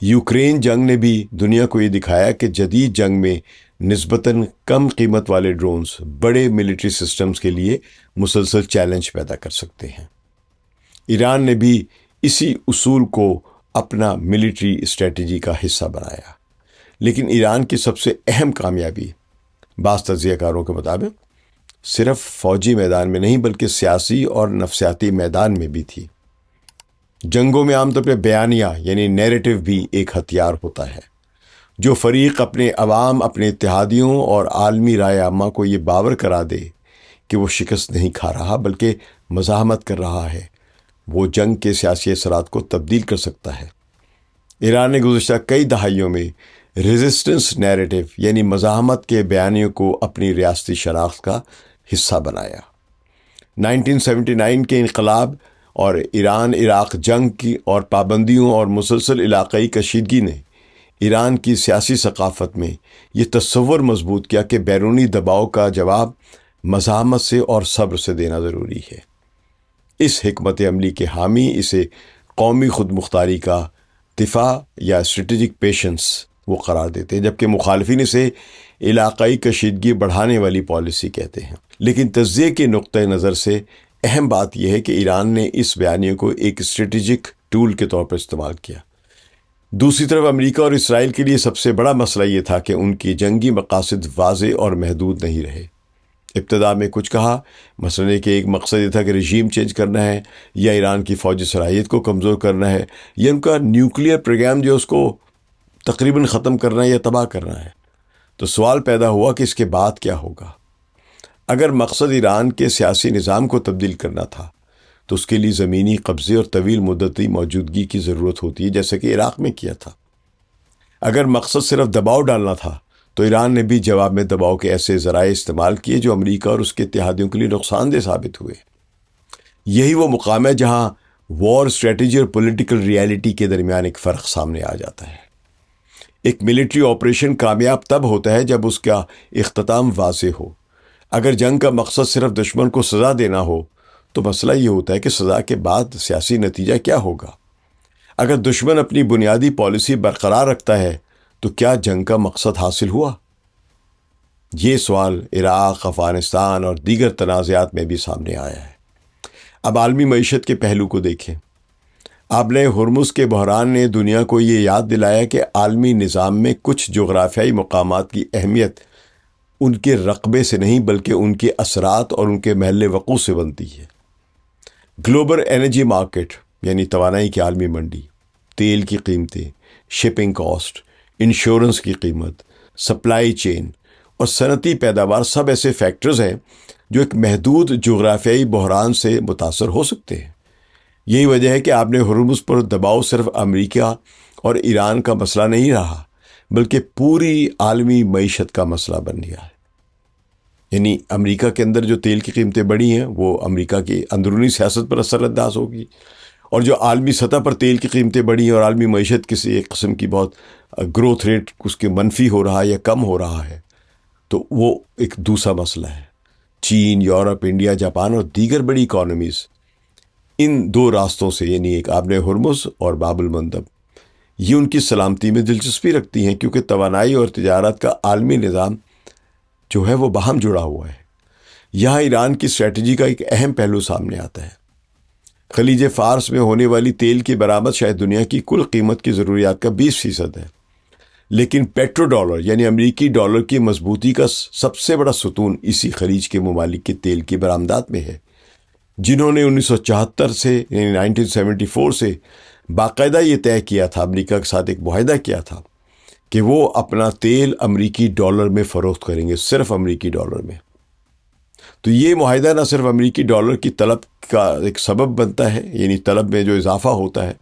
یوکرین جنگ نے بھی دنیا کو یہ دکھایا کہ جدید جنگ میں نسبتاً کم قیمت والے ڈرونز بڑے ملٹری سسٹمز کے لیے مسلسل چیلنج پیدا کر سکتے ہیں۔ ایران نے بھی اسی اصول کو اپنا ملٹری اسٹریٹجی کا حصہ بنایا، لیکن ایران کی سب سے اہم کامیابی بعض تجزیہ کاروں کے مطابق صرف فوجی میدان میں نہیں بلکہ سیاسی اور نفسیاتی میدان میں بھی تھی۔ جنگوں میں عام طور پہ بیانیہ یعنی نیریٹو بھی ایک ہتھیار ہوتا ہے۔ جو فریق اپنے عوام، اپنے اتحادیوں اور عالمی رائے عامہ کو یہ باور کرا دے کہ وہ شکست نہیں کھا رہا بلکہ مزاحمت کر رہا ہے، وہ جنگ کے سیاسی اثرات کو تبدیل کر سکتا ہے۔ ایران نے گزشتہ کئی دہائیوں میں ریزسٹنس نیریٹو یعنی مزاحمت کے بیانیوں کو اپنی ریاستی شناخت کا حصہ بنایا۔ 1979 کے انقلاب اور ایران عراق جنگ کی اور پابندیوں اور مسلسل علاقائی کشیدگی نے ایران کی سیاسی ثقافت میں یہ تصور مضبوط کیا کہ بیرونی دباؤ کا جواب مزاحمت سے اور صبر سے دینا ضروری ہے۔ اس حکمت عملی کے حامی اسے قومی خود مختاری کا دفاع یا اسٹریٹجک پیشنس وہ قرار دیتے ہیں، جبکہ مخالفین اسے علاقائی کشیدگی بڑھانے والی پالیسی کہتے ہیں۔ لیکن تجزیے کے نقطۂ نظر سے اہم بات یہ ہے کہ ایران نے اس بیانیے کو ایک اسٹریٹجک ٹول کے طور پر استعمال کیا۔ دوسری طرف امریکہ اور اسرائیل کے لیے سب سے بڑا مسئلہ یہ تھا کہ ان کی جنگی مقاصد واضح اور محدود نہیں رہے۔ ابتدا میں کچھ کہا، مثلا کہ ایک مقصد یہ تھا کہ رژیم چینج کرنا ہے، یا ایران کی فوجی صلاحیت کو کمزور کرنا ہے، یا ان کا نیوکلیئر پروگرام جو اس کو تقریباً ختم کرنا ہے یا تباہ کرنا ہے۔ تو سوال پیدا ہوا کہ اس کے بعد کیا ہوگا؟ اگر مقصد ایران کے سیاسی نظام کو تبدیل کرنا تھا تو اس کے لیے زمینی قبضے اور طویل مدتی موجودگی کی ضرورت ہوتی ہے، جیسے کہ عراق میں کیا تھا۔ اگر مقصد صرف دباؤ ڈالنا تھا تو ایران نے بھی جواب میں دباؤ کے ایسے ذرائع استعمال کیے جو امریکہ اور اس کے اتحادیوں کے لیے نقصان دہ ثابت ہوئے۔ یہی وہ مقام ہے جہاں وار اسٹریٹجی اور پولیٹیکل ریالٹی کے درمیان ایک فرق سامنے آ جاتا ہے۔ ایک ملٹری آپریشن کامیاب تب ہوتا ہے جب اس کا اختتام واضح ہو۔ اگر جنگ کا مقصد صرف دشمن کو سزا دینا ہو تو مسئلہ یہ ہوتا ہے کہ سزا کے بعد سیاسی نتیجہ کیا ہوگا۔ اگر دشمن اپنی بنیادی پالیسی برقرار رکھتا ہے تو کیا جنگ کا مقصد حاصل ہوا؟ یہ سوال عراق، افغانستان اور دیگر تنازعات میں بھی سامنے آیا ہے۔ اب عالمی معیشت کے پہلو کو دیکھیں۔ آبلۂ ہرمز کے بحران نے دنیا کو یہ یاد دلایا کہ عالمی نظام میں کچھ جغرافیائی مقامات کی اہمیت ان کے رقبے سے نہیں بلکہ ان کے اثرات اور ان کے محل وقوع سے بنتی ہے۔ گلوبل انرجی مارکیٹ یعنی توانائی کی عالمی منڈی، تیل کی قیمتیں، شپنگ کاسٹ، انشورنس کی قیمت، سپلائی چین اور صنعتی پیداوار سب ایسے فیکٹرز ہیں جو ایک محدود جغرافیائی بحران سے متاثر ہو سکتے ہیں۔ یہی وجہ ہے کہ آبلۂ ہرمز پر دباؤ صرف امریکہ اور ایران کا مسئلہ نہیں رہا بلکہ پوری عالمی معیشت کا مسئلہ بن گیا ہے۔ یعنی امریکہ کے اندر جو تیل کی قیمتیں بڑھی ہیں وہ امریکہ کی اندرونی سیاست پر اثر انداز ہوگی، اور جو عالمی سطح پر تیل کی قیمتیں بڑھی ہیں اور عالمی معیشت کسی ایک قسم کی بہت گروتھ ریٹ اس کے منفی ہو رہا ہے یا کم ہو رہا ہے، تو وہ ایک دوسرا مسئلہ ہے۔ چین، یورپ، انڈیا، جاپان اور دیگر بڑی اکانومیز ان دو راستوں سے یعنی ایک آبلۂ ہرمز اور باب المندب یہ ان کی سلامتی میں دلچسپی رکھتی ہیں، کیونکہ توانائی اور تجارت کا عالمی نظام جو ہے وہ باہم جڑا ہوا ہے۔ یہاں ایران کی اسٹریٹجی کا ایک اہم پہلو سامنے آتا ہے۔ خلیج فارس میں ہونے والی تیل کی برآمد شاید دنیا کی کل قیمت کی ضروریات کا 20% ہے، لیکن پیٹرو ڈالر یعنی امریکی ڈالر کی مضبوطی کا سب سے بڑا ستون اسی خلیج کے ممالک کے تیل کی برآمدات میں ہے، جنہوں نے 1974 سے یعنی 1974 سے باقاعدہ یہ طے کیا تھا، امریکہ کے ساتھ ایک معاہدہ کیا تھا کہ وہ اپنا تیل امریکی ڈالر میں فروخت کریں گے، صرف امریکی ڈالر میں۔ تو یہ معاہدہ نہ صرف امریکی ڈالر کی طلب کا ایک سبب بنتا ہے، یعنی طلب میں جو اضافہ ہوتا ہے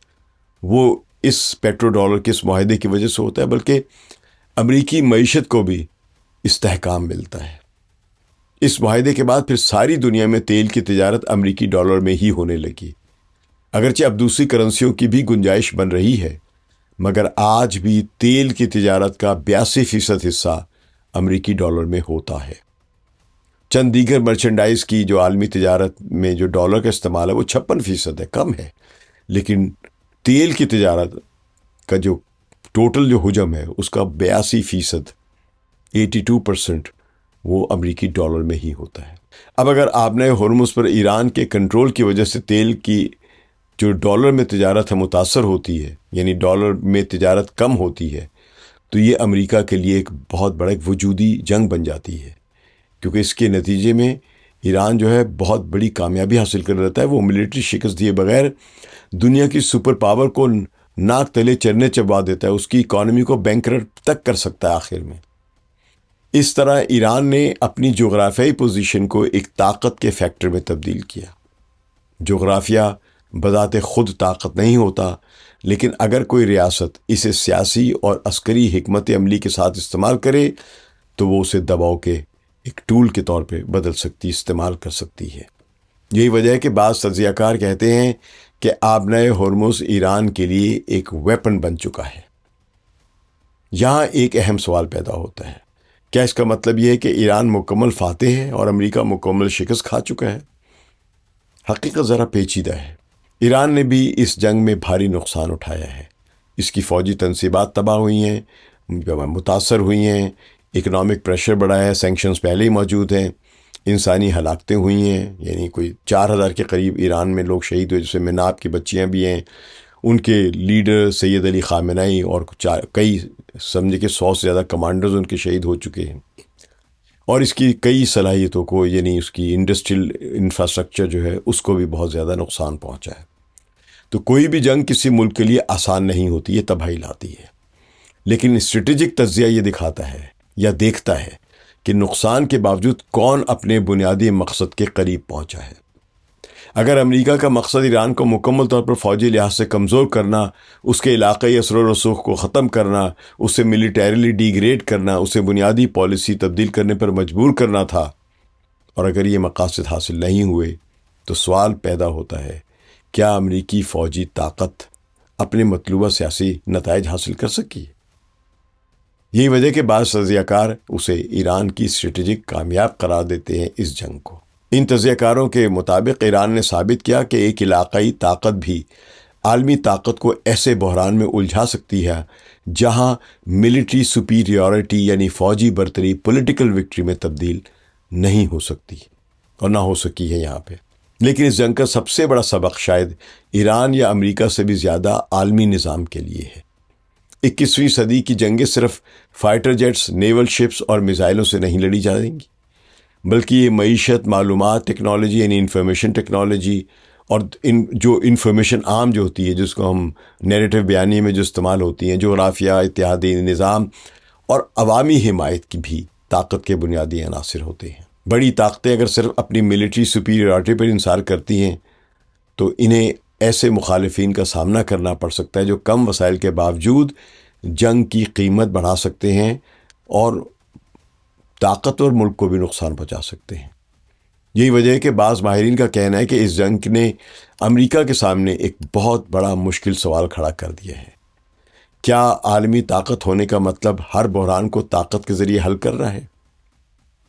وہ اس پیٹرو ڈالر کے اس معاہدے کی وجہ سے ہوتا ہے، بلکہ امریکی معیشت کو بھی استحکام ملتا ہے۔ اس معاہدے کے بعد پھر ساری دنیا میں تیل کی تجارت امریکی ڈالر میں ہی ہونے لگی۔ اگرچہ اب دوسری کرنسیوں کی بھی گنجائش بن رہی ہے، مگر آج بھی تیل کی تجارت کا 82% حصہ امریکی ڈالر میں ہوتا ہے۔ چند دیگر مرچنڈائز کی جو عالمی تجارت میں جو ڈالر کا استعمال ہے وہ 56% ہے، کم ہے، لیکن تیل کی تجارت کا جو ٹوٹل جو حجم ہے اس کا 82%، 82% وہ امریکی ڈالر میں ہی ہوتا ہے۔ اب اگر آپ نے ہرمز پر ایران کے کنٹرول کی وجہ سے تیل کی جو ڈالر میں تجارت ہے متاثر ہوتی ہے، یعنی ڈالر میں تجارت کم ہوتی ہے، تو یہ امریکہ کے لیے ایک بہت بڑا ایک وجودی جنگ بن جاتی ہے، کیونکہ اس کے نتیجے میں ایران جو ہے بہت بڑی کامیابی حاصل کر لیتا ہے۔ وہ ملٹری شکست دیے بغیر دنیا کی سپر پاور کو ناک تلے چرنے چبا دیتا ہے، اس کی اکانومی کو بینکرپٹ تک کر سکتا ہے آخر میں۔ اس طرح ایران نے اپنی جغرافیائی پوزیشن کو ایک طاقت کے فیکٹر میں تبدیل کیا۔ جغرافیہ بذات خود طاقت نہیں ہوتا، لیکن اگر کوئی ریاست اسے سیاسی اور عسکری حکمت عملی کے ساتھ استعمال کرے تو وہ اسے دباؤ کے ایک ٹول کے طور پہ بدل سکتی، استعمال کر سکتی ہے۔ یہی وجہ ہے کہ بعض تجزیہ کار کہتے ہیں کہ آبنائے ہرمز ایران کے لیے ایک ویپن بن چکا ہے۔ یہاں ایک اہم سوال پیدا ہوتا ہے، کیا اس کا مطلب یہ ہے کہ ایران مکمل فاتح ہے اور امریکہ مکمل شکست کھا چکا ہے؟ حقیقت ذرا پیچیدہ ہے۔ ایران نے بھی اس جنگ میں بھاری نقصان اٹھایا ہے۔ اس کی فوجی تنصیبات تباہ ہوئی ہیں، متاثر ہوئی ہیں، اکنامک پریشر بڑھا ہے، سینکشنز پہلے ہی موجود ہیں، انسانی ہلاکتیں ہوئی ہیں، یعنی کوئی 4000 کے قریب ایران میں لوگ شہید ہوئے، جس میں مناب کی بچیاں بھی ہیں، ان کے لیڈر سید علی خامنئی اور کئی سمجھے کہ 100 سے زیادہ کمانڈرز ان کے شہید ہو چکے ہیں، اور اس کی کئی صلاحیتوں کو، یعنی اس کی انڈسٹریل انفراسٹرکچر جو ہے اس کو بھی بہت زیادہ نقصان پہنچا ہے۔ تو کوئی بھی جنگ کسی ملک کے لیے آسان نہیں ہوتی، یہ تباہی لاتی ہے، لیکن اسٹریٹجک تجزیہ یہ دکھاتا ہے یا دیکھتا ہے کہ نقصان کے باوجود کون اپنے بنیادی مقصد کے قریب پہنچا ہے۔ اگر امریکہ کا مقصد ایران کو مکمل طور پر فوجی لحاظ سے کمزور کرنا، اس کے علاقائی اثر و رسوخ کو ختم کرنا، اسے ملیٹریلی ڈیگریڈ کرنا، اسے بنیادی پالیسی تبدیل کرنے پر مجبور کرنا تھا، اور اگر یہ مقاصد حاصل نہیں ہوئے تو سوال پیدا ہوتا ہے، کیا امریکی فوجی طاقت اپنے مطلوبہ سیاسی نتائج حاصل کر سکی؟ یہی وجہ کہ بعض تجزیہ کار اسے ایران کی اسٹریٹجک کامیاب قرار دیتے ہیں اس جنگ کو۔ ان تجزیہ کاروں کے مطابق ایران نے ثابت کیا کہ ایک علاقائی طاقت بھی عالمی طاقت کو ایسے بحران میں الجھا سکتی ہے جہاں ملٹری سپیریورٹی یعنی فوجی برتری پولیٹیکل وکٹری میں تبدیل نہیں ہو سکتی اور نہ ہو سکی ہے یہاں پہ۔ لیکن اس جنگ کا سب سے بڑا سبق شاید ایران یا امریکہ سے بھی زیادہ عالمی نظام کے لیے ہے۔ 21ویں صدی کی جنگیں صرف فائٹر جیٹس، نیول شپس اور میزائلوں سے نہیں لڑی جائیں گی، بلکہ یہ معیشت، معلومات ٹیکنالوجی یعنی انفارمیشن ٹیکنالوجی، اور جو انفارمیشن عام جو ہوتی ہے، جس کو ہم نیریٹو بیانیے میں جو استعمال ہوتی ہیں، جغرافیہ، اتحادی نظام اور عوامی حمایت کی بھی طاقت کے بنیادی عناصر ہوتے ہیں۔ بڑی طاقتیں اگر صرف اپنی ملٹری سپیریورٹی پر انحصار کرتی ہیں تو انہیں ایسے مخالفین کا سامنا کرنا پڑ سکتا ہے جو کم وسائل کے باوجود جنگ کی قیمت بڑھا سکتے ہیں اور طاقتور ملک کو بھی نقصان پہنچا سکتے ہیں۔ یہی وجہ ہے کہ بعض ماہرین کا کہنا ہے کہ اس جنگ نے امریکہ کے سامنے ایک بہت بڑا مشکل سوال کھڑا کر دیا ہے۔ کیا عالمی طاقت ہونے کا مطلب ہر بحران کو طاقت کے ذریعے حل کرنا ہے؟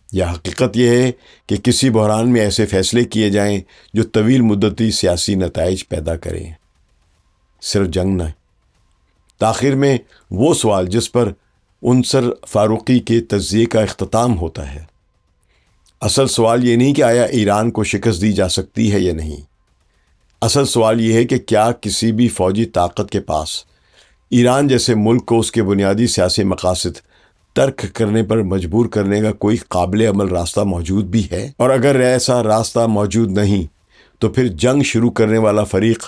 یا حقیقت یہ ہے کہ کسی بحران میں ایسے فیصلے کیے جائیں جو طویل مدتی سیاسی نتائج پیدا کریں، صرف جنگ نہ؟ تاخیر میں وہ سوال جس پر عنصر فاروقی کے تجزیے کا اختتام ہوتا ہے۔ اصل سوال یہ نہیں کہ آیا ایران کو شکست دی جا سکتی ہے یا نہیں، اصل سوال یہ ہے کہ کیا کسی بھی فوجی طاقت کے پاس ایران جیسے ملک کو اس کے بنیادی سیاسی مقاصد ترک کرنے پر مجبور کرنے کا کوئی قابل عمل راستہ موجود بھی ہے؟ اور اگر ایسا راستہ موجود نہیں تو پھر جنگ شروع کرنے والا فریق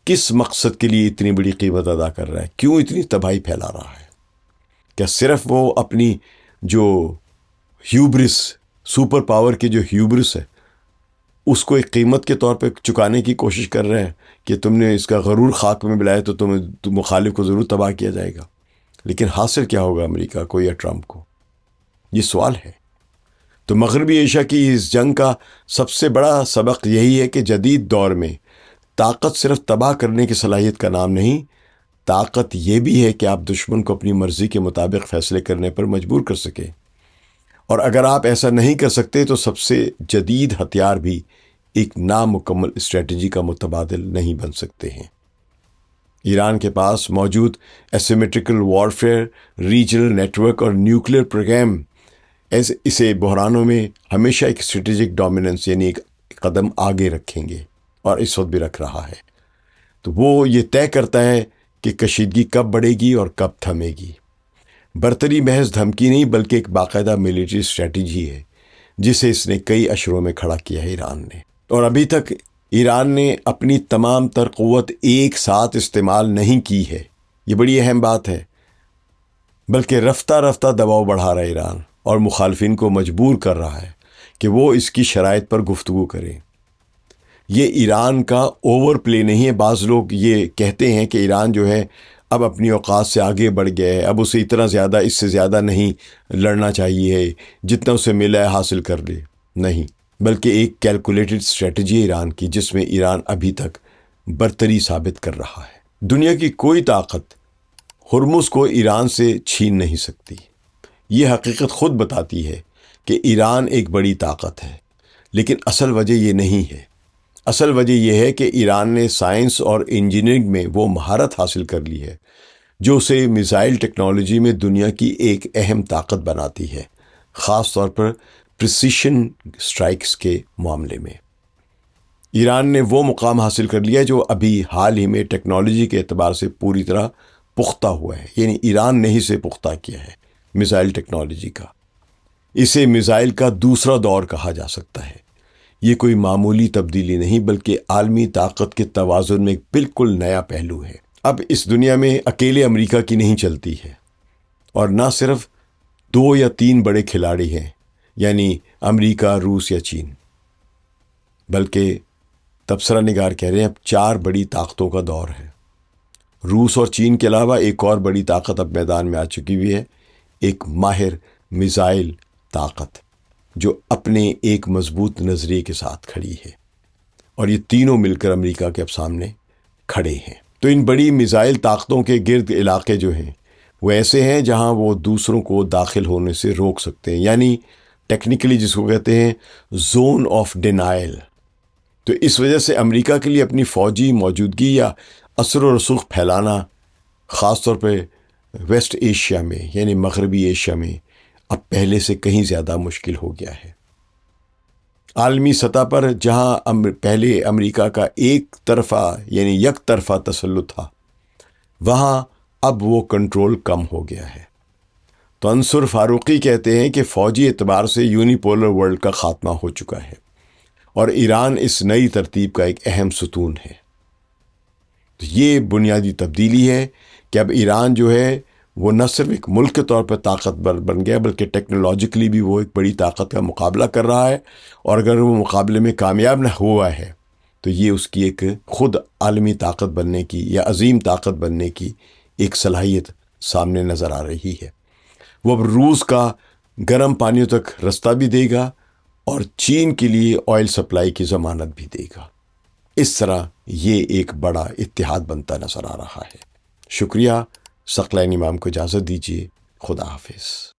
کس مقصد کے لیے اتنی بڑی قیمت ادا کر رہا ہے؟ کیوں اتنی تباہی پھیلا رہا ہے؟ کیا صرف وہ اپنی جو ہیوبرس سپر پاور کی جو ہیوبرس ہے اس کو ایک قیمت کے طور پہ چکانے کی کوشش کر رہے ہیں کہ تم نے اس کا غرور خاک میں ملایا تو مخالف کو ضرور تباہ کیا جائے گا. لیکن حاصل کیا ہوگا امریکہ کو یا ٹرمپ کو؟ یہ سوال ہے. تو مغربی ایشیا کی اس جنگ کا سب سے بڑا سبق یہی ہے کہ جدید دور میں طاقت صرف تباہ کرنے کی صلاحیت کا نام نہیں، طاقت یہ بھی ہے کہ آپ دشمن کو اپنی مرضی کے مطابق فیصلے کرنے پر مجبور کر سکیں. اور اگر آپ ایسا نہیں کر سکتے تو سب سے جدید ہتھیار بھی ایک نامکمل اسٹریٹجی کا متبادل نہیں بن سکتے ہیں. ایران کے پاس موجود ایسیمیٹرکل وارفیئر، ریجنل نیٹ ورک اور نیوکلیئر پروگرام اسے بحرانوں میں ہمیشہ ایک اسٹریٹجک ڈومیننس یعنی ایک قدم آگے رکھیں گے، اور اس وقت بھی رکھ رہا ہے. تو وہ یہ طے کرتا ہے کہ کشیدگی کب بڑھے گی اور کب تھمے گی. برتری محض دھمکی نہیں بلکہ ایک باقاعدہ ملٹری اسٹریٹجی ہے جسے اس نے کئی اشروں میں کھڑا کیا ہے ایران نے. اور ابھی تک ایران نے اپنی تمام تر قوت ایک ساتھ استعمال نہیں کی ہے. یہ بڑی اہم بات ہے. بلکہ رفتہ رفتہ دباؤ بڑھا رہا ہے ایران اور مخالفین کو مجبور کر رہا ہے کہ وہ اس کی شرائط پر گفتگو کریں. یہ ایران کا اوور پلے نہیں ہے. بعض لوگ یہ کہتے ہیں کہ ایران جو ہے اب اپنی اوقات سے آگے بڑھ گیا ہے، اب اسے اتنا زیادہ اس سے زیادہ نہیں لڑنا چاہیے، جتنا اسے ملا ہے حاصل کر لے. نہیں، بلکہ ایک کیلکولیٹڈ اسٹریٹجی ہے ایران کی جس میں ایران ابھی تک برتری ثابت کر رہا ہے. دنیا کی کوئی طاقت ہرمز کو ایران سے چھین نہیں سکتی. یہ حقیقت خود بتاتی ہے کہ ایران ایک بڑی طاقت ہے، لیکن اصل وجہ یہ نہیں ہے. اصل وجہ یہ ہے کہ ایران نے سائنس اور انجینئرنگ میں وہ مہارت حاصل کر لی ہے جو اسے میزائل ٹیکنالوجی میں دنیا کی ایک اہم طاقت بناتی ہے، خاص طور پر پریسیشن سٹرائکس کے معاملے میں. ایران نے وہ مقام حاصل کر لیا جو ابھی حال ہی میں ٹیکنالوجی کے اعتبار سے پوری طرح پختہ ہوا ہے. یعنی ایران نے ہی اسے پختہ کیا ہے میزائل ٹیکنالوجی کا. اسے میزائل کا دوسرا دور کہا جا سکتا ہے. یہ کوئی معمولی تبدیلی نہیں بلکہ عالمی طاقت کے توازن میں ایک بالکل نیا پہلو ہے. اب اس دنیا میں اکیلے امریکہ کی نہیں چلتی ہے، اور نہ صرف 2 یا 3 بڑے کھلاڑی ہیں یعنی امریکہ، روس یا چین، بلکہ تبصرہ نگار کہہ رہے ہیں اب 4 بڑی طاقتوں کا دور ہے. روس اور چین کے علاوہ ایک اور بڑی طاقت اب میدان میں آ چکی ہوئی ہے، ایک ماہر میزائل طاقت جو اپنے ایک مضبوط نظریے کے ساتھ کھڑی ہے. اور یہ تینوں مل کر امریکہ کے اب سامنے کھڑے ہیں. تو ان بڑی میزائل طاقتوں کے گرد علاقے جو ہیں وہ ایسے ہیں جہاں وہ دوسروں کو داخل ہونے سے روک سکتے ہیں، یعنی ٹیکنیکلی جس کو کہتے ہیں زون آف ڈینائل. تو اس وجہ سے امریکہ کے لیے اپنی فوجی موجودگی یا اثر و رسوخ پھیلانا خاص طور پہ ویسٹ ایشیا میں یعنی مغربی ایشیا میں اب پہلے سے کہیں زیادہ مشکل ہو گیا ہے. عالمی سطح پر جہاں پہلے امریکہ کا ایک طرفہ یعنی یک طرفہ تسلط تھا، وہاں اب وہ کنٹرول کم ہو گیا ہے. تو انصر فاروقی کہتے ہیں کہ فوجی اعتبار سے یونی پولر ورلڈ کا خاتمہ ہو چکا ہے اور ایران اس نئی ترتیب کا ایک اہم ستون ہے. تو یہ بنیادی تبدیلی ہے کہ اب ایران جو ہے وہ نہ صرف ایک ملک کے طور پر طاقتور بن گیا بلکہ ٹیکنالوجیکلی بھی وہ ایک بڑی طاقت کا مقابلہ کر رہا ہے. اور اگر وہ مقابلے میں کامیاب نہ ہوا ہے تو یہ اس کی ایک خود عالمی طاقت بننے کی یا عظیم طاقت بننے کی ایک صلاحیت سامنے نظر آ رہی ہے. وہ اب روس کا گرم پانیوں تک رستہ بھی دے گا اور چین کے لیے آئل سپلائی کی ضمانت بھی دے گا. اس طرح یہ ایک بڑا اتحاد بنتا نظر آ رہا ہے. شکریہ. ثقلین امام کو اجازت دیجیے. خدا حافظ.